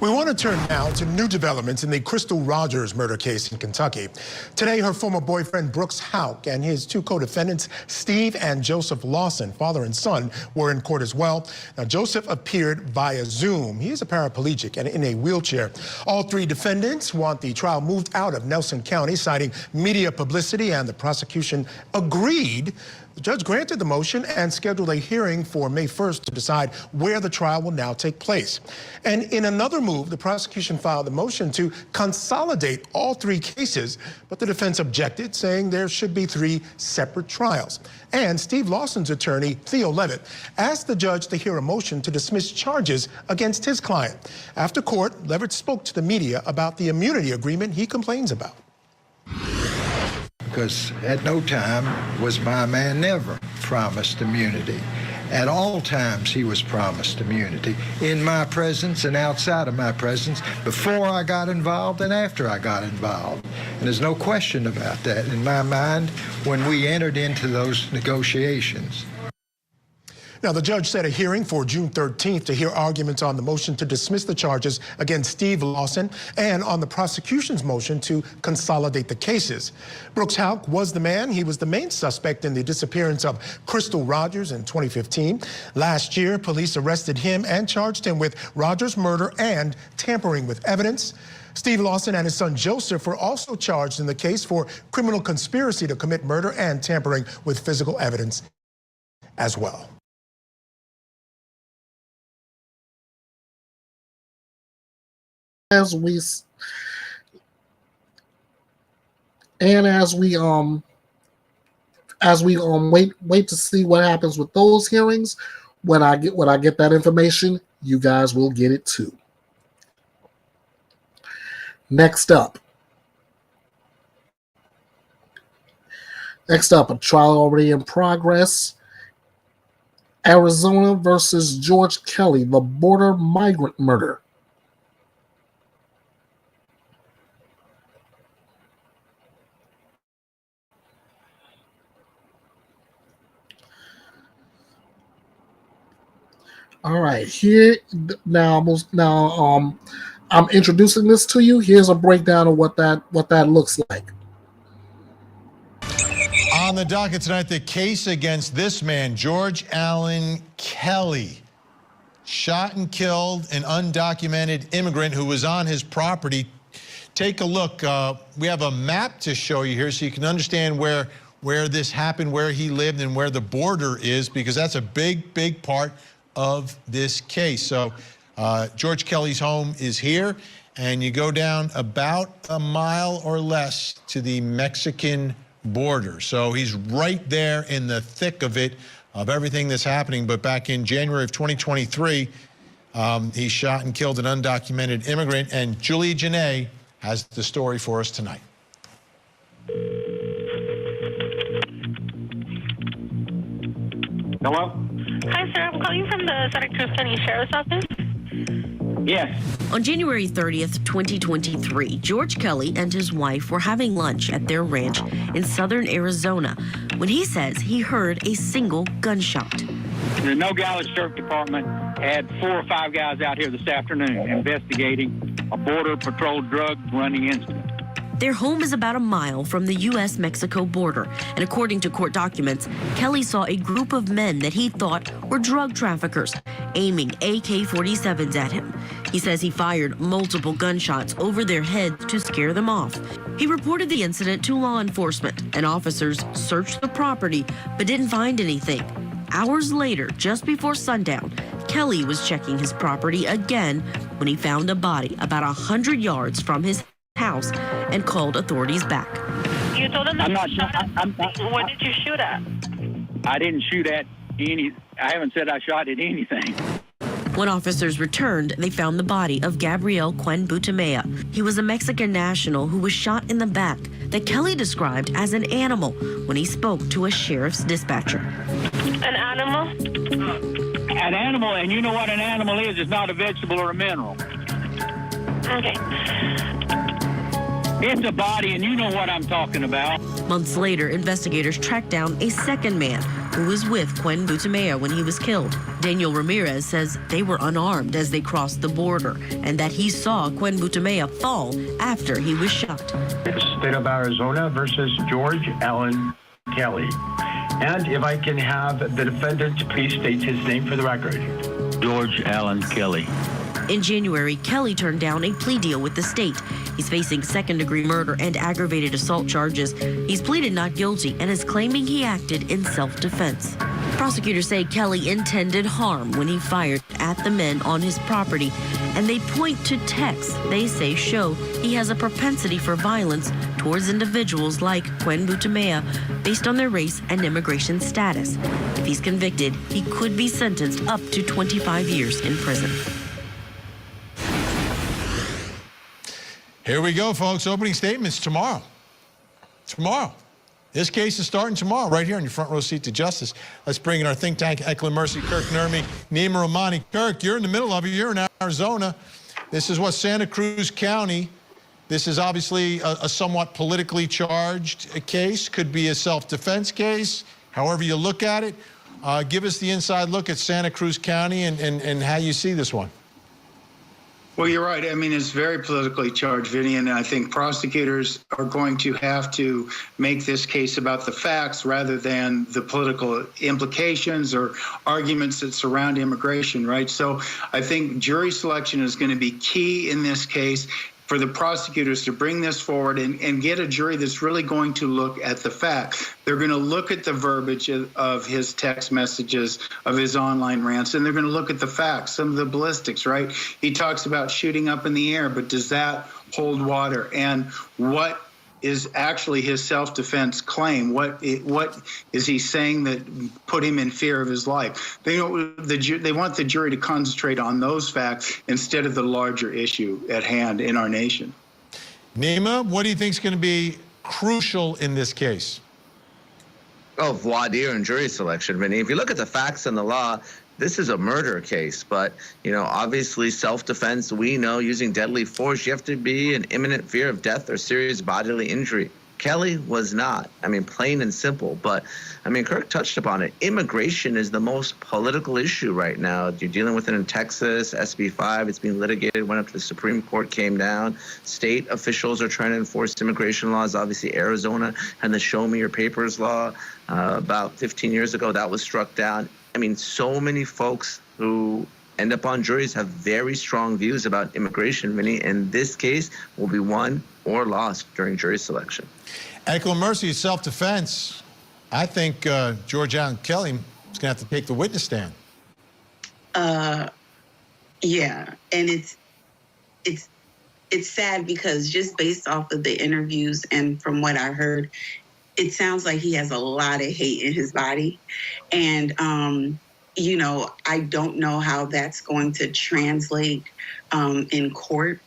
We want to turn now to new developments in the Crystal Rogers murder case in Kentucky. Today, her former boyfriend, Brooks Houck, and his two co-defendants, Steve and Joseph Lawson, father and son, were in court as well. Now, Joseph appeared via Zoom. He is a paraplegic and in a wheelchair. All three defendants want the trial moved out of Nelson County, citing media publicity, and the prosecution agreed. The judge granted the motion and scheduled a hearing for May 1st to decide where the trial will now take place. And in another move, the prosecution filed a motion to consolidate all three cases, but the defense objected, saying there should be three separate trials. And Steve Lawson's attorney, Theo Levitt, asked the judge to hear a motion to dismiss charges against his client. After court, Levitt spoke to the media about the immunity agreement he complains about. Because at no time was my man never promised immunity. At all times he was promised immunity, in my presence and outside of my presence, before I got involved and after I got involved. And there's no question about that in my mind when we entered into those negotiations. Now, the judge set a hearing for June 13th to hear arguments on the motion to dismiss the charges against Steve Lawson and on the prosecution's motion to consolidate the cases. Brooks Houck was the man. He was the main suspect in the disappearance of Crystal Rogers in 2015. Last year, police arrested him and charged him with Rogers' murder and tampering with evidence. Steve Lawson and his son Joseph were also charged in the case for criminal conspiracy to commit murder and tampering with physical evidence as well. As we wait to see what happens with those hearings, when I get that information, you guys will get it too. Next up, a trial already in progress. Arizona versus George Kelly, the border migrant murder. All right, here now. I'm introducing this to you. Here's a breakdown of what that looks like. On the docket tonight, the case against this man, George Allen Kelly, shot and killed an undocumented immigrant who was on his property. Take a look. We have a map to show you here so you can understand where this happened, where he lived, and where the border is, because that's a big part of this case. So George Kelly's home is here, and you go down about a mile or less to the Mexican border. So he's right there in the thick of it, of everything that's happening. But back in January of 2023, he shot and killed an undocumented immigrant, and Julia Janae has the story for us tonight. Hello? Hi, sir. I'm calling from the Santa Cruz County Sheriff's Office. Yes. On January 30th, 2023, George Kelly and his wife were having lunch at their ranch in southern Arizona when he says he heard a single gunshot. The Nogales Sheriff Department had 4 or 5 guys out here this afternoon investigating a Border Patrol drug running incident. Their home is about a mile from the U.S.-Mexico border, and according to court documents, Kelly saw a group of men that he thought were drug traffickers aiming AK-47s at him. He says he fired multiple gunshots over their heads to scare them off. He reported the incident to law enforcement, and officers searched the property but didn't find anything. Hours later, just before sundown, Kelly was checking his property again when he found a body about 100 yards from his house and called authorities back. You told them that you shot at. What did you shoot at? I didn't shoot at any. I haven't said I shot at anything. When officers returned, they found the body of Gabriel Cuenbutamea. He was a Mexican national who was shot in the back that Kelly described as an animal when he spoke to a sheriff's dispatcher. An animal? An animal, and you know what an animal is. It's not a vegetable or a mineral. Okay. It's a body, and you know what I'm talking about. Months later, investigators tracked down a second man who was with Cuenbutamea when he was killed. Daniel Ramirez says they were unarmed as they crossed the border and that he saw Cuenbutamea fall after he was shot. State of Arizona versus George Allen Kelly. And if I can have the defendant please state his name for the record. George Allen Kelly. In January, Kelly turned down a plea deal with the state. He's facing second-degree murder and aggravated assault charges. He's pleaded not guilty and is claiming he acted in self-defense. Prosecutors say Kelly intended harm when he fired at the men on his property, and they point to texts they say show he has a propensity for violence towards individuals like Cuenbutamea based on their race and immigration status. If he's convicted, he could be sentenced up to 25 years in prison. Here we go, folks. Opening statements tomorrow. Tomorrow. This case is starting tomorrow, right here on your front row seat to justice. Let's bring in our think tank, Eklund Mercy, Kirk Nurmi, Nima Romani. Kirk, you're in the middle of it. You're in Arizona. This is what Santa Cruz County. This is obviously a somewhat politically charged case. Could be a self-defense case, however you look at it. Give us the inside look at Santa Cruz County and how you see this one. Well, you're right. I mean, it's very politically charged, Vinny, and I think prosecutors are going to have to make this case about the facts rather than the political implications or arguments that surround immigration, right? So I think jury selection is going to be key in this case for the prosecutors to bring this forward and get a jury that's really going to look at the facts. They're going to look at the verbiage of his text messages, of his online rants, and they're going to look at the facts, some of the ballistics, right? He talks about shooting up in the air, but does that hold water? And what is actually his self-defense claim? What is he saying that put him in fear of his life? They want the jury to concentrate on those facts instead of the larger issue at hand in our nation. Nima, what do you think is going to be crucial in this case? Oh, voir dire and jury selection. I mean, if you look at the facts and the law, this is a murder case, but, you know, obviously self-defense, we know using deadly force, you have to be in imminent fear of death or serious bodily injury. Kelly was not. I mean, plain and simple. But, I mean, Kirk touched upon it. Immigration is the most political issue right now. You're dealing with it in Texas, SB 5. It's being litigated, went up to the Supreme Court, came down. State officials are trying to enforce immigration laws. Obviously, Arizona had the Show Me Your Papers law about 15 years ago. That was struck down. I mean, so many folks who end up on juries have very strong views about immigration, Vinny. And this case will be won or lost during jury selection. Equal Mercy is self-defense. I think George Allen Kelly is going to have to take the witness stand. Yeah, and it's sad because just based off of the interviews and from what I heard, it sounds like he has a lot of hate in his body. And, you know, I don't know how that's going to translate in court.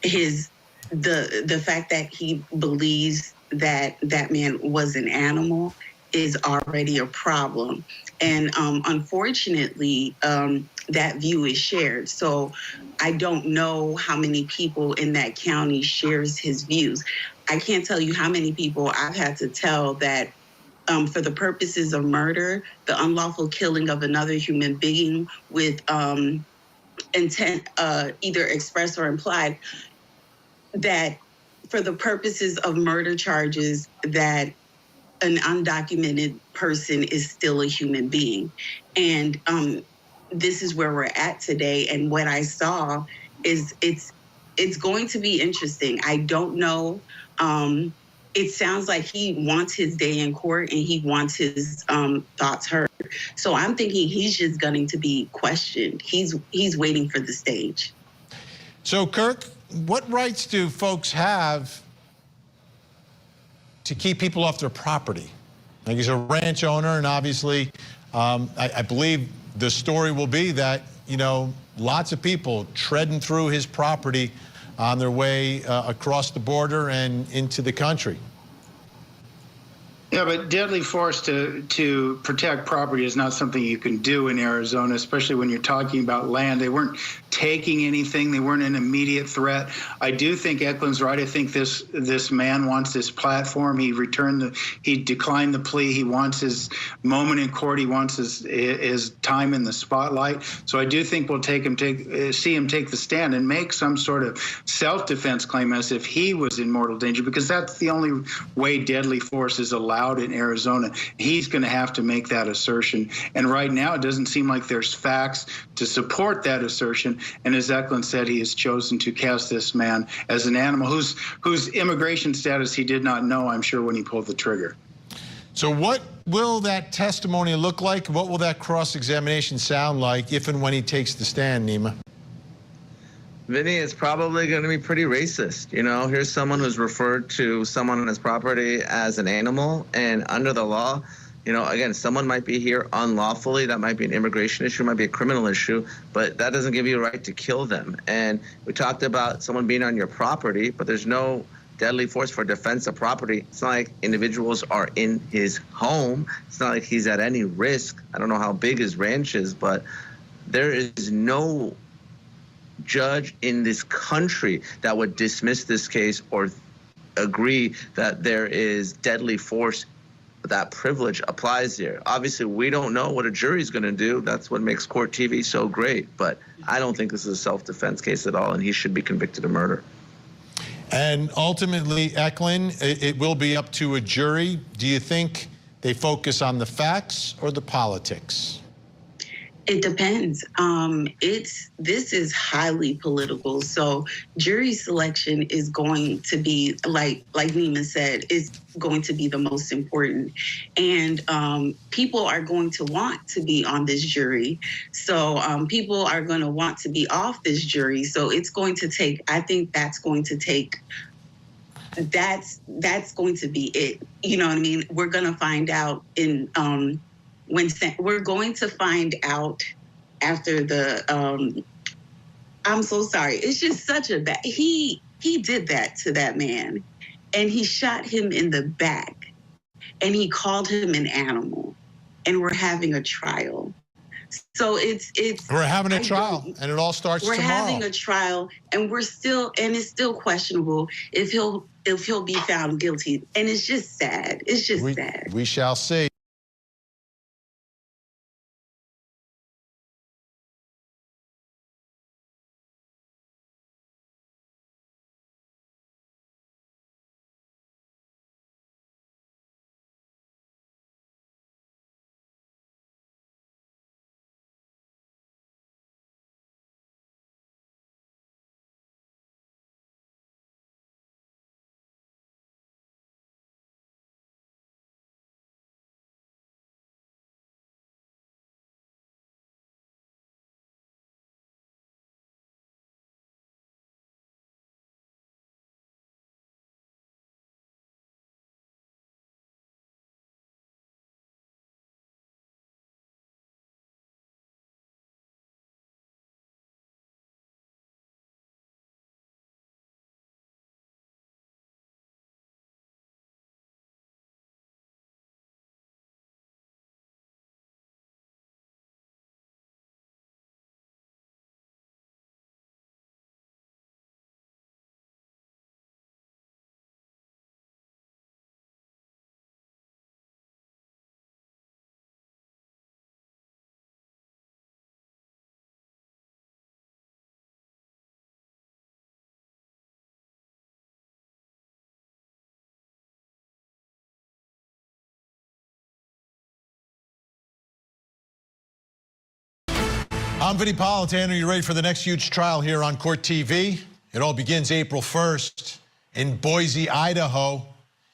The fact that he believes that that man was an animal is already a problem. And unfortunately, that view is shared. So I don't know how many people in that county shares his views. I can't tell you how many people I've had to tell that for the purposes of murder, the unlawful killing of another human being with intent, either express or implied, that for the purposes of murder charges, that an undocumented person is still a human being. And this is where we're at today. And what I saw is it's going to be interesting. I don't know. It sounds like he wants his day in court and he wants his thoughts heard. So I'm thinking he's just going to be questioned. He's waiting for the stage. So, Kirk, what rights do folks have to keep people off their property? Like, he's a ranch owner, and obviously, I believe the story will be that, you know, lots of people treading through his property on their way across the border and into the country. Yeah, but deadly force to protect property is not something you can do in Arizona, especially when you're talking about land. They weren't taking anything. They weren't an immediate threat. I do think Eklund's right. I think this man wants this platform. He declined the plea. He wants his moment in court. He wants his time in the spotlight. So I do think we'll see him take the stand and make some sort of self-defense claim as if he was in mortal danger, because that's the only way deadly force is allowed in Arizona. He's going to have to make that assertion. And right now, it doesn't seem like there's facts to support that assertion. And as Eklund said, he has chosen to cast this man as an animal whose immigration status he did not know, I'm sure, when he pulled the trigger. So what will that testimony look like? What will that cross-examination sound like if and when he takes the stand, Nima? Vinny, it's probably going to be pretty racist. You know, here's someone who's referred to someone on his property as an animal, and under the law, you know, again, someone might be here unlawfully. That might be an immigration issue, might be a criminal issue, but that doesn't give you a right to kill them. And we talked about someone being on your property, but there's no deadly force for defense of property. It's not like individuals are in his home. It's not like he's at any risk. I don't know how big his ranch is, but there is no judge in this country that would dismiss this case or agree that there is deadly force. That privilege applies here. Obviously, we don't know what a jury's going to do. That's what makes court TV so great. But I don't think this is a self-defense case at all, and he should be convicted of murder. And ultimately, Eklund, it will be up to a jury. Do you think they focus on the facts or the politics? It depends. This is highly political. So jury selection is going to be, like Nima said, is going to be the most important. And people are going to want to be on this jury. So people are going to want to be off this jury. So it's going to take, I think that's going to take, that's going to be it. You know what I mean? We're going to find out in, we're going to find out after the, I'm so sorry. It's just such a bad, he did that to that man, and he shot him in the back, and he called him an animal, and we're having a trial. So we're having a trial, and it all starts tomorrow. We're having a trial, and it's still questionable if he'll if he'll be found guilty. And it's just sad. It's just sad. We shall see. I'm Vinnie Politan. Are you ready for the next huge trial here on Court TV? It all begins April 1st in Boise, Idaho.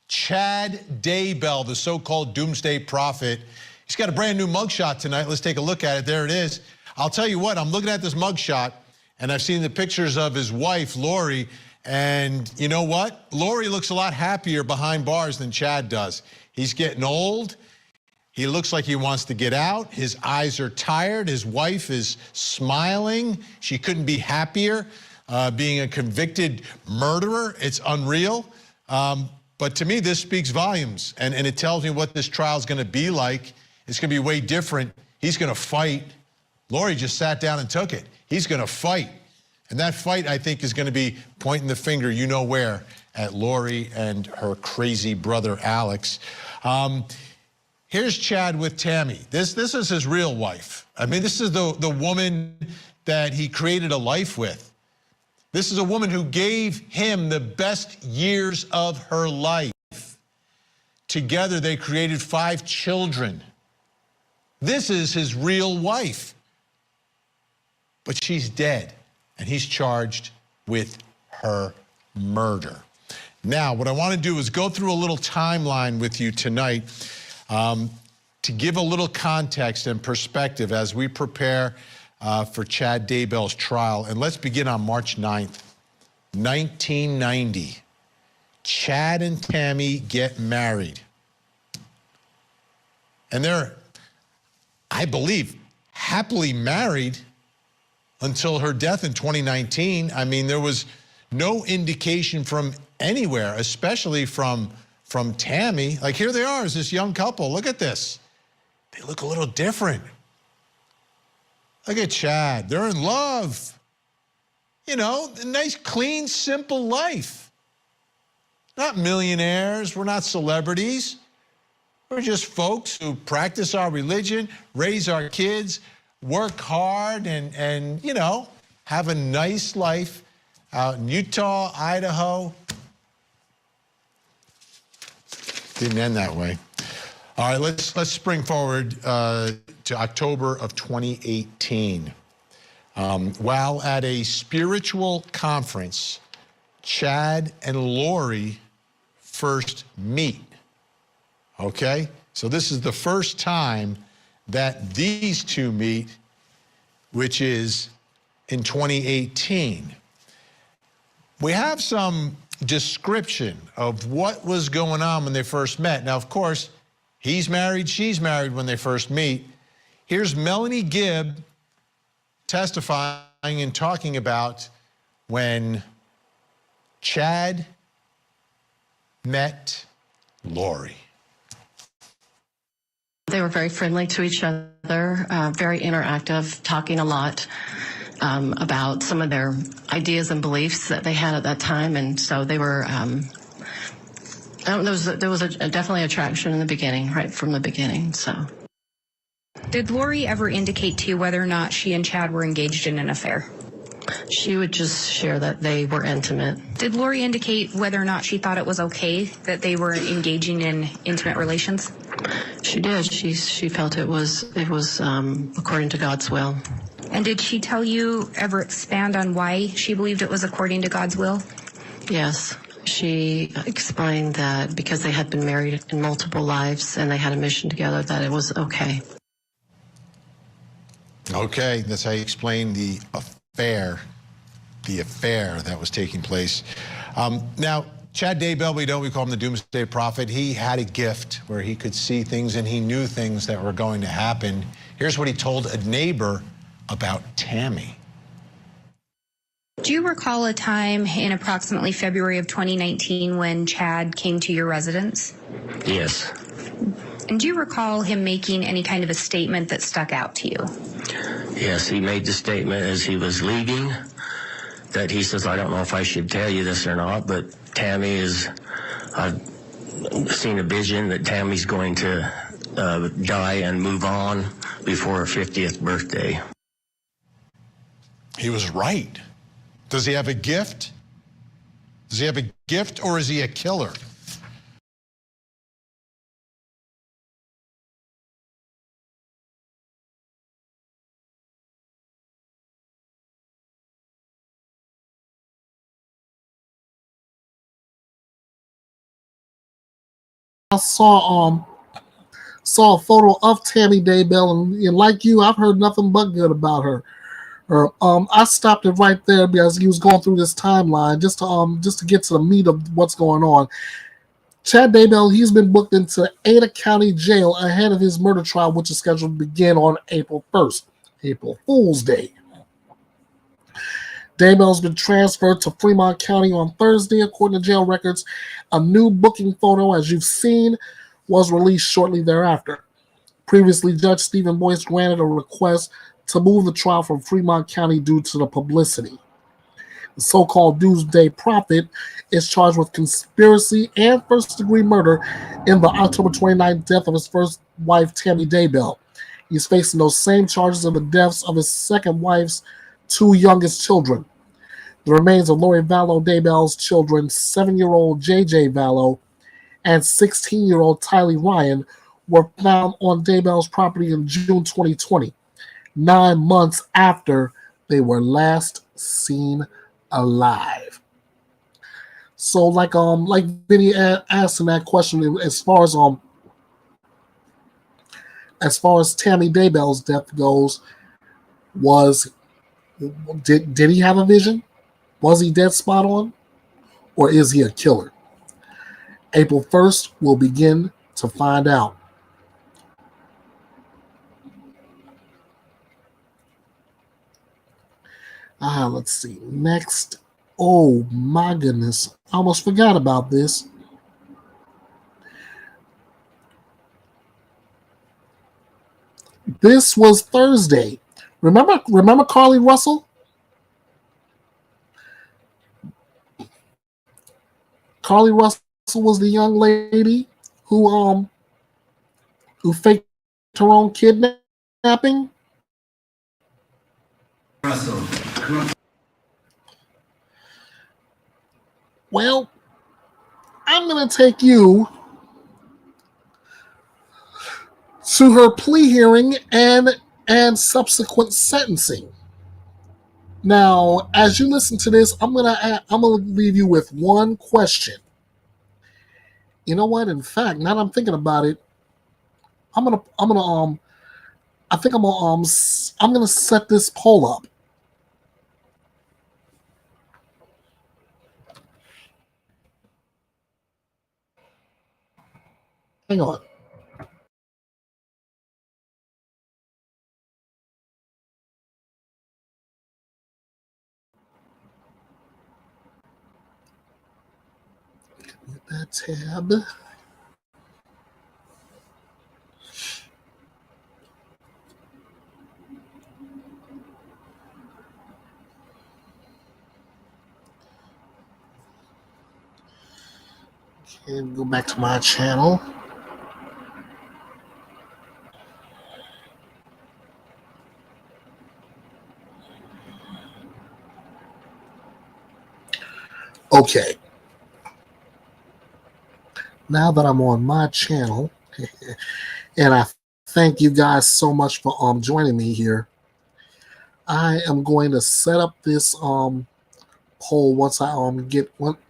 Chad Daybell, the so-called doomsday prophet. He's got a brand new mugshot tonight. Let's take a look at it. There it is. I'll tell you what, I'm looking at this mugshot, and I've seen the pictures of his wife, Lori, and you know what? Lori looks a lot happier behind bars than Chad does. He's getting old. He looks like he wants to get out. His eyes are tired. His wife is smiling. She couldn't be happier being a convicted murderer. It's unreal. But to me, this speaks volumes. And it tells me what this trial is going to be like. It's going to be way different. He's going to fight. Lori just sat down and took it. He's going to fight. And that fight, I think, is going to be pointing the finger, you know where, at Lori and her crazy brother, Alex. Here's Chad with Tammy. This is his real wife. I mean, this is the woman that he created a life with. This is a woman who gave him the best years of her life. Together, they created 5 children. This is his real wife. But she's dead, and he's charged with her murder. Now, what I want to do is go through a little timeline with you tonight to give a little context and perspective as we prepare for Chad Daybell's trial. And let's begin on March 9th, 1990. Chad and Tammy get married. And they're, I believe, happily married until her death in 2019. I mean, there was no indication from anywhere, especially from Tammy. Like, here they are as this young couple. Look at this. They look a little different. Look at Chad. They're in love. You know, a nice, clean, simple life. Not millionaires. We're not celebrities. We're just folks who practice our religion, raise our kids, work hard, and you know, have a nice life out in Utah, Idaho. Didn't end that way. All right, let's spring forward to October of 2018. While at a spiritual conference, Chad and Lori first meet. Okay, so this is the first time that these two meet, which is in 2018. We have some description of what was going on when they first met. Now, of course, he's married, she's married when they first meet. Here's Melanie Gibb testifying and talking about when Chad met Lori. They were very friendly to each other, very interactive, talking a lot about some of their ideas and beliefs that they had at that time. And so they were There was definitely attraction in the beginning, right from the beginning. So, did Lori ever indicate to you whether or not she and Chad were engaged in an affair? She would just share that they were intimate. Did Lori indicate whether or not she thought it was okay that they were engaging in intimate relations? She did. She felt it was according to God's will. And did she tell you, ever expand on why she believed it was according to God's will? Yes. She explained that because they had been married in multiple lives and they had a mission together, that it was okay. Okay, that's how you explain the affair that was taking place. Now, Chad Daybell, we call him the Doomsday Prophet. He had a gift where he could see things and he knew things that were going to happen. Here's what he told a neighbor about Tammy. Do you recall a time in approximately February of 2019 when Chad came to your residence? Yes. And do you recall him making any kind of a statement that stuck out to you? Yes, he made the statement as he was leaving that he says, I don't know if I should tell you this or not, but Tammy is, I've seen a vision that Tammy's going to die and move on before her 50th birthday. He was right. Does he have a gift? Does he have a gift or is he a killer? I saw a photo of Tammy Daybell, and like you, I've heard nothing but good about her. I stopped it right there because he was going through this timeline just to get to the meat of what's going on. Chad Daybell, he's been booked into Ada County Jail ahead of his murder trial, which is scheduled to begin on April 1st, April Fool's Day. Daybell's been transferred to Fremont County on Thursday, according to jail records. A new booking photo, as you've seen, was released shortly thereafter. Previously, Judge Stephen Boyce granted a request to move the trial from Fremont County due to the publicity. The so-called Doomsday Prophet is charged with conspiracy and first-degree murder in the October 29th death of his first wife, Tammy Daybell. He's facing those same charges of the deaths of his second wife's two youngest children. The remains of Lori Vallow Daybell's children, 7-year-old J.J. Vallow and 16-year-old Tylee Ryan, were found on Daybell's property in June 2020, 9 months after they were last seen alive. So, like Vinny asked in that question, as far as Tammy Daybell's death goes, did he have a vision? Was he dead spot on? Or is he a killer? April 1st, we'll begin to find out. Let's see. Next. Oh, my goodness. I almost forgot about this. This was Thursday. Remember Carly Russell? Carly Russell was the young lady who faked her own kidnapping. Russell. Well, I'm going to take you to her plea hearing and subsequent sentencing. Now, as you listen to this, I'm gonna leave you with one question. You know what? In fact, now that I'm thinking about it, I'm gonna set this poll up. Hang on. That tab. And go back to my channel. Okay. Now that I'm on my channel, and I thank you guys so much for joining me here, I am going to set up this poll once I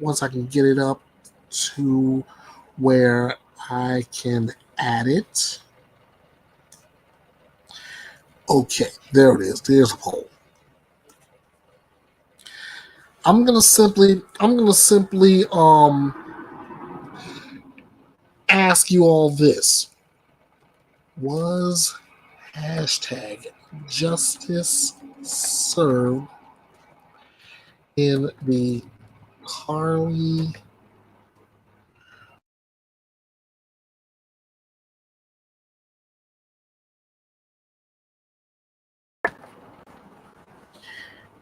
once I can get it up to where I can add it. Okay, there it is. There's a poll. I'm gonna simply ask you all this. Was #justice served in the Carly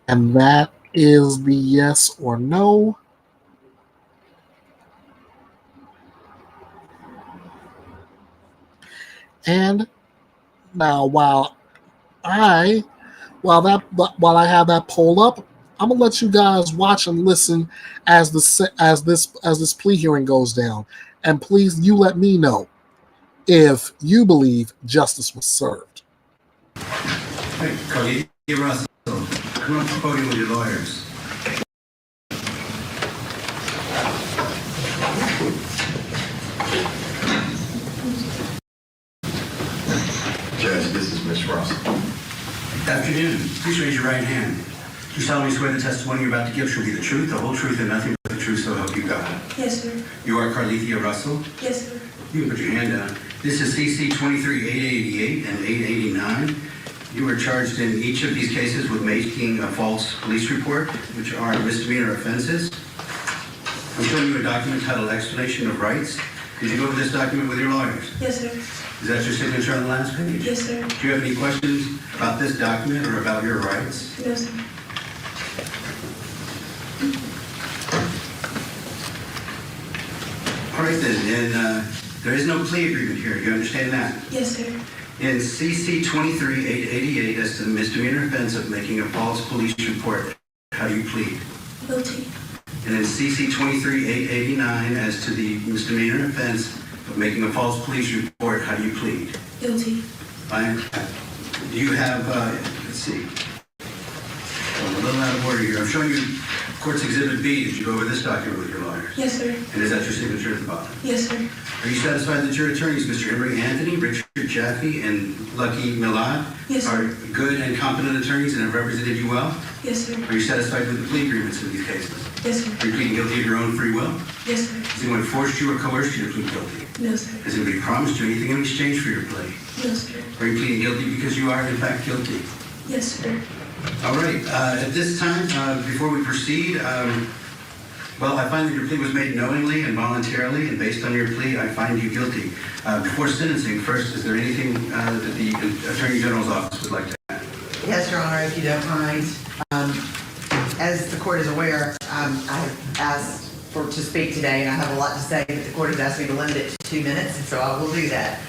and that is the yes or no. And now while I have that poll up, I'm gonna let you guys watch and listen as this plea hearing goes down. And please, you let me know if you believe justice was served. Hey, Carly Russell, come up to the podium with your lawyers. Judge, this is Ms. Russell. Afternoon. Please raise your right hand. Do you solemnly swear the testimony you're about to give shall be the truth, the whole truth, and nothing but the truth, so help you God? Yes, sir. You are Carlethea Russell? Yes, sir. You can put your hand down. This is CC 23-888 and 889. You were charged in each of these cases with making a false police report, which are misdemeanor offenses. I'm showing you a document titled Explanation of Rights. Did you go over this document with your lawyers? Yes, sir. Is that your signature on the last page? Yes, sir. Do you have any questions about this document or about your rights? No, sir. All right then, and there is no plea agreement here. You understand that? Yes, sir. In CC 23-888, as to the misdemeanor offense of making a false police report, how do you plead? Guilty. And in CC 23-889, as to the misdemeanor offense of making a false police report, how do you plead? Guilty. Fine. Do you have, let's see, I'm a little out of order here. I'm showing you Court's Exhibit B. Did you go over this document with your lawyers? Yes, sir. And is that your signature at the bottom? Yes, sir. Are you satisfied that your attorneys, Mr. Henry Anthony, Richard Jaffe, and Lucky Milad, yes, are good and competent attorneys and have represented you well? Yes, sir. Are you satisfied with the plea agreements in these cases? Yes, sir. Are you pleading guilty of your own free will? Yes, sir. Has anyone forced you or coerced you to plead guilty? No, sir. Has anybody promised you anything in exchange for your plea? No, sir. Are you pleading guilty because you are in fact guilty? Yes, sir. All right. At this time, before we proceed, well, I find that your plea was made knowingly and voluntarily, and based on your plea, I find you guilty. Before sentencing, first, is there anything that the Attorney General's office would like to add? Yes, Your Honor, if you don't mind. As the court is aware, I have asked to speak today, and I have a lot to say, but the court has asked me to limit it to 2 minutes, and so I will do that.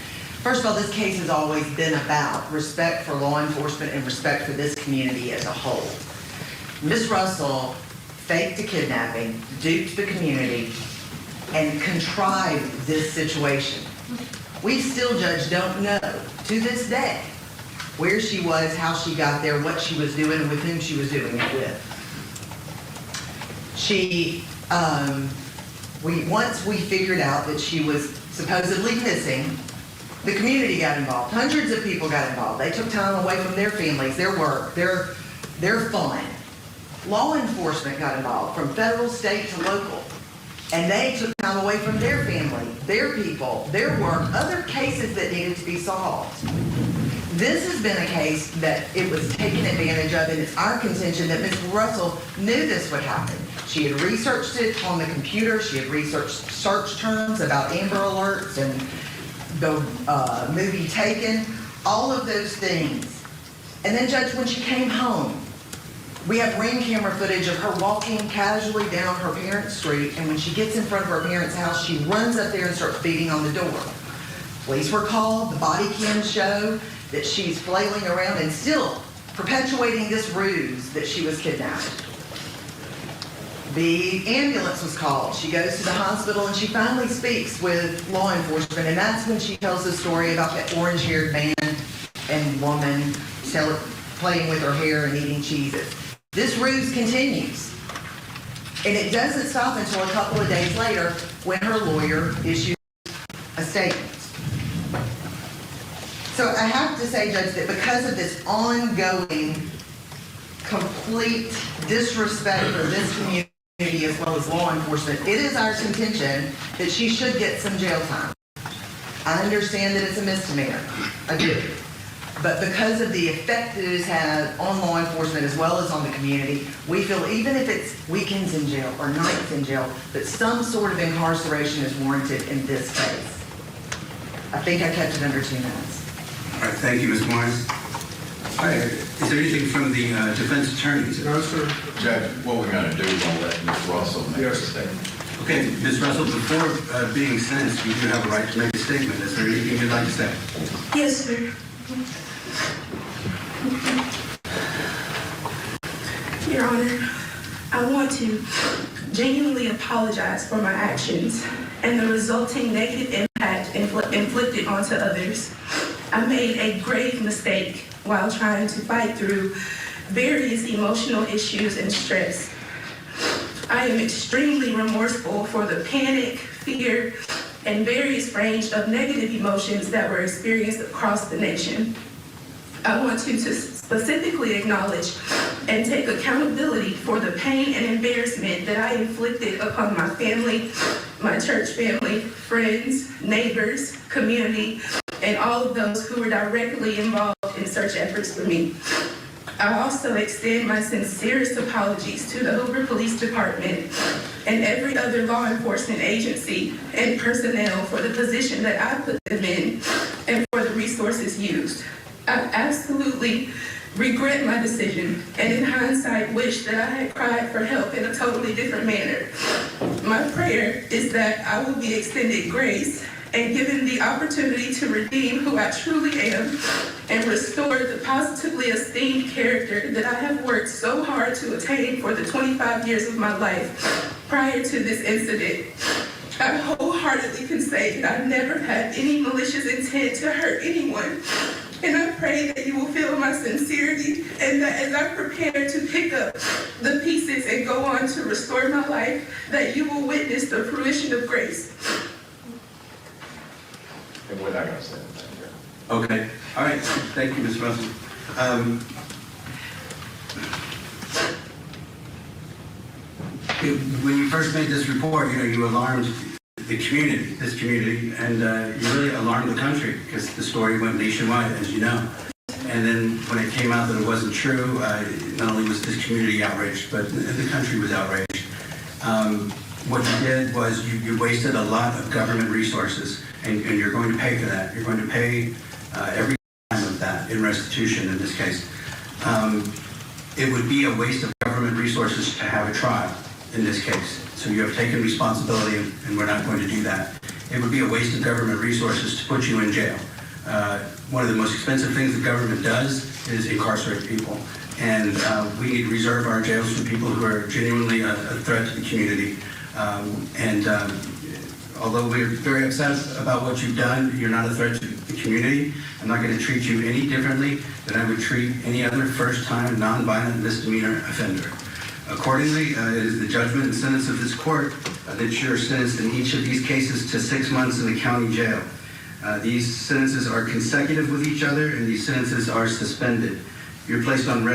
First of all, this case has always been about respect for law enforcement and respect for this community as a whole. Ms. Russell faked a kidnapping, duped the community, and contrived this situation. We still, Judge, don't know to this day where she was, how she got there, what she was doing, and with whom she was doing it with. Once we figured out that she was supposedly missing, the community got involved. Hundreds of people got involved. They took time away from their families, their work, their fun. Law enforcement got involved from federal, state to local. And they took time away from their family, their people, their work, other cases that needed to be solved. This has been a case that it was taken advantage of, and it's our contention that Ms. Russell knew this would happen. She had researched it on the computer. She had researched search terms about Amber Alerts and the movie Taken, all of those things. And then, Judge, when she came home, We have ring camera footage of her walking casually down her parents' street, and when she gets in front of her parents' house, she runs up there and starts beating on the door. Police were called, the body cams show that she's flailing around and still perpetuating this ruse that she was kidnapped. The ambulance was called. She goes to the hospital and she finally speaks with law enforcement, and that's when she tells the story about that orange-haired man and woman playing with her hair and eating cheeses. This ruse continues, and it doesn't stop until a couple of days later when her lawyer issues a statement. So I have to say, Judge, that because of this ongoing, complete disrespect for this community as well as law enforcement, it is our contention that she should get some jail time. I understand that it's a misdemeanor. I do. But because of the effect that it has had on law enforcement as well as on the community, we feel even if it's weekends in jail or nights in jail, that some sort of incarceration is warranted in this case. I think I kept it under 2 minutes. All right, thank you, Ms. Morris. All right, is there anything from the defense attorneys? No, sir. Judge, what we're going to do is going to let Ms. Russell make a statement. Okay, Ms. Russell, before being sentenced, you do have a right to make a statement. Is there anything you'd like to say? Yes, sir. Your Honor, I want to genuinely apologize for my actions and the resulting negative impact inflicted onto others. I made a grave mistake while trying to fight through various emotional issues and stress. I am extremely remorseful for the panic, fear, and various range of negative emotions that were experienced across the nation. I want to specifically acknowledge and take accountability for the pain and embarrassment that I inflicted upon my family, my church family, friends, neighbors, community, and all of those who were directly involved in search efforts for me. I also extend my sincerest apologies to the Hoover Police Department and every other law enforcement agency and personnel for the position that I put them in and for the resources used. I absolutely regret my decision, and in hindsight wish that I had cried for help in a totally different manner. My prayer is that I will be extended grace and given the opportunity to redeem who I truly am and restore the positively esteemed character that I have worked so hard to attain for the 25 years of my life prior to this incident. I wholeheartedly can say that I never had any malicious intent to hurt anyone. And I pray that you will feel my sincerity and that as I prepare to pick up the pieces and go on to restore my life, that you will witness the fruition of grace. And we're not going to say anything. Okay. All right. Thank you, Ms. Russell. When you first made this report, you alarmed the community, this community, and you really alarmed the country because the story went nationwide, as you know. And then when it came out that it wasn't true, not only was this community outraged, but the country was outraged. What you did was you wasted a lot of government resources, and you're going to pay for that. You're going to pay every time of that in restitution in this case. It would be a waste of government resources to have a trial in this case. So you have taken responsibility, and we're not going to do that. It would be a waste of government resources to put you in jail. One of the most expensive things the government does is incarcerate people. And we need to reserve our jails for people who are genuinely a threat to the community. Although we're very upset about what you've done, you're not a threat to the community. I'm not going to treat you any differently than I would treat any other first-time nonviolent misdemeanor offender. Accordingly, it is the judgment and sentence of this court that you're sentenced in each of these cases to 6 months in the county jail. These sentences are consecutive with each other, and these sentences are suspended. You're placed on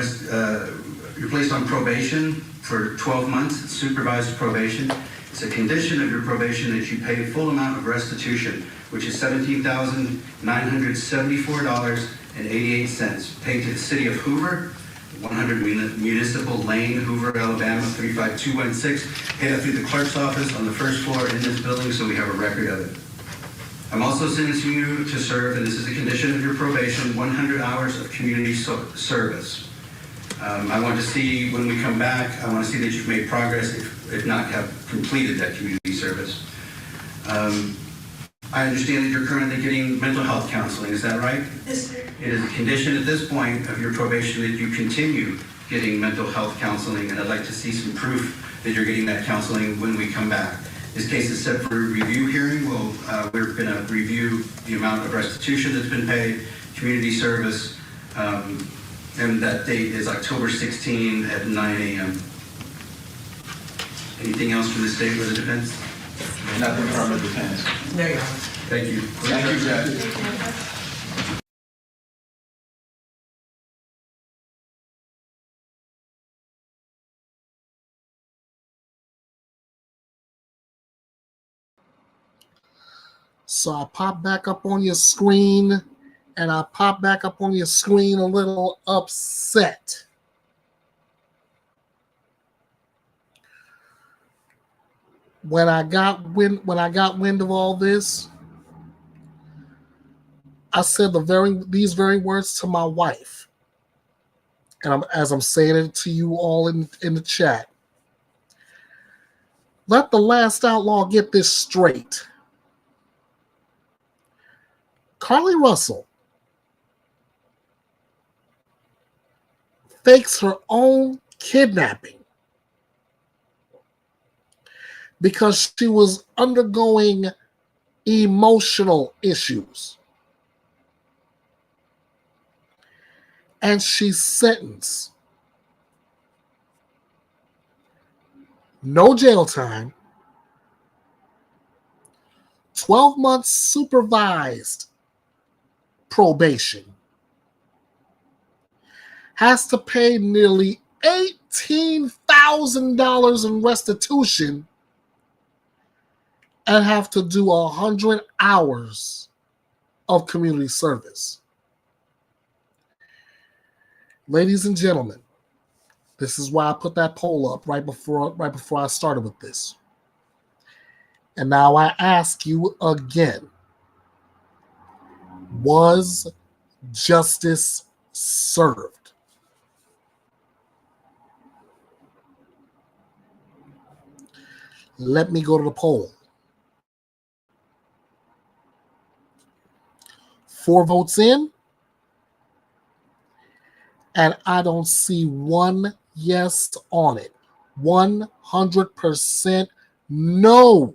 probation for 12 months, supervised probation. It's a condition of your probation that you pay a full amount of restitution, which is $17,974.88, paid to the city of Hoover, 100 Municipal Lane, Hoover, Alabama, 35216, paid out through the clerk's office on the first floor in this building, so we have a record of it. I'm also sentencing you to serve, and this is a condition of your probation, 100 hours of community service. I want to see when we come back, I want to see that you've made progress, if not have completed that community service. I understand that you're currently getting mental health counseling, is that right? Yes, sir. It is a condition at this point of your probation that you continue getting mental health counseling, and I'd like to see some proof that you're getting that counseling when we come back. This case is set for a review hearing. We're going to review the amount of restitution that's been paid, community service, and that date is October 16 at 9 a.m. Anything else from the state or the defense? Nothing from the defense. There you go. Thank you. Thank you, Judge. So I pop back up on your screen, and I pop back up on your screen a little upset. When I got wind of all this, I said these very words to my wife, and as I'm saying it to you all in the chat. Let the last outlaw get this straight. Carly Russell fakes her own kidnapping because she was undergoing emotional issues. And she's sentenced. No jail time. 12 months supervised probation. Has to pay nearly $18,000 in restitution and have to do 100 hours of community service. Ladies and gentlemen, this is why I put that poll up right before I started with this. And now I ask you again, was justice served? Let me go to the poll. 4 votes in, and I don't see one yes on it. 100% no.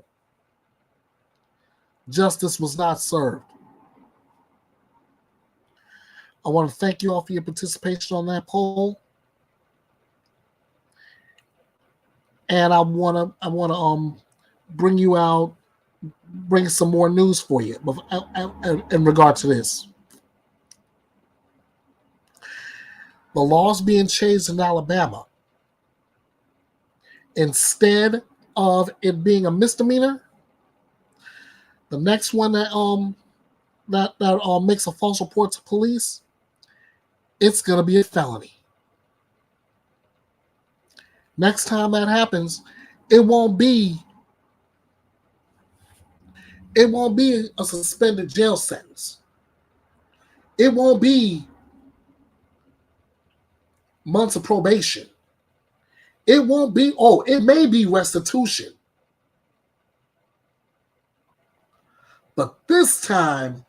Justice was not served. I want to thank you all for your participation on that poll. And I want to bring some more news for you in regard to this. The law's being changed in Alabama. Instead of it being a misdemeanor, the next one that makes a false report to police, it's going to be a felony. Next time that happens, it won't be a suspended jail sentence. It won't be months of probation. It won't be, it may be restitution. But this time,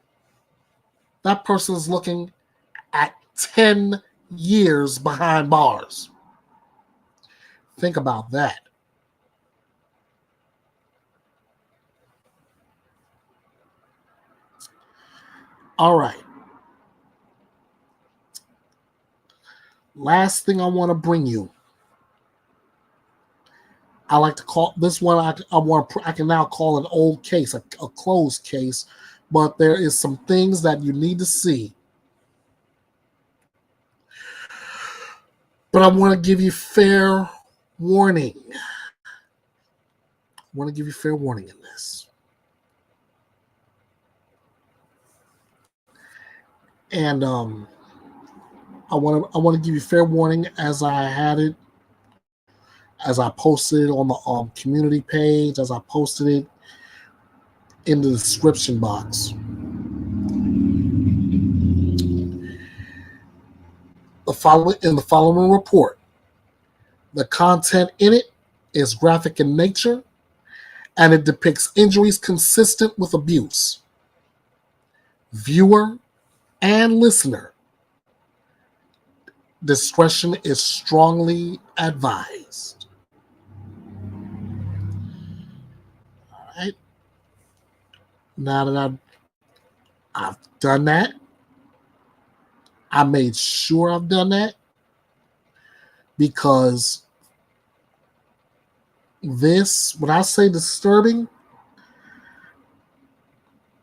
that person is looking at 10 years behind bars. Think about that. All right. Last thing I want to bring you. I like to call this one. I can now call an old case, a closed case, but there is some things that you need to see. But I want to give you fair warning. I want to give you fair warning in this. And I want to give you fair warning as I had it, as I posted it on the community page, as I posted it in the description box. The following report. The content in it is graphic in nature, and it depicts injuries consistent with abuse. Viewer and listener, discretion is strongly advised. All right. Now that I've done that, I made sure I've done that because this, when I say disturbing,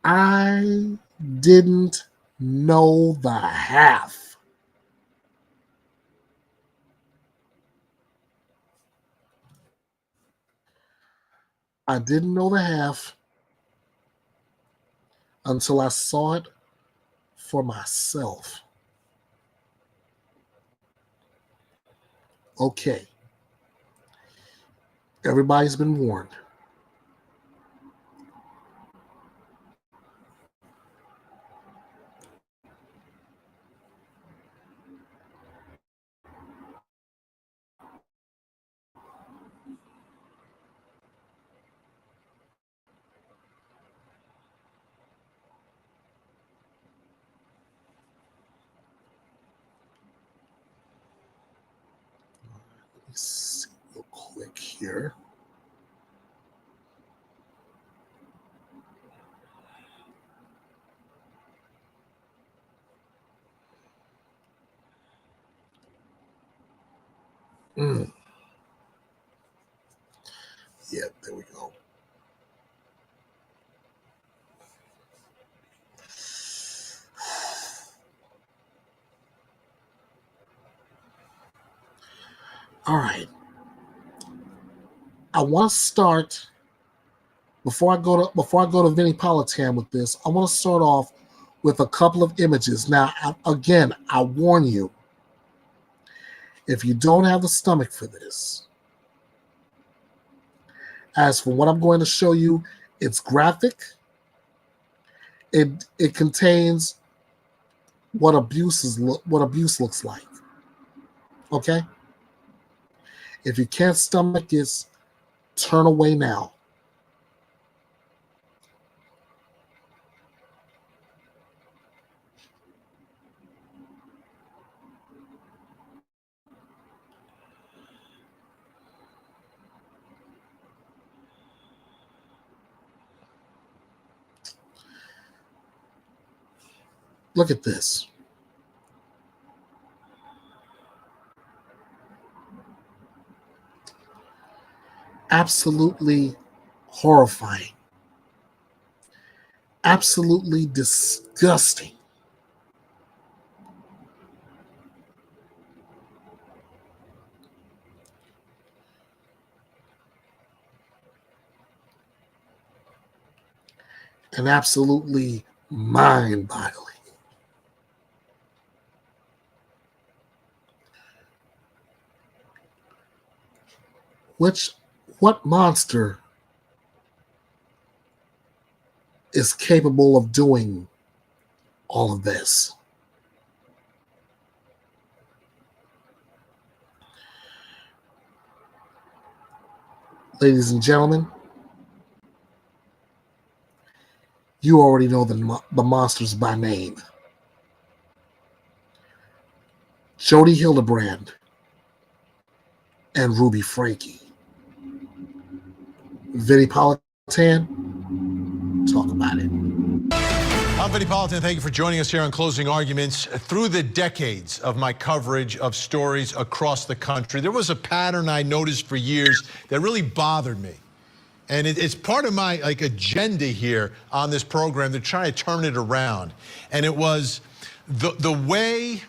I didn't know the half. I didn't know the half until I saw it for myself. Okay. Everybody's been warned. Let me see real quick here. Yeah, there we go. All right. I want to start before I go to Vinnie Politan with this. I want to start off with a couple of images. Now, I warn you, if you don't have the stomach for this, as for what I'm going to show you, it's graphic. It contains what abuse looks like. Okay? If you can't stomach this, turn away now. Look at this. Absolutely horrifying. Absolutely disgusting. And absolutely mind-boggling. What monster is capable of doing all of this? Ladies and gentlemen, you already know the monsters by name. Jody Hildebrand and Ruby Frankie. Vinnie Politan, talk about it. I'm Vinnie Politan. Thank you for joining us here on Closing Arguments. Through the decades of my coverage of stories across the country, there was a pattern I noticed for years that really bothered me. And it's part of my agenda here on this program to try to turn it around. And it was the way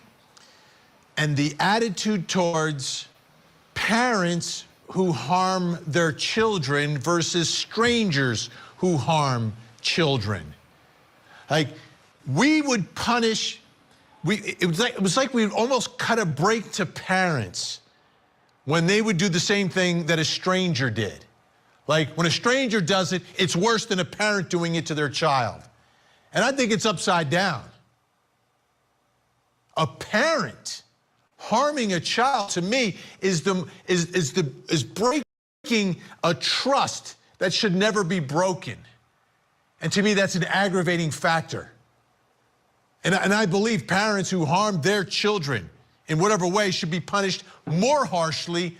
and the attitude towards parents who harm their children versus strangers who harm children. Like, we would punish, it was like we would almost cut a break to parents when they would do the same thing that a stranger did. Like, when a stranger does it, it's worse than a parent doing it to their child. And I think it's upside down. A parent Harming a child, to me, is breaking a trust that should never be broken. And to me, that's an aggravating factor. And I believe parents who harm their children in whatever way should be punished more harshly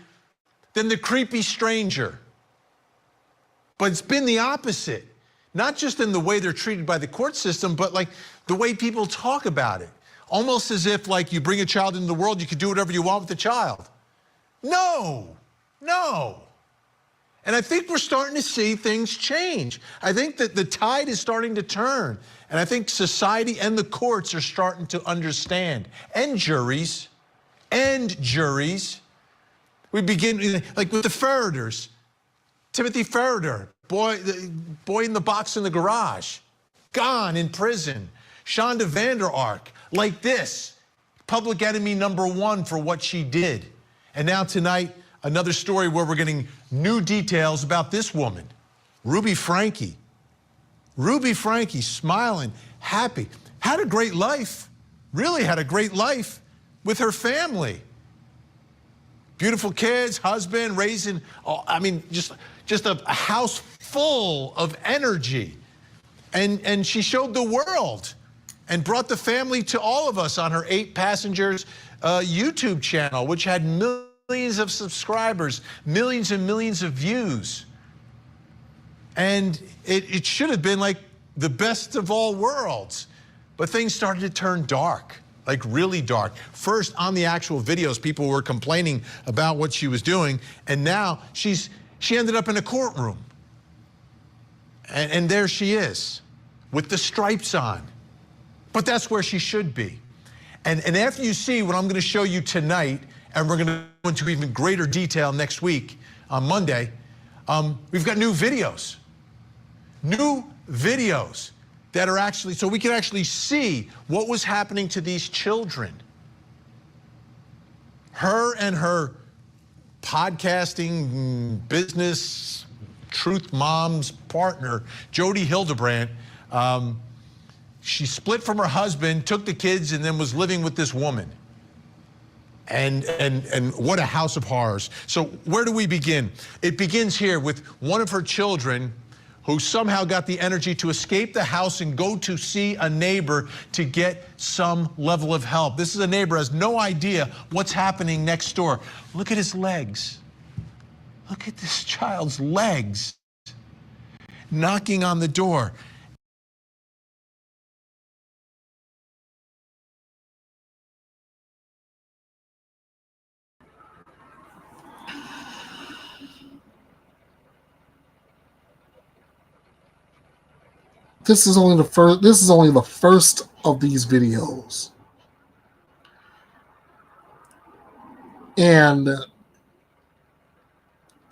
than the creepy stranger. But it's been the opposite. Not just in the way they're treated by the court system, but like the way people talk about it. Almost as if like you bring a child into the world, you can do whatever you want with the child. No. And I think we're starting to see things change. I think that the tide is starting to turn. And I think society and the courts are starting to understand. And juries. We begin, like with the Ferreters. Timothy Ferreter, boy in the box in the garage. Gone in prison. Shonda Vander Ark, like this. Public enemy #1 for what she did. And now tonight, another story where we're getting new details about this woman, Ruby Franke. Ruby Franke, smiling, happy, had a great life, really had a great life with her family. Beautiful kids, husband, raising, I mean, just a house full of energy. And she showed the world and brought the family to all of us on her 8 passengers YouTube channel, which had millions of subscribers, millions and millions of views. And it should have been like the best of all worlds. But things started to turn dark, like really dark. First, on the actual videos, people were complaining about what she was doing. And now she ended up in a courtroom. And there she is with the stripes on. But that's where she should be. And after you see what I'm going to show you tonight, and we're going to go into even greater detail next week on Monday, we've got new videos. New videos that are actually, so we can actually see what was happening to these children. Her and her podcasting business truth mom's partner, Jody Hildebrandt, she split from her husband, took the kids, and then was living with this woman. And what a house of horrors. So where do we begin? It begins here with one of her children who somehow got the energy to escape the house and go to see a neighbor to get some level of help. This is a neighbor who has no idea what's happening next door. Look at his legs. Look at this child's legs knocking on the door. This is only the first of these videos. And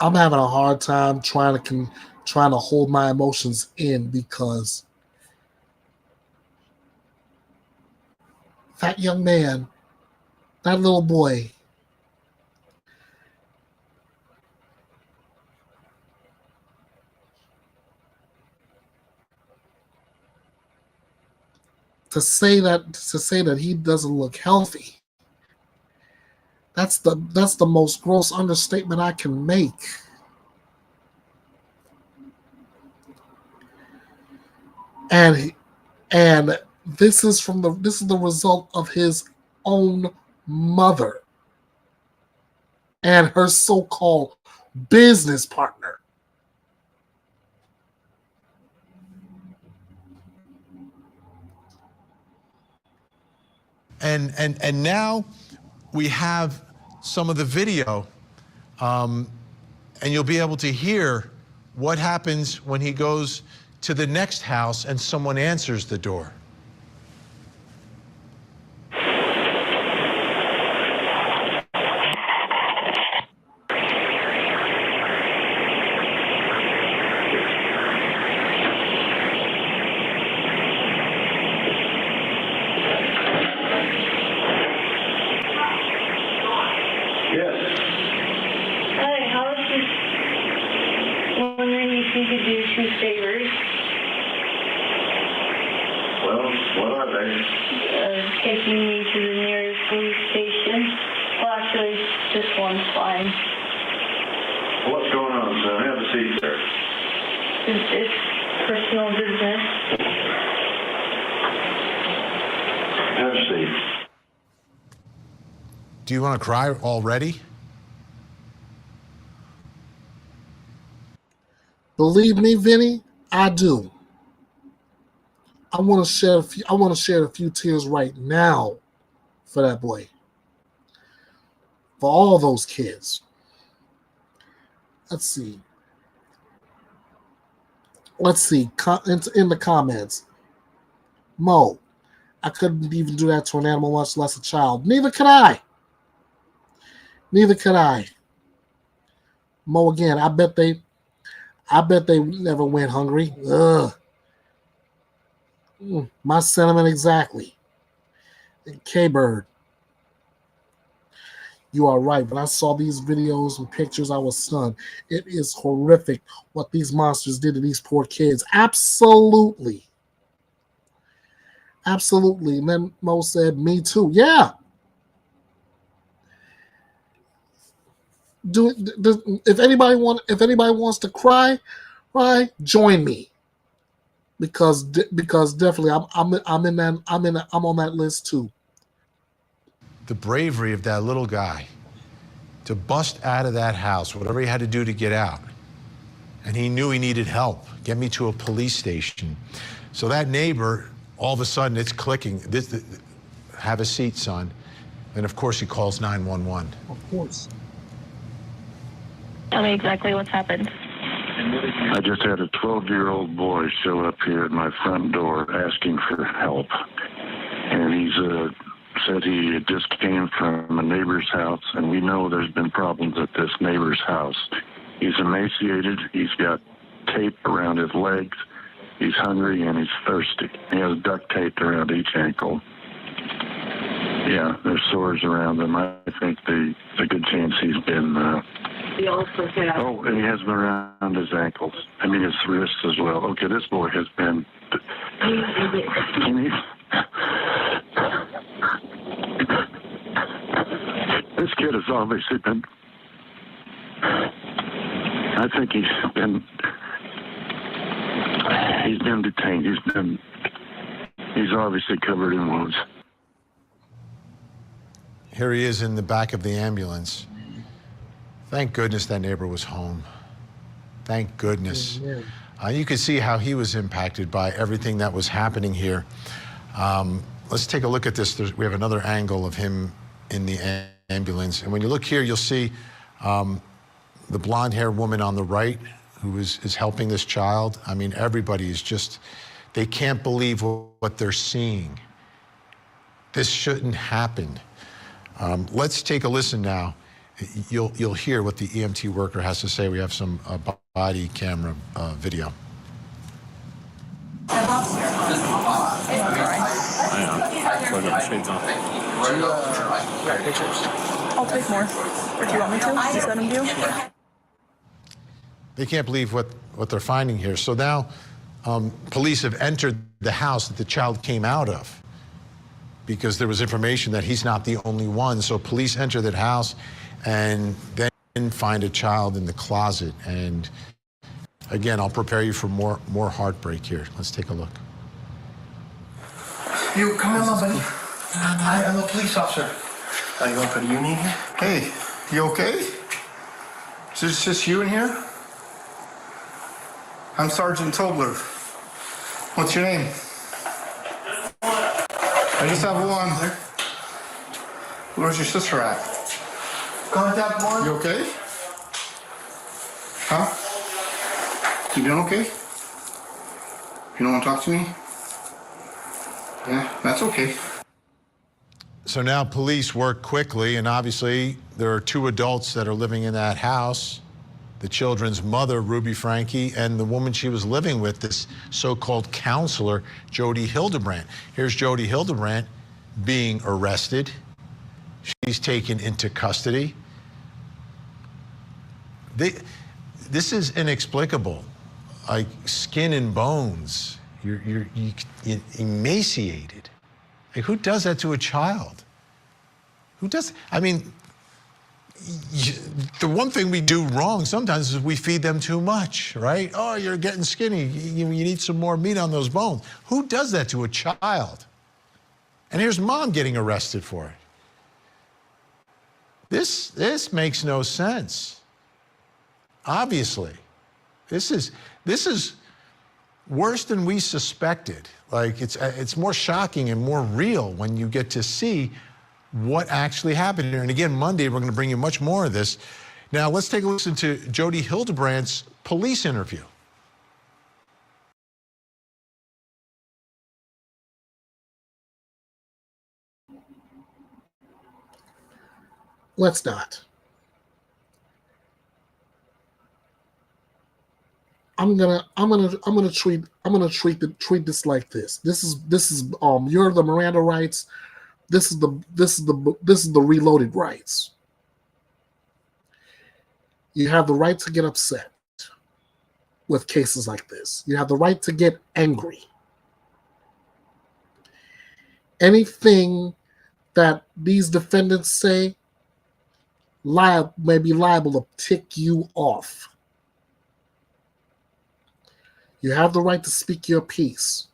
I'm having a hard time trying to hold my emotions in, because that young man, that little boy, to say that he doesn't look healthy, that's the most gross understatement I can make. And this is the result of his own mother and her so-called business partner. And now we have some of the video, and you'll be able to hear what happens when he goes to the next house and someone answers the door. Taking me to the nearest police station. Well, actually, this one's fine. What's going on, son? Have a seat, sir. It's personal business. Have a seat. Do you want to cry already? Believe me, Vinny, I do. I want to shed a few tears right now for that boy. For all those kids. Let's see. In the comments. Mo, I couldn't even do that to an animal, much less a child. Neither could I. Mo, again, I bet they never went hungry. Ugh. My sentiment exactly. K-Bird. You are right. When I saw these videos and pictures, I was stunned. It is horrific what these monsters did to these poor kids. Absolutely. Absolutely. And then Mo said, me too. Yeah. If anybody wants to cry, join me. Because definitely I'm on that list too. The bravery of that little guy to bust out of that house, whatever he had to do to get out. And he knew he needed help. Get me to a police station. So that neighbor, all of a sudden it's clicking. Have a seat, son. And of course he calls 911. Of course. Tell me exactly what's happened. I just had a 12-year-old boy show up here at my front door asking for help. And he's said he just came from a neighbor's house, and we know there's been problems at this neighbor's house. He's emaciated, he's got tape around his legs, he's hungry, and he's thirsty. He has duct taped around each ankle. Yeah, there's sores around him. I think there's a good chance he's been... Oh, and he has them around his ankles. I mean, his wrists as well. Okay, this boy has been... This kid has obviously been... I think he's been detained. He's obviously covered in wounds. Here he is in the back of the ambulance. Thank goodness that neighbor was home. Thank goodness. You could see how he was impacted by everything that was happening here. Let's take a look at this. We have another angle of him in the ambulance. And when you look here, you'll see the blonde-haired woman on the right who is helping this child. I mean, everybody is just, they can't believe what they're seeing. This shouldn't happen. Let's take a listen now. You'll hear what the EMT worker has to say. We have some body camera video. I'll take more. Or do you want me to? Just let him do? They can't believe what they're finding here. So now police have entered the house that the child came out of because there was information that he's not the only one. So police enter that house and then find a child in the closet. And again, I'll prepare you for more heartbreak here. Let's take a look. You come in, buddy. I'm a police officer. Are you going for the union here? Hey, you okay? Is this just you in here? I'm Sergeant Tobler. What's your name? I just have one. Where's your sister at? Contact one. You okay? Huh? You doing okay? You don't want to talk to me? Yeah, that's okay. So now police work quickly, and obviously there are two adults that are living in that house. The children's mother, Ruby Franke, and the woman she was living with, this so-called counselor, Jody Hildebrandt. Here's Jody Hildebrandt being arrested. She's taken into custody. This is inexplicable, like skin and bones. You're emaciated. Like, who does that to a child? Who does? I mean, the one thing we do wrong sometimes is we feed them too much, right? Oh, you're getting skinny. You need some more meat on those bones. Who does that to a child? And here's mom getting arrested for it. This makes no sense. Obviously, this is worse than we suspected. Like it's more shocking and more real when you get to see what actually happened here. And again, Monday, we're going to bring you much more of this. Now, let's take a listen to Jody Hildebrandt's police interview. Let's not. I'm gonna treat this like this. This is you're the Miranda rights. This is the reloaded rights. You have the right to get upset with cases like this. You have the right to get angry. Anything that these defendants say may be liable to tick you off. You have the right to speak your piece.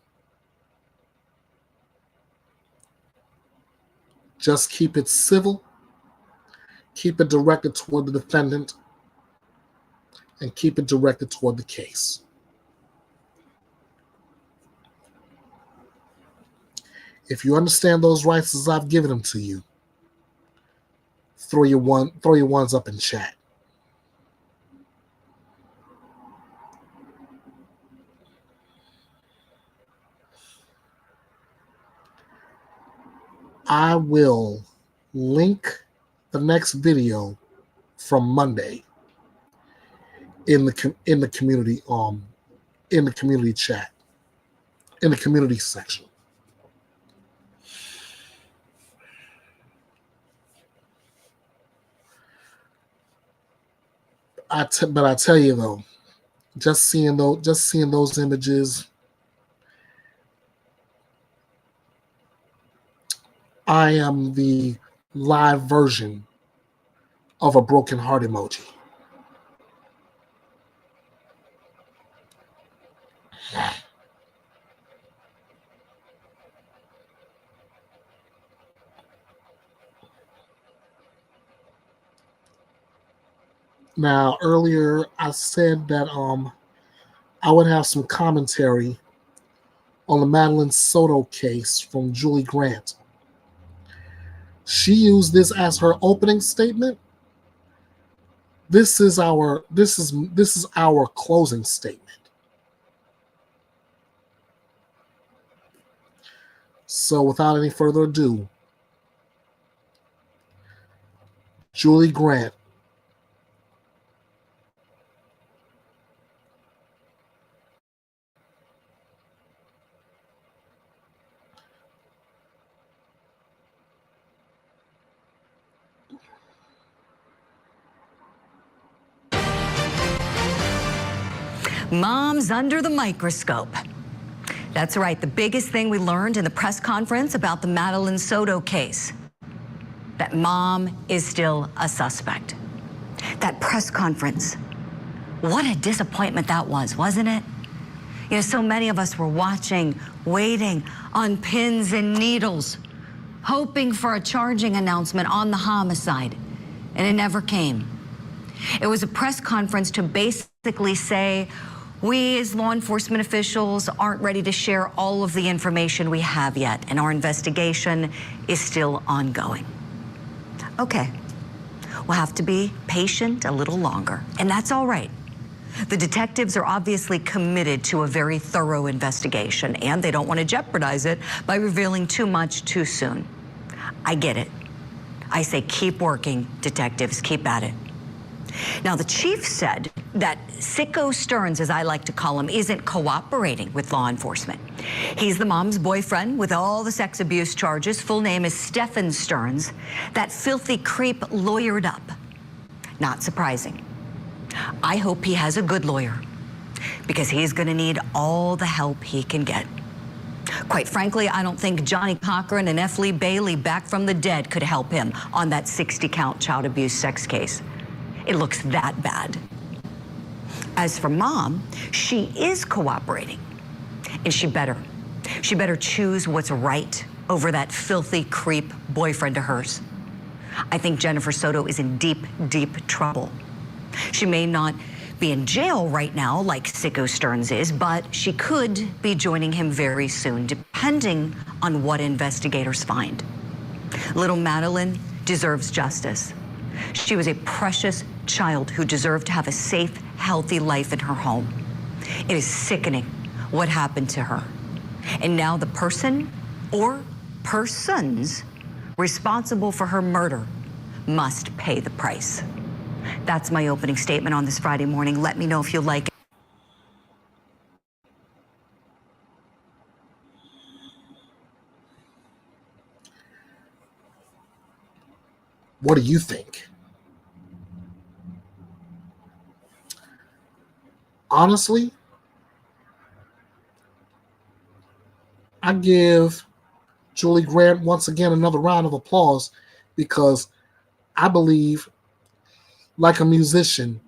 Just keep it civil, keep it directed toward the defendant, and keep it directed toward the case. If you understand those rights as I've given them to you, throw your ones up in chat. I will link the next video from Monday in the community chat, in the community section. But I tell you though, just seeing those images, I am the live version of a broken heart emoji. Now, earlier I said that I would have some commentary on the Madeline Soto case from Julie Grant. She used this as her opening statement. This is our closing statement. So without any further ado, Julie Grant. Moms under the microscope. That's right, the biggest thing we learned in the press conference about the Madeline Soto case, that mom is still a suspect. That press conference, what a disappointment that was, wasn't it? You know, so many of us were watching, waiting on pins and needles, hoping for a charging announcement on the homicide, and it never came. It was a press conference to basically say, we as law enforcement officials aren't ready to share all of the information we have yet, and our investigation is still ongoing. Okay, we'll have to be patient a little longer, and that's all right. The detectives are obviously committed to a very thorough investigation, and they don't want to jeopardize it by revealing too much too soon. I get it. I say keep working, detectives, keep at it. Now, the chief said that Sicko Stearns, as I like to call him, isn't cooperating with law enforcement. He's the mom's boyfriend with all the sex abuse charges. Full name is Stephen Stearns. That filthy creep lawyered up. Not surprising. I hope he has a good lawyer, because he's going to need all the help he can get. Quite frankly, I don't think Johnny Cochran and F. Lee Bailey back from the dead could help him on that 60-count child abuse sex case. It looks that bad. As for Mom, she is cooperating, and she better choose what's right over that filthy creep boyfriend of hers. I think Jennifer Soto is in deep, deep trouble. She may not be in jail right now like Sicko Stearns is, but she could be joining him very soon, depending on what investigators find. Little Madeline deserves justice. She was a precious child who deserved to have a safe, healthy life in her home. It is sickening what happened to her. And now the person or persons responsible for her murder must pay the price. That's my opening statement on this Friday morning. Let me know if you like it. What do you think? Honestly, I give Julie Grant once again another round of applause because I believe, like a musician,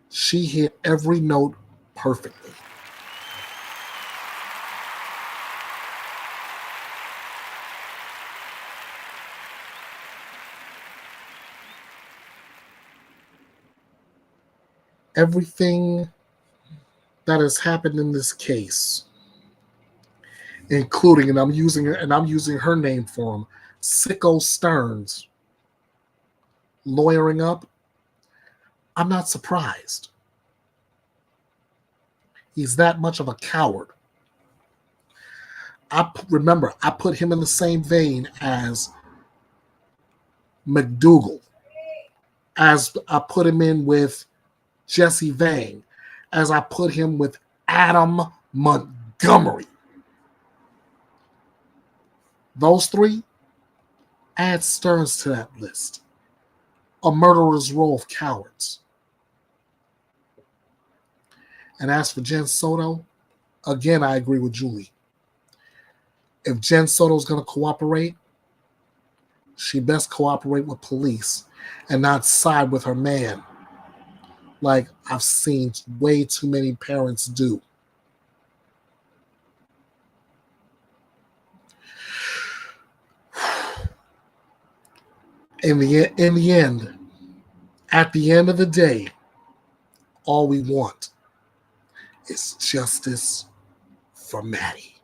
she hit every note perfectly. Everything that has happened in this case, including, and I'm using her name for him, Sicko Stearns, lawyering up, I'm not surprised. He's that much of a coward. Remember, I put him in the same vein as McDougal, as I put him in with Jesse Vang, as I put him with Adam Montgomery. Those three, add Stearns to that list. A murderer's row of cowards. And as for Jen Soto, again, I agree with Julie. If Jen Soto's going to cooperate, she best cooperate with police and not side with her man, like I've seen way too many parents do. In the end, at the end of the day, all we want is justice for Maddie.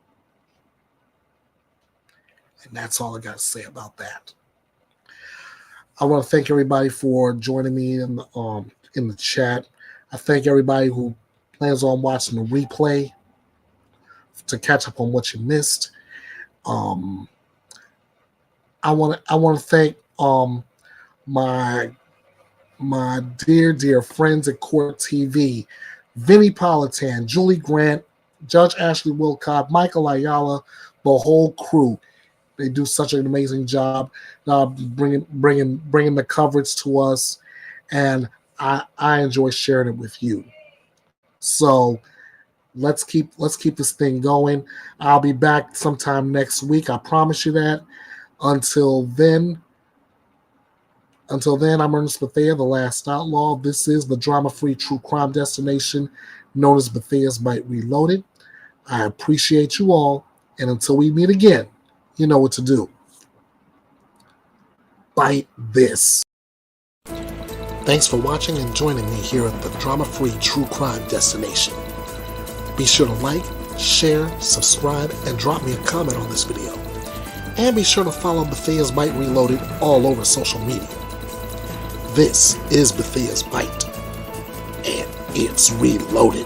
And that's all I got to say about that. I want to thank everybody for joining me in the chat. I thank everybody who plans on watching the replay to catch up on what you missed. I want to thank my dear friends at Court TV, Vinnie Politan, Julie Grant, Judge Ashley Wilcott, Michael Ayala, the whole crew. They do such an amazing job bringing the coverage to us, and I enjoy sharing it with you. So let's keep this thing going. I'll be back sometime next week. I promise you that. Until then, I'm Ernest Bethea, the last outlaw. This is the drama-free true crime destination known as Bethea'S Byte Reloaded. I appreciate you all, and until we meet again, you know what to do. Bite this. Thanks for watching and joining me here at the drama-free true crime destination. Be sure to like, share, subscribe, and drop me a comment on this video. And be sure to follow Bethea'S Byte Reloaded all over social media. This is Bethea'S Byte, and it's reloaded.